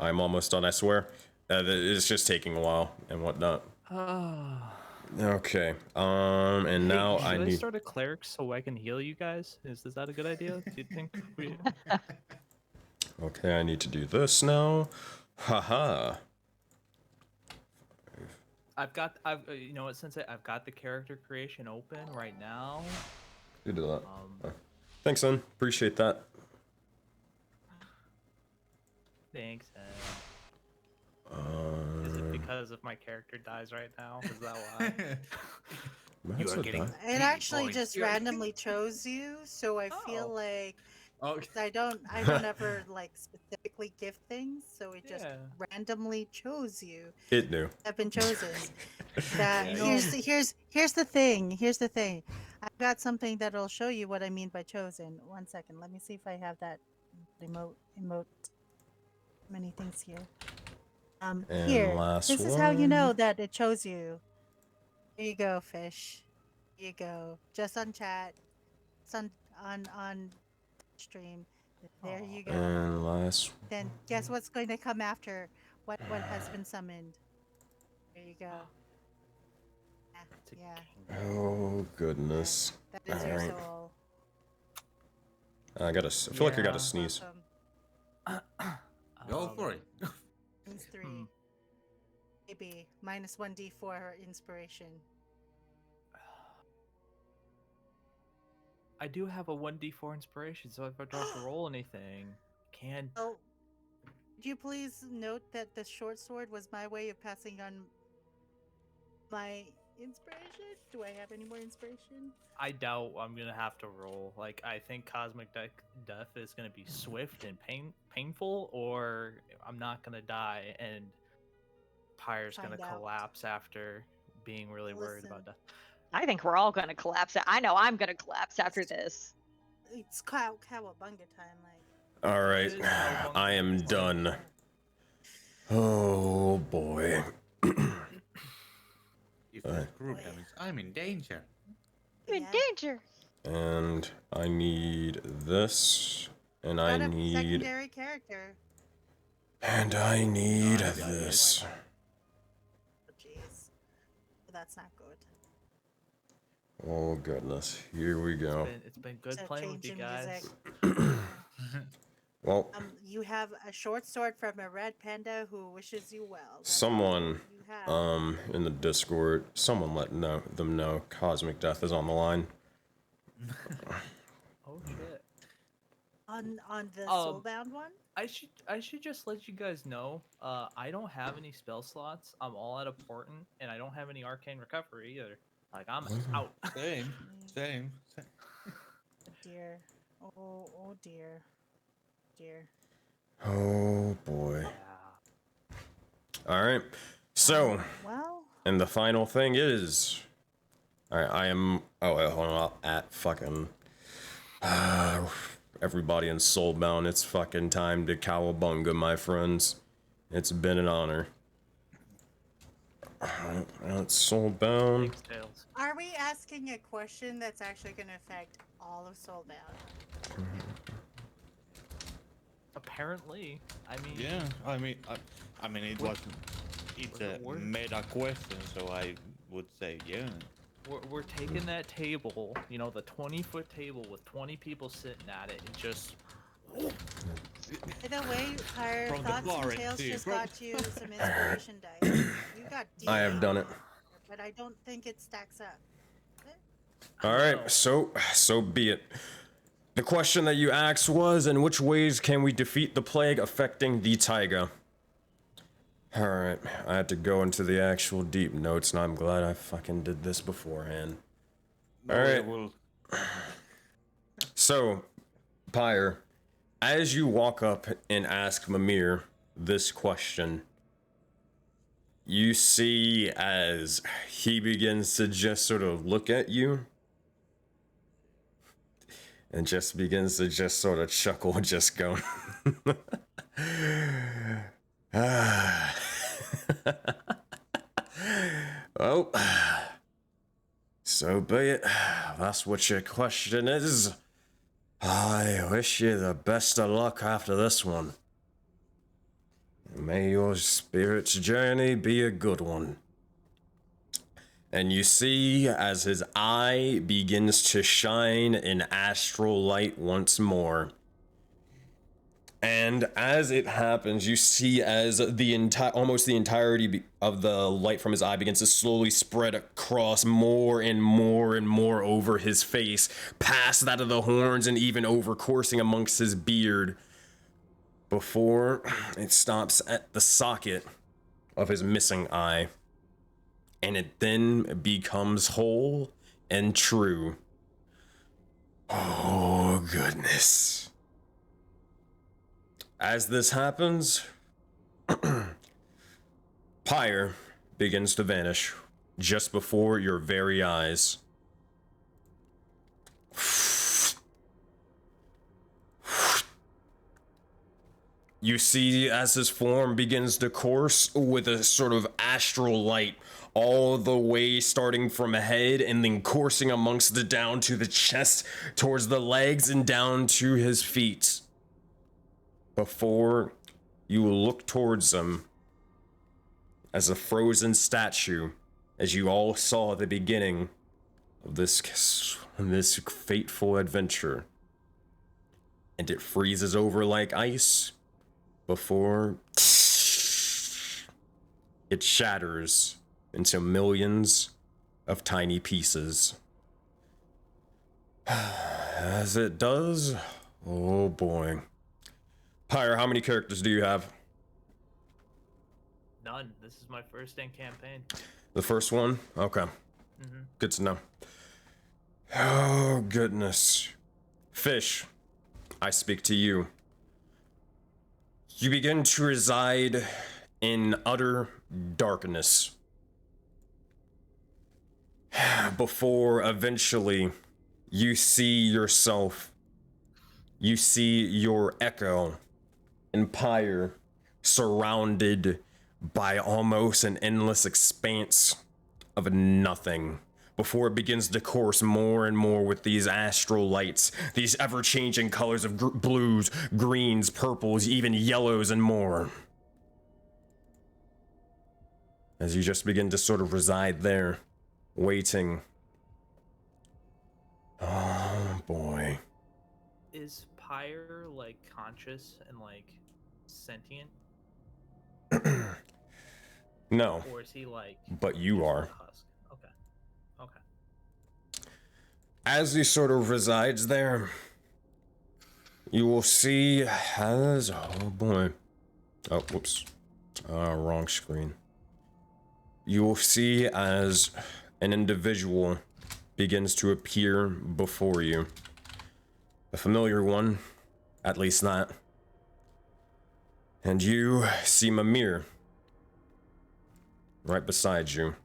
I'm almost done, I swear. It's just taking a while and whatnot. Okay. And now Should I I need. start a cleric so I can heal you guys? Is that a good idea? Do you think we? Okay, I need to do this now. Haha. You know what, Sensei? I've got the character creation open right now. You do that. Thanks, son. Appreciate that. Thanks. Is it because of my character dies right now? Is that why? That's are what getting- I- It actually points. just randomly chose you, so I feel Oh. like Okay. I don't ever like specifically give things, so it just Yeah. randomly chose you. It knew. Have been chosen. That Yeah, here's the thing. Here's the thing. I've got something that'll show you what I mean by chosen. 1 second. Let me see if I have that emote. Many things here. And Here. last This is how you know one. that it chose you. Here you go, fish. Here you go. Just on chat. It's on stream. There you go. And last. Then guess what's going to come after what has been summoned. There you go. It's a Yeah. Oh goodness. That is your Alright. soul. I feel like I Yeah. gotta sneeze. Welcome. Go for it. Means 3. Maybe minus 1d4 inspiration. I do have a 1d4 inspiration, so if I don't have to roll anything, can. Oh, would you please note that the short sword was my way of passing on my inspiration? Do I have any more inspiration? I doubt I'm gonna have to roll. Like, I think cosmic death is gonna be swift and painful, or I'm not gonna die and Pyre's gonna Find out. collapse after being really worried about Listen. death. I think we're all gonna collapse. I know I'm gonna collapse after this. It's cowabunga time, like. All right, It is cowabunga. I am done. Oh boy. If I group damage, I'm in danger. I'm in Yeah. danger. And I need this, and I Got a need, secondary character. and I need this. Oh, jeez. That's not good. Oh goodness, here we go. It's been good So playing with you change in guys. music. Well, You have a short sword from a red panda who wishes you well. That's someone, all you have. in the Discord, someone let them know Cosmic Death is on the line. Oh shit. On the um, Soulbound one? I should just let you guys know. I don't have any spell slots. I'm all out of portent, and I don't have any arcane recovery either. Like, I'm out. Same. Oh dear. Oh dear. Dear. Oh boy. Yeah. All right. So, Well, and the final thing is, all right, I am. Oh, wait, hold on. At fucking. Everybody in Soulbound, it's fucking time to cowabunga, my friends. It's been an honor. Soulbound. Thanks, Tails. are we asking a question that's actually going to affect all of Soulbound? Apparently, I mean. Yeah, I mean, it was. It's a meta question, so I would say yeah. We're taking that table, you know, the 20-foot table with 20 people sitting at it, and just. By the way, our From the thoughts bar and tales and just tea. got you some inspiration dice. You got I have done it. but I don't think it stacks up. All right, so be it. The question that you asked was, in which ways can we defeat the plague affecting the taiga? All right, I had to go into the actual deep notes, and I'm glad I fucking did this beforehand. All right. Well, So, Pyre, as you walk up and ask Mimir this question, you see as he begins to just sort of look at you and just begins to just sort of chuckle, just go. Well, so be it. That's what your question is. I wish you the best of luck after this one. May your spirit's journey be a good one. And you see as his eye begins to shine in astral light once more. And as it happens, you see as almost the entirety of the light from his eye begins to slowly spread across more and more and more over his face, past that of the horns and even over coursing amongst his beard, before it stops at the socket of his missing eye. And it then becomes whole and true. Oh, goodness. As this happens, Pyre begins to vanish just before your very eyes. You see as his form begins to course with a sort of astral light all the way starting from head and then coursing amongst the down to the chest, towards the legs and down to his feet. Before you look towards him as a frozen statue, as you all saw at the beginning of this fateful adventure. And it freezes over like ice before it shatters into millions of tiny pieces. as it does, oh boy. Pyre, how many characters do you have? None. This is my first in campaign. The first one? Okay. Good to know. Oh, goodness. Fish, I speak to you. You begin to reside in utter darkness before eventually you see yourself, you see your echo and Pyre surrounded by almost an endless expanse of nothing before it begins to course more and more with these astral lights, these ever-changing colors of blues, greens, purples, even yellows and more. As you just begin to sort of reside there, waiting. Oh boy. Is Pyre like conscious and like sentient? No. Or is he like? But you are. Husk? Okay. Okay. As he sort of resides there, you will see as, oh boy. Oh, whoops. Wrong screen. You will see as an individual begins to appear before you. A familiar one, at least that. And you see Mimir right beside you.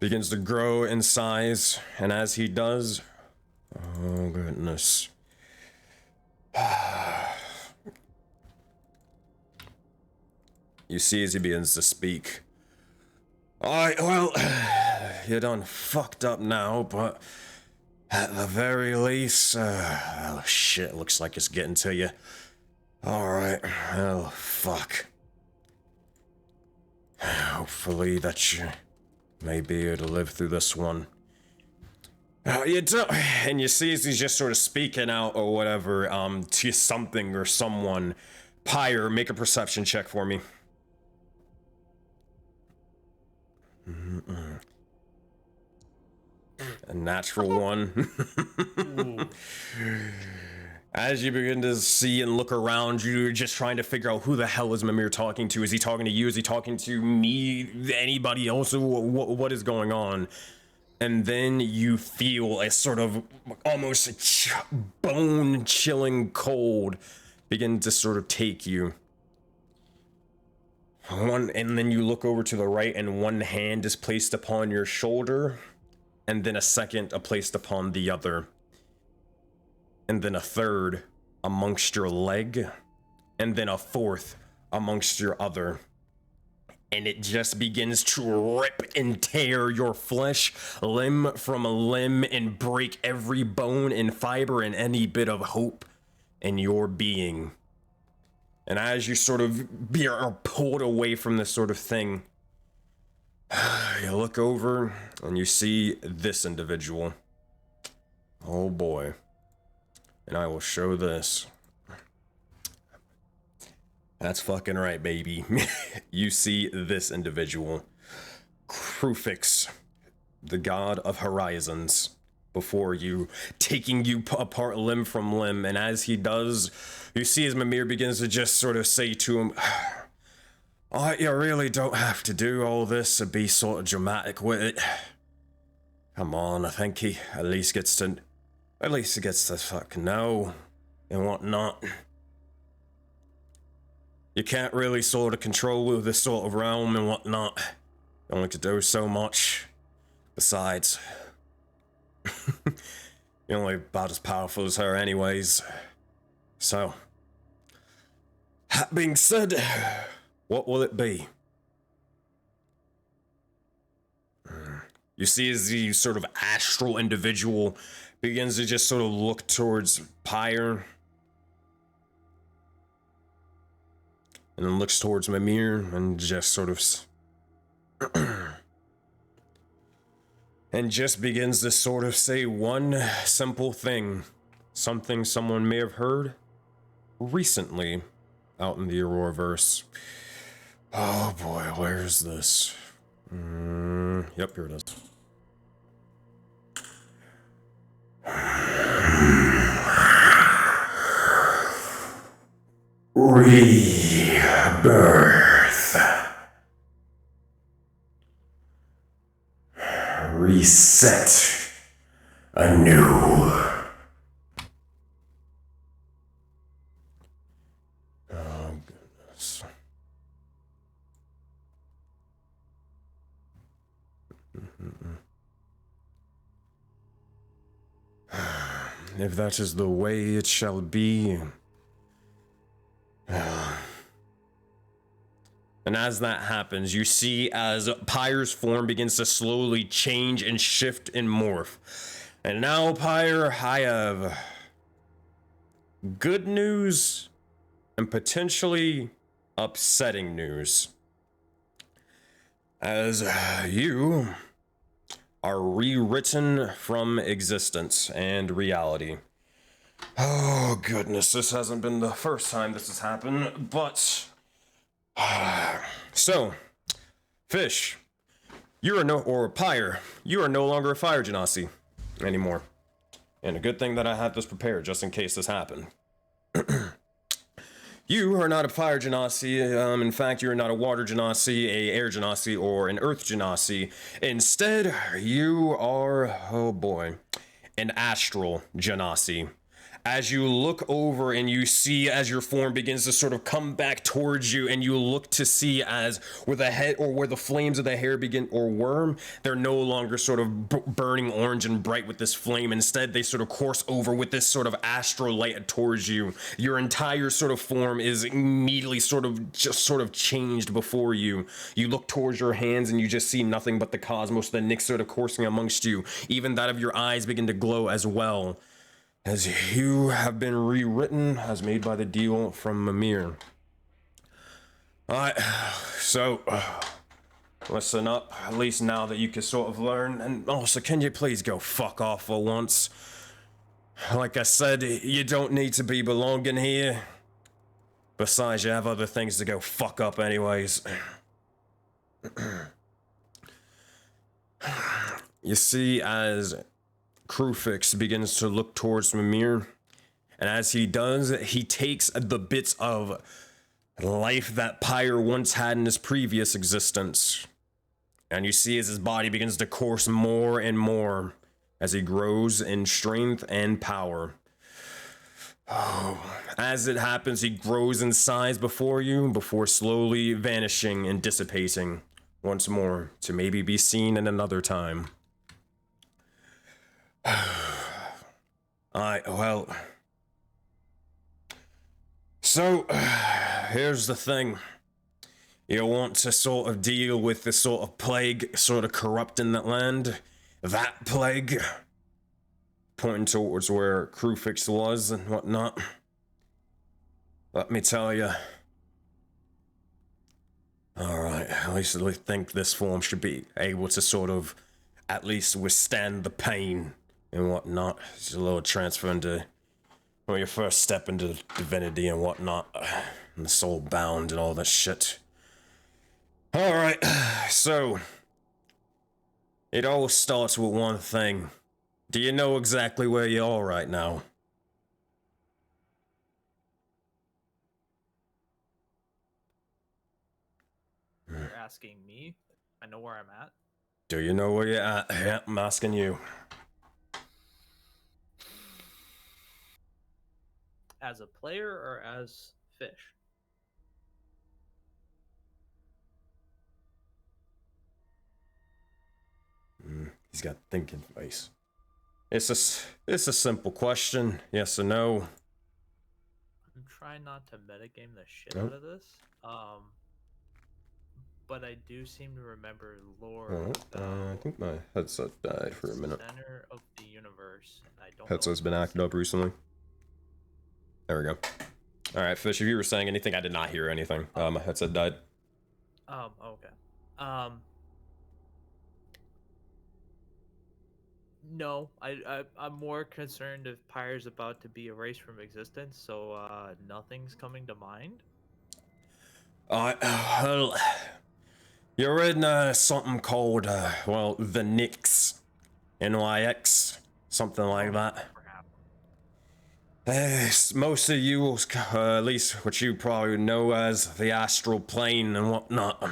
Begins to grow in size, and as he does, oh goodness. You see as he begins to speak. Alright, well, you done fucked up now, but at the very least, oh shit, looks like it's getting to you. Alright, oh fuck. Hopefully that you may be able to live through this one. You don't, and you see as he's just sort of speaking out or whatever, to something or someone. Pyre, make a perception check for me. A natural one. As you begin to see and look around you, you're just trying to figure out who the hell is Mimir talking to. Is he talking to you? Is he talking to me? Anybody else? What is going on? And then you feel a sort of almost bone-chilling cold begin to sort of take you. And then you look over to the right and one hand is placed upon your shoulder, and then a second placed upon the other. And then a third amongst your leg, and then a fourth amongst your other. And it just begins to rip and tear your flesh limb from a limb and break every bone and fiber and any bit of hope in your being. And as you sort of are pulled away from this sort of thing, you look over and you see this individual. Oh boy. And I will show this. That's fucking right, baby. You see this individual. Krufix, the god of horizons, before you, taking you apart limb from limb. And as he does, you see as Mimir begins to just sort of say to him, oh, you really don't have to do all this to be sort of dramatic with it. Come on, I think he at least gets to fucking know and whatnot. You can't really sort of control this sort of realm and whatnot. You only can do so much. Besides, you're only about as powerful as her anyways. So, that being said, what will it be? You see as the sort of astral individual begins to just sort of look towards Pyre. And then looks towards Mimir and just sort of and just begins to sort of say one simple thing. Something someone may have heard recently out in the Auroraverse. Oh boy, where's this? Yep, here it is. Rebirth. Reset anew. Oh, goodness. If that is the way it shall be. And as that happens, you see as Pyre's form begins to slowly change and shift and morph. And now, Pyre, I have good news and potentially upsetting news. As you are rewritten from existence and reality. Oh, goodness, this hasn't been the first time this has happened, but... So, Fish, you are or Pyre, you are no longer a fire genasi anymore. And a good thing that I had this prepared just in case this happened. You are not a fire genasi, in fact, you are not a water genasi, a air genasi, or an earth genasi. Instead, you are, oh boy, an astral genasi. As you look over and you see as your form begins to sort of come back towards you, and you look to see as where the head or where the flames of the hair begin or worm, they're no longer sort of burning orange and bright with this flame. Instead, they sort of course over with this sort of astral light towards you. Your entire sort of form is immediately sort of changed before you. You look towards your hands and you just see nothing but the cosmos, the Nyx sort of coursing amongst you. Even that of your eyes begin to glow as well. As you have been rewritten as made by the deal from Mimir. Alright, so listen up, at least now that you can sort of learn. And also, can you please go fuck off for once? Like I said, you don't need to be belonging here. Besides, you have other things to go fuck up anyways. You see, as Crufix begins to look towards Mimir, and as he does, he takes the bits of life that Pyre once had in his previous existence, and you see as his body begins to course more and more as he grows in strength and power. Oh, as it happens, he grows in size before you, before slowly vanishing and dissipating once more to maybe be seen in another time. Alright, well, so here's the thing. You want to sort of deal with this sort of plague sort of corrupting that land? That plague? Pointing towards where Crufix was and whatnot. Let me tell you. Alright, at least I think this form should be able to sort of at least withstand the pain and whatnot. It's a little transfer into when you first step into divinity and whatnot, and the Soulbound and all that shit. Alright, so it all starts with one thing. Do you know exactly where you are right now? You're asking me? I know where I'm at. Do you know where you're at? Yeah, I'm asking you. As a player or as Fish? He's got thinking face. It's a simple question. Yes or no? I'm trying not to metagame the shit out of this. But I do seem to remember lore. I think my headset died for a minute. Center of the universe. And I don't Headset's been acting up recently. There we go. Alright, Fish, if you were saying anything, I did not hear anything. My headset died. Okay. No, I'm more concerned if Pyre's about to be erased from existence, so nothing's coming to mind. Well, you're in something called, well, the Nyx. NYX. Something like that. Most of you, at least what you probably know as the astral plane and whatnot.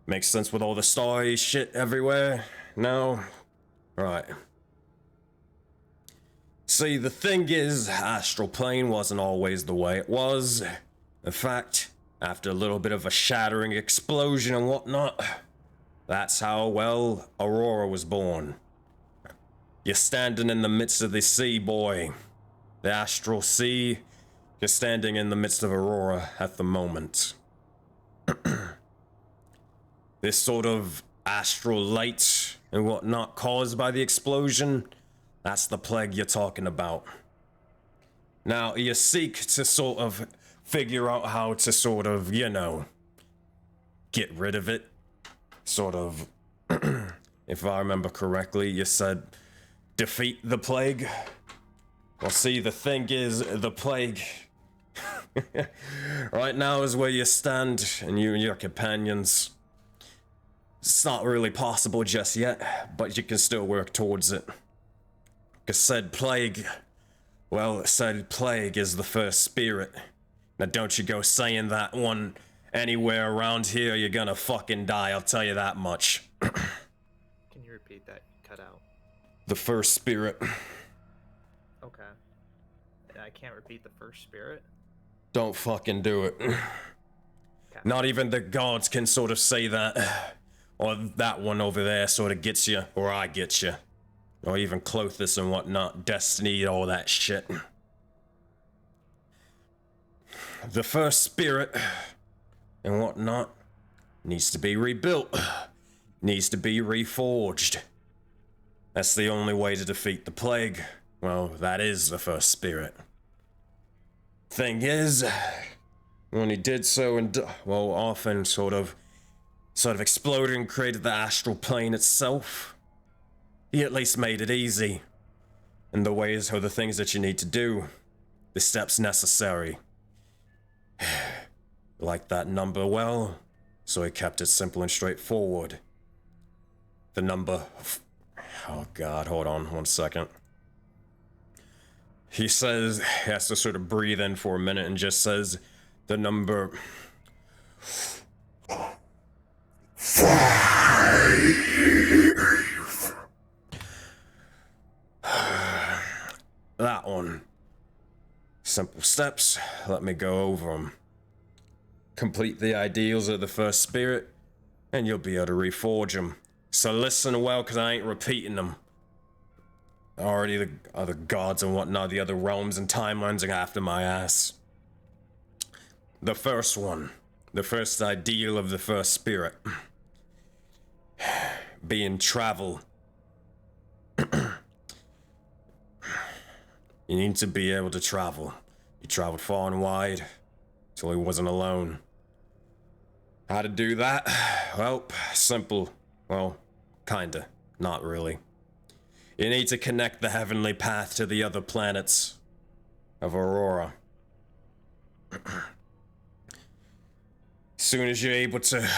Makes sense with all the starry shit everywhere? No? Right. See, the thing is, astral plane wasn't always the way it was. In fact, after a little bit of a shattering explosion and whatnot, that's how, well, Aurora was born. You're standing in the midst of the sea, boy. The astral sea. You're standing in the midst of Aurora at the moment. This sort of astral light and whatnot caused by the explosion, that's the plague you're talking about. Now, you seek to sort of figure out how to sort of, you know, get rid of it. Sort of, if I remember correctly, you said defeat the plague. Well, see, the thing is, the plague right now is where you stand, and you and your companions. It's not really possible just yet, but you can still work towards it. Because said plague is the first spirit. Now don't you go saying that one anywhere around here, you're gonna fucking die, I'll tell you that much. Can you repeat that? Cut out. The first spirit. Okay. And I can't repeat the first spirit? Don't fucking do it. Okay. Not even the gods can sort of say that. Or that one over there sort of gets you, or I get you. Or even Clothis and whatnot, Destiny, all that shit. The first spirit and whatnot needs to be rebuilt, needs to be reforged. That's the only way to defeat the plague. Well, that is the first spirit. Thing is, when he did so and, well, often sort of exploded and created the astral plane itself, he at least made it easy. And the ways are the things that you need to do, the steps necessary. Like that number well, so he kept it simple and straightforward. The number... Oh god, hold on 1 second. He says, he has to sort of breathe in for a minute and just says the number... 5. That one. Simple steps, let me go over them. Complete the ideals of the first spirit, and you'll be able to reforge them. So listen well, because I ain't repeating them. Already the other gods and whatnot, the other realms and timelines are after my ass. The first one, the first ideal of the first spirit. Being travel. You need to be able to travel. He traveled far and wide, till he wasn't alone. How to do that? Well, simple. Well, kinda. Not really. You need to connect the heavenly path to the other planets of Aurora. Soon as you're able to,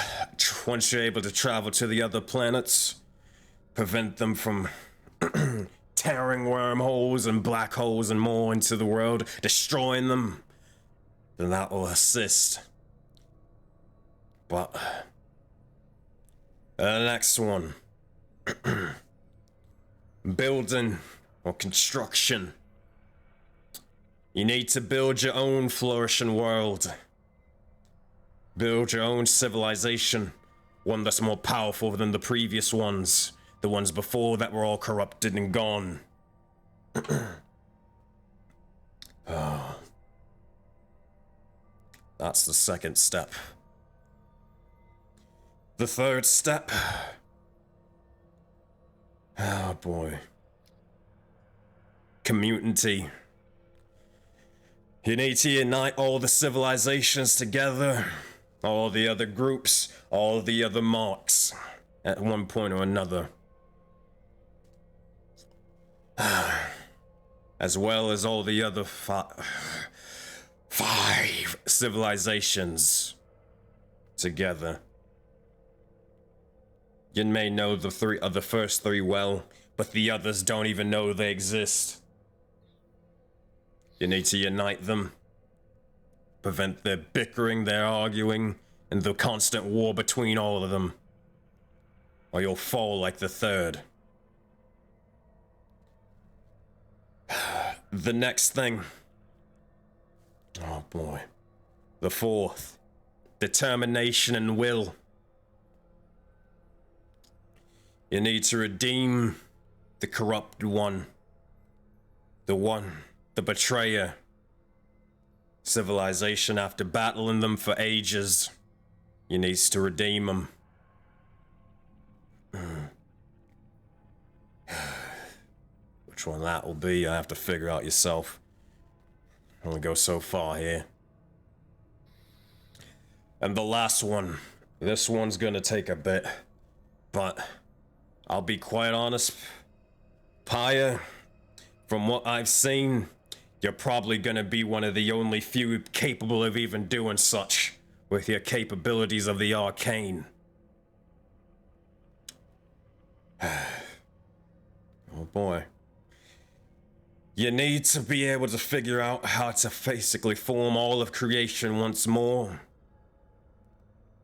once you're able to travel to the other planets, prevent them from tearing wormholes and black holes and more into the world, destroying them, then that will assist. But the next one, building or construction. You need to build your own flourishing world. Build your own civilization, one that's more powerful than the previous ones, the ones before that were all corrupted and gone. Oh. That's the second step. The third step. Oh boy. Community. You need to unite all the civilizations together, all the other groups, all the other marks, at one point or another. As well as all the other 5 civilizations together. You may know the first 3 well, but the others don't even know they exist. You need to unite them. Prevent their bickering, their arguing, and the constant war between all of them. Or you'll fall like the third. The next thing. Oh boy. The fourth. Determination and will. You need to redeem the corrupt one. The betrayer. Civilization, after battling them for ages, you need to redeem them. Which one that will be, I have to figure out yourself. Only go so far here. And the last one. This one's gonna take a bit. But I'll be quite honest. Pyre, from what I've seen, you're probably gonna be one of the only few capable of even doing such with your capabilities of the arcane. Oh boy. You need to be able to figure out how to basically form all of creation once more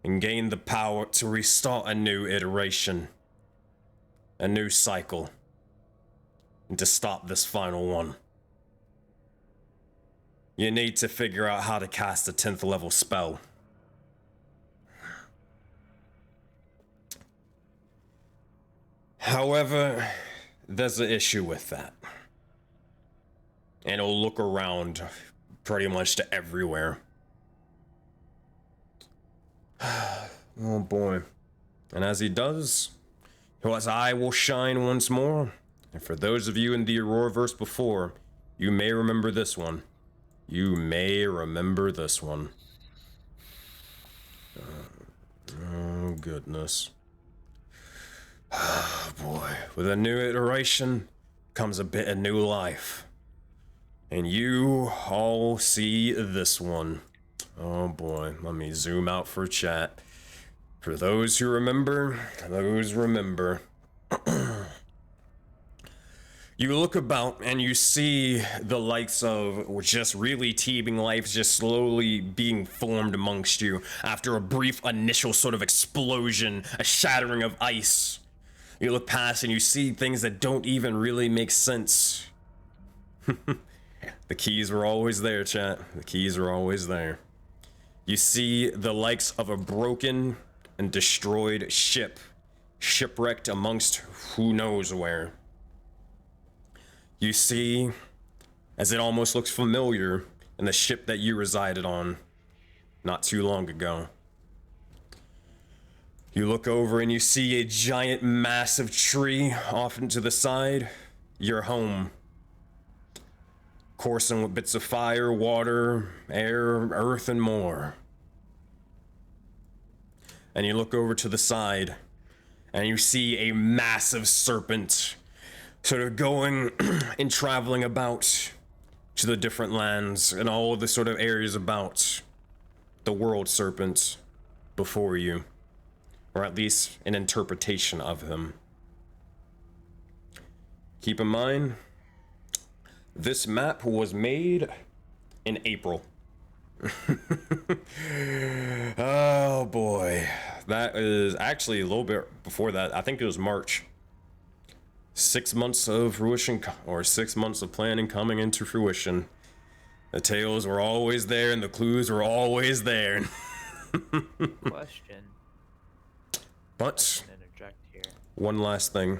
and gain the power to restart a new iteration, a new cycle, and to stop this final one. You need to figure out how to cast a 10th level spell. However, there's an issue with that. And it'll look around pretty much to everywhere. Oh boy. And as he does, his eye will shine once more. And for those of you in the Auroraverse before, you may remember this one. You may remember this one. Oh goodness. Oh boy. With a new iteration comes a bit of new life. And you all see this one. Oh boy, let me zoom out for chat. For those who remember, those remember. You look about and you see the likes of just really teeming life just slowly being formed amongst you after a brief initial sort of explosion, a shattering of ice. You look past and you see things that don't even really make sense. The keys were always there, chat. The keys were always there. You see the likes of a broken and destroyed ship, shipwrecked amongst who knows where. You see, as it almost looks familiar, in the ship that you resided on not too long ago. You look over and you see a giant, massive tree off into the side. Your home. Coursing with bits of fire, water, air, earth, and more. And you look over to the side, and you see a massive serpent sort of going and traveling about to the different lands and all of the sort of areas about the world serpent before you, or at least an interpretation of him. Keep in mind, this map was made in April. Oh boy, that is actually a little bit before that. I think it was March. 6 months of fruition, or 6 months of planning coming into fruition. The tales were always there and the clues were always there. Question. But I can interject here. one last thing.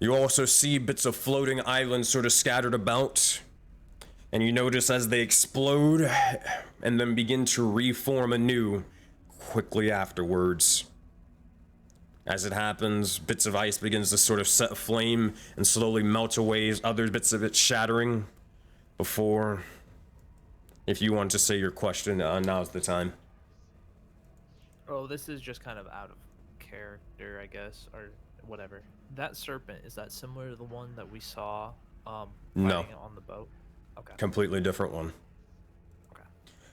You also see bits of floating islands sort of scattered about. And you notice as they explode and then begin to reform anew quickly afterwards. As it happens, bits of ice begins to sort of set aflame and slowly melt away, other bits of it shattering before, if you want to say your question, now's the time. Oh, this is just kind of out of character, I guess, or whatever. That serpent, is that similar to the one that we saw No. fighting on the boat? Okay. Completely different one. Okay.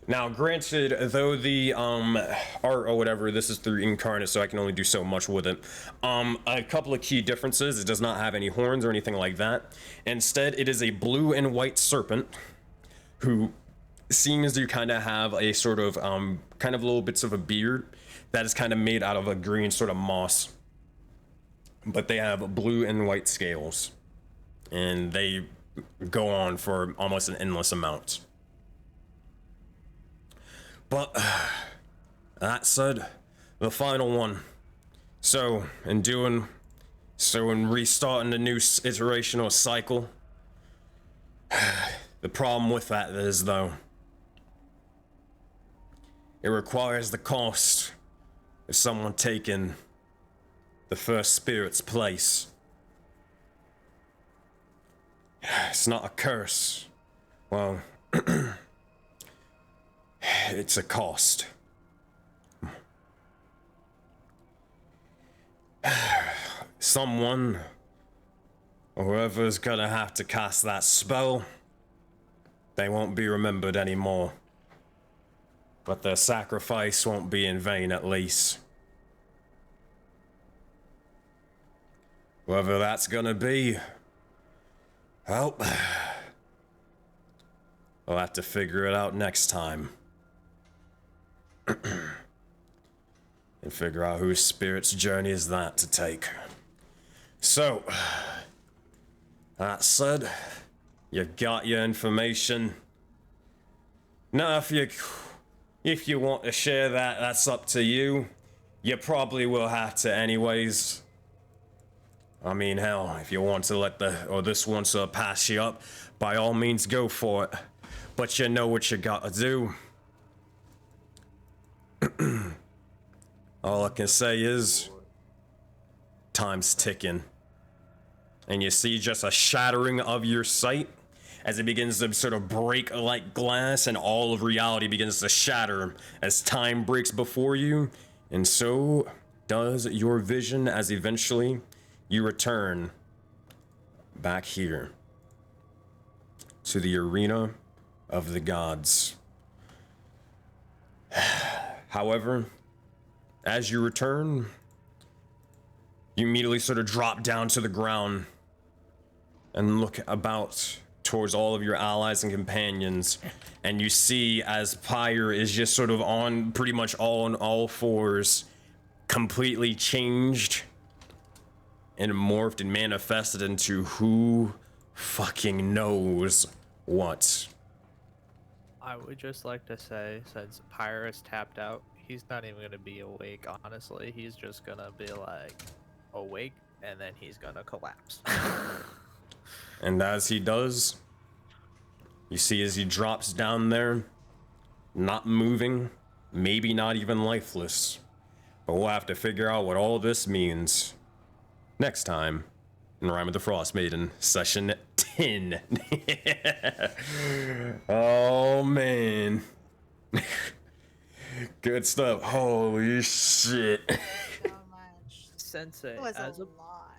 Now, granted, though the art or whatever, this is through Incarnate, so I can only do so much with it. A couple of key differences: it does not have any horns or anything like that. Instead, it is a blue and white serpent who seems to kind of have a sort of kind of little bits of a beard that is kind of made out of a green sort of moss. But they have blue and white scales, and they go on for almost an endless amount. But that said, the final one. So, in restarting a new iteration or cycle, the problem with that is, though, it requires the cost of someone taking the first spirit's place. It's not a curse. Well, it's a cost. Someone, or whoever's gonna have to cast that spell, they won't be remembered anymore. But their sacrifice won't be in vain, at least. Whoever that's gonna be, well, we'll have to figure it out next time. And figure out whose spirit's journey is that to take. So, that said, you've got your information. Now, if you want to share that, that's up to you. You probably will have to anyways. I mean, hell, if you want to let this one sort of pass you up, by all means go for it. But you know what you gotta do. All I can say is, time's ticking. And you see just a shattering of your sight as it begins to sort of break like glass, and all of reality begins to shatter as time breaks before you. And so does your vision as eventually you return back here to the arena of the gods. However, as you return, you immediately sort of drop down to the ground and look about towards all of your allies and companions, and you see as Pyre is just sort of on pretty much on all fours, completely changed and morphed and manifested into who fucking knows what. I would just like to say, since Pyre is tapped out, he's not even gonna be awake, honestly. He's just gonna be like awake, and then he's gonna collapse. And as he does, you see as he drops down there, not moving, maybe not even lifeless. But we'll have to figure out what all this means next time in Rime of the Frostmaiden, session 10. Oh man. Good stuff. Holy shit. So much. Sensei, It was as a a lot.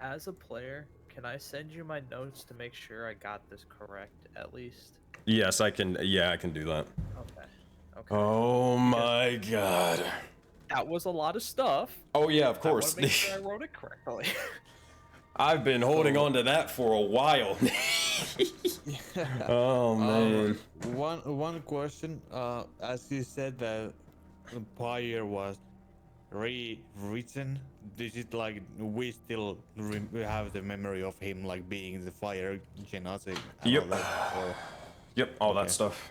as a player, can I send you my notes to make sure I got this correct, at least? Yes, I can. Yeah, I can do that. Okay. Okay. Oh my god. That was a lot of stuff. Oh yeah, of I want course. to make sure I wrote it correctly. I've been holding on to that for a while. Oh man. One question. As you said that Pyre was rewritten, is it like we still have the memory of him like being the fire genasi? Yep. All that, or... Yep, all that Okay. stuff.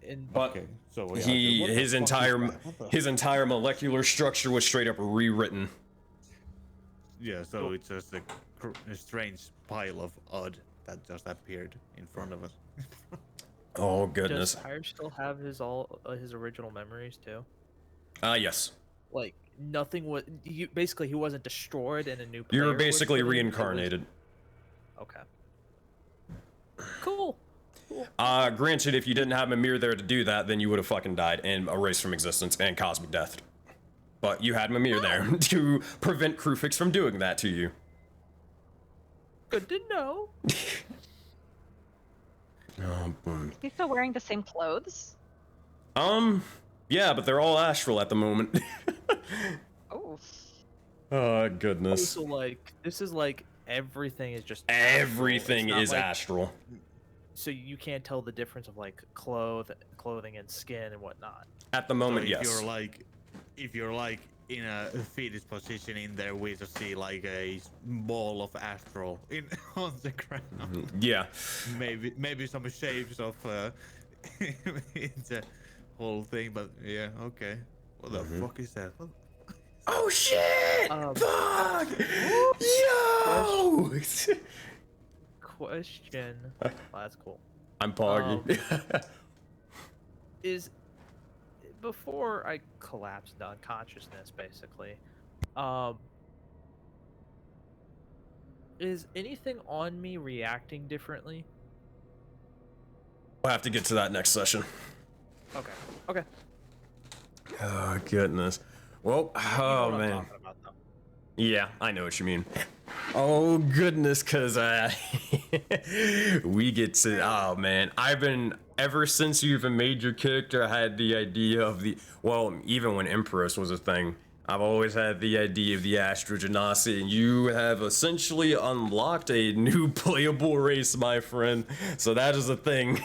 In, But Okay, so yeah, he what the his fuck is entire that? What the- his entire molecular structure was straight up rewritten. Yeah, so it's just a strange pile of odd that just appeared in front of us. Oh does goodness. Pyre still have his original memories too? Yes. Like nothing was. Basically, he wasn't destroyed in a new. You were player was basically put in, it was- reincarnated. Okay. Cool. Granted, if you didn't have Mimir there to do that, then you would have fucking died and erased from existence and cosmic death. But you had Mimir there to prevent Krufix from doing that to you. Good to know. Oh, boom. He's still wearing the same clothes? Yeah, but they're all astral at the moment. Oh. Oh, goodness. So like this is like everything is just Everything astral. It's is not like- astral. So you can't tell the difference of like clothing and skin and whatnot. At the moment, So yes. if you're like in a fetus position in there, we just see like a ball of astral in on the ground. Yeah. Maybe some shapes of in the whole thing, but yeah, okay. What the fuck is that? What- Oh shit! Fuck! Yo! Question. Well, that's cool. I'm Poggy. Is before I collapsed into unconsciousness, basically. Is anything on me reacting differently? We'll have to get to that next session. Okay. Okay. Oh, goodness. Well, You know oh, what I'm man. talking about, though. Yeah, I know what you mean. Oh, goodness, because we get to, oh, man. I've been, ever since you even made your character, I had the idea of the, well, even when Empress was a thing, I've always had the idea of the Astral Genasi, and you have essentially unlocked a new playable race, my friend. So that is a thing.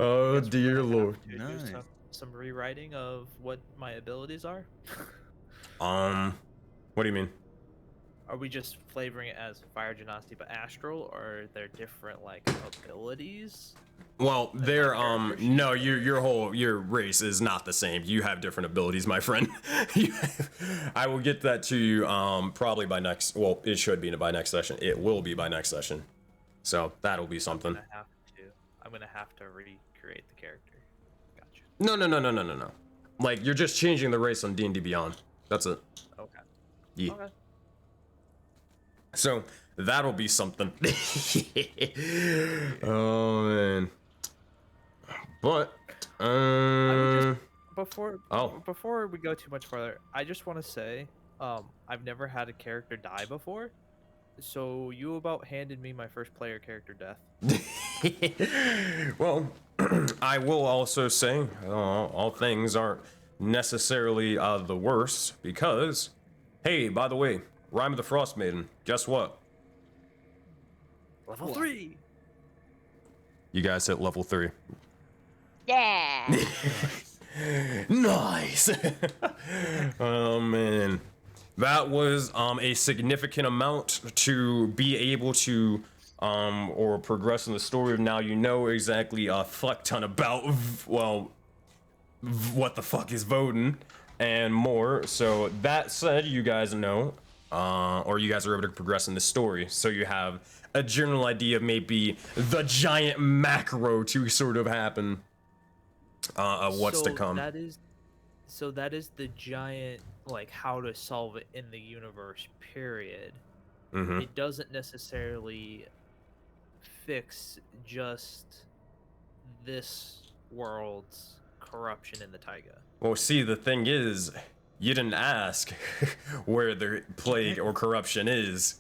Oh, Guess we're dear gonna have Lord. to do Nice. some rewriting of what my abilities are. What do you mean? Are we just flavoring it as Fire Genasi but Astral, or are there different like abilities? Well, they're character sheet? no, your race is not the same. You have different abilities, my friend. I will get that to you probably by next, well, it should be by next session. It will be by next session. So that'll be something. I'm gonna have to recreate the character. Gotcha. No. Like you're just changing the race on D&D Beyond. That's it. Okay. Yeah. Okay. So that'll be something. Oh man. But Before we go too much further, I just want to say, I've never had a character die before, so you about handed me my first player character death. well, I will also say all things aren't necessarily the worst because, hey, by the way, Rime of the Frostmaiden, guess what? Level 3. You guys hit level 3. Yeah. Nice. Oh man, that was a significant amount to be able to or progress in the story. Now you know exactly a fuck ton about what the fuck is Voden and more. So that said, you guys know or you guys are able to progress in the story, so you have a general idea of maybe the giant macro to sort of happen of what's to come. That is the giant, like, how to solve it in the universe, period. Mm-hmm. It doesn't necessarily fix just this world's corruption in the taiga. Well, see, the thing is, you didn't ask where the plague or corruption is.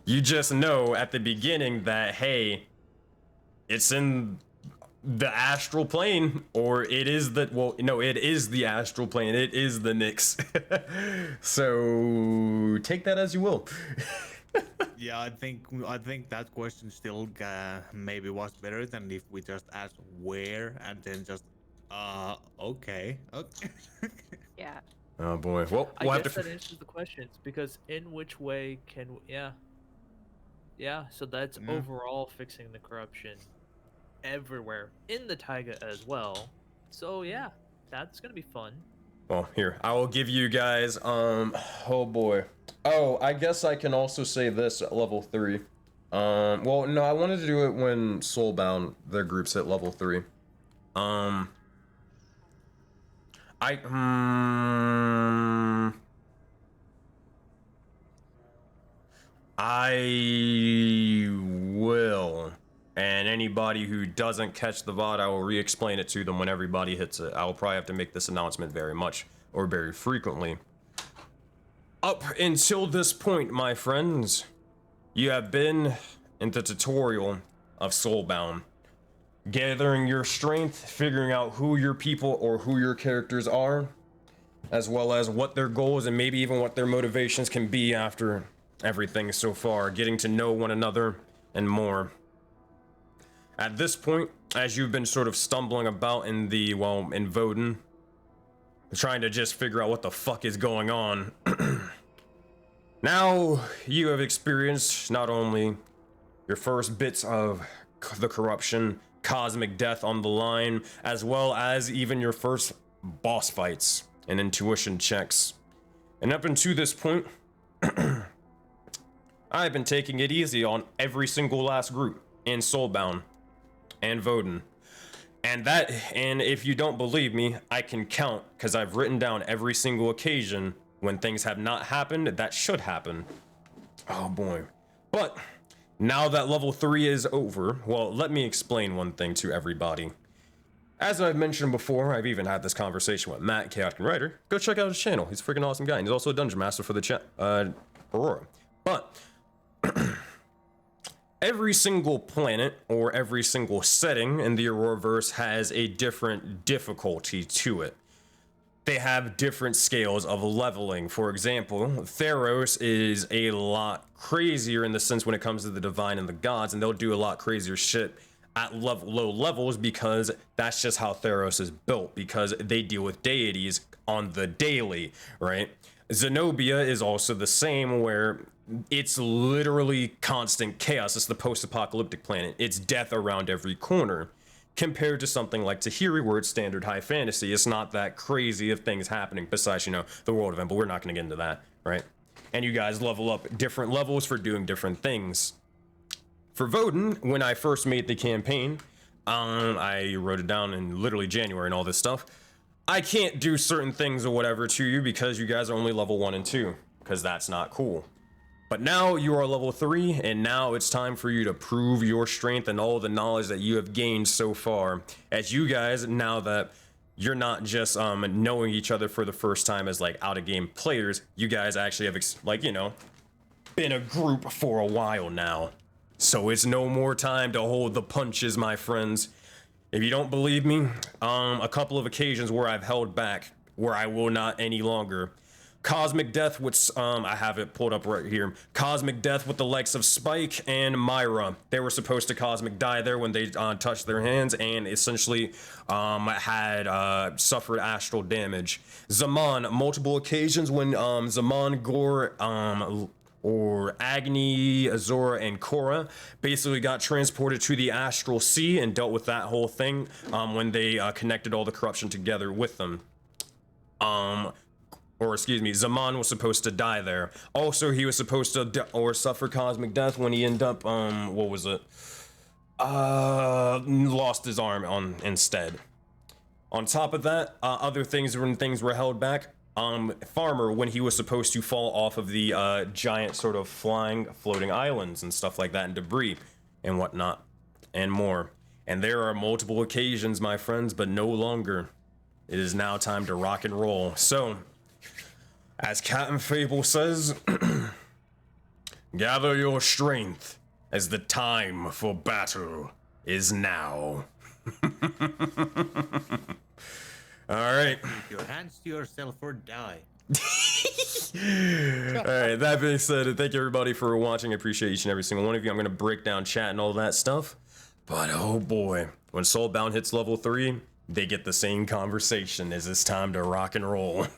You just know at the beginning that, hey, it's in the astral plane, or it is the, well, no, it is the astral plane. It is the Nyx. So take that as you will. Yeah, I think that question still maybe was better than if we just asked where and then just okay. Yeah. Oh boy. Well, I we'll have guess to. that answers the questions, because in which way can yeah, so that's Yeah. overall fixing the corruption everywhere in the taiga as well. So yeah, that's gonna be fun. Well, here, I will give you guys, oh boy. Oh, I guess I can also say this at level 3. Well, no, I wanted to do it when Soulbound, their groups hit level 3. I will. And anybody who doesn't catch the VOD, I will re-explain it to them when everybody hits it. I will probably have to make this announcement very much, or very frequently. Up until this point, my friends, you have been in the tutorial of Soulbound. gathering your strength, figuring out who your people or who your characters are, as well as what their goals and maybe even what their motivations can be after everything so far, getting to know one another and more. At this point, as you've been sort of stumbling about in the, well, in Voden, trying to just figure out what the fuck is going on, now you have experienced not only your first bits of the corruption, cosmic death on the line, as well as even your first boss fights and intuition checks. And up until this point, I've been taking it easy on every single last group in Soulbound and Voden. And if you don't believe me, I can count, because I've written down every single occasion when things have not happened that should happen. Oh boy. But now that level 3 is over, well, let me explain one thing to everybody. As I've mentioned before, I've even had this conversation with Matt, Chaotic Writer. Go check out his channel. He's a freaking awesome guy. And he's also a dungeon master for the Aurora. But every single planet or every single setting in the Auroraverse has a different difficulty to it. They have different scales of leveling. For example, Theros is a lot crazier in the sense when it comes to the divine and the gods, and they'll do a lot crazier shit at low levels because that's just how Theros is built, because they deal with deities on the daily, right? Zenobia is also the same, where it's literally constant chaos. It's the post-apocalyptic planet. It's death around every corner. Compared to something like Tahiri, where it's standard high fantasy, it's not that crazy of things happening besides, you know, the world event, but we're not going to get into that, right? And you guys level up different levels for doing different things. For Voden, when I first made the campaign, I wrote it down in literally January and all this stuff. I can't do certain things or whatever to you because you guys are only level 1 and 2, because that's not cool. But now you are level 3, and now it's time for you to prove your strength and all the knowledge that you have gained so far. As you guys, now that you're not just knowing each other for the first time as like out-of-game players, you guys actually have like, you know, been a group for a while now. So it's no more time to hold the punches, my friends. If you don't believe me, a couple of occasions where I've held back, where I will not any longer. Cosmic Death, which I have it pulled up right here. Cosmic Death with the likes of Spike and Myra. They were supposed to cosmic die there when they touched their hands and essentially had suffered astral damage. Zaman, multiple occasions when Zaman, Gore, or Agni, Azora, and Korra basically got transported to the Astral Sea and dealt with that whole thing when they connected all the corruption together with them. Or excuse me, Zaman was supposed to die there. Also, he was supposed to suffer cosmic death when he ended up, what was it? Lost his arm instead. On top of that, other things when things were held back, Farmer, when he was supposed to fall off of the giant sort of floating islands and stuff like that, and debris and whatnot, and more. And there are multiple occasions, my friends, but no longer. It is now time to rock and roll. So, as Captain Fable says, gather your strength, as the time for battle is now. Alright. Keep your hands to yourself or die. Alright, that being said, thank you everybody for watching. I appreciate each and every single one of you. I'm going to break down chat and all that stuff. But oh boy, when Soulbound hits level 3, they get the same conversation as it's time to rock and roll.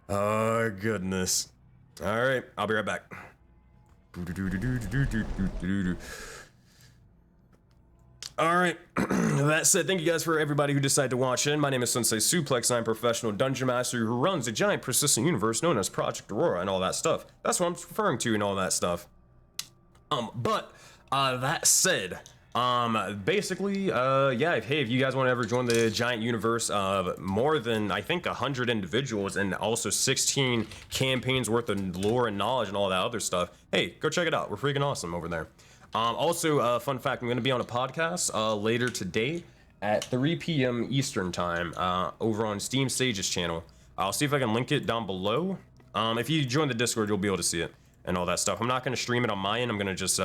Oh goodness. Alright, I'll be right back. Alright, that said, thank you guys for everybody who decided to watch in. My name is SenseiSuplex, and I'm a professional dungeon master who runs a giant persistent universe known as Project Aurora and all that stuff. That's what I'm referring to and all that stuff. That said, basically, yeah, hey, if you guys want to ever join the giant universe of more than, I think, 100 individuals and also 16 campaigns worth of lore and knowledge and all that other stuff, hey, go check it out. We're freaking awesome over there. Also, fun fact, I'm going to be on a podcast later today at 3 p.m. Eastern time over on Steam Sage's channel. I'll see if I can link it down below. If you join the Discord, you'll be able to see it and all that stuff. I'm not going to stream it on my end. I'm going to just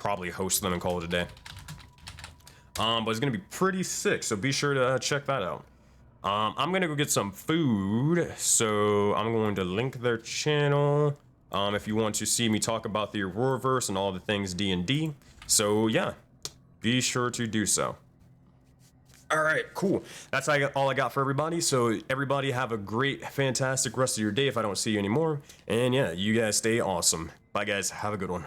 probably host them and call it a day. But it's gonna be pretty sick, so be sure to check that out. I'm gonna go get some food, so I'm going to link their channel if you want to see me talk about the Auroraverse and all the things D&D. So yeah, be sure to do so. All right, cool. That's all I got for everybody. So everybody have a great, fantastic rest of your day if I don't see you anymore. And yeah, you guys stay awesome. Bye guys, have a good one.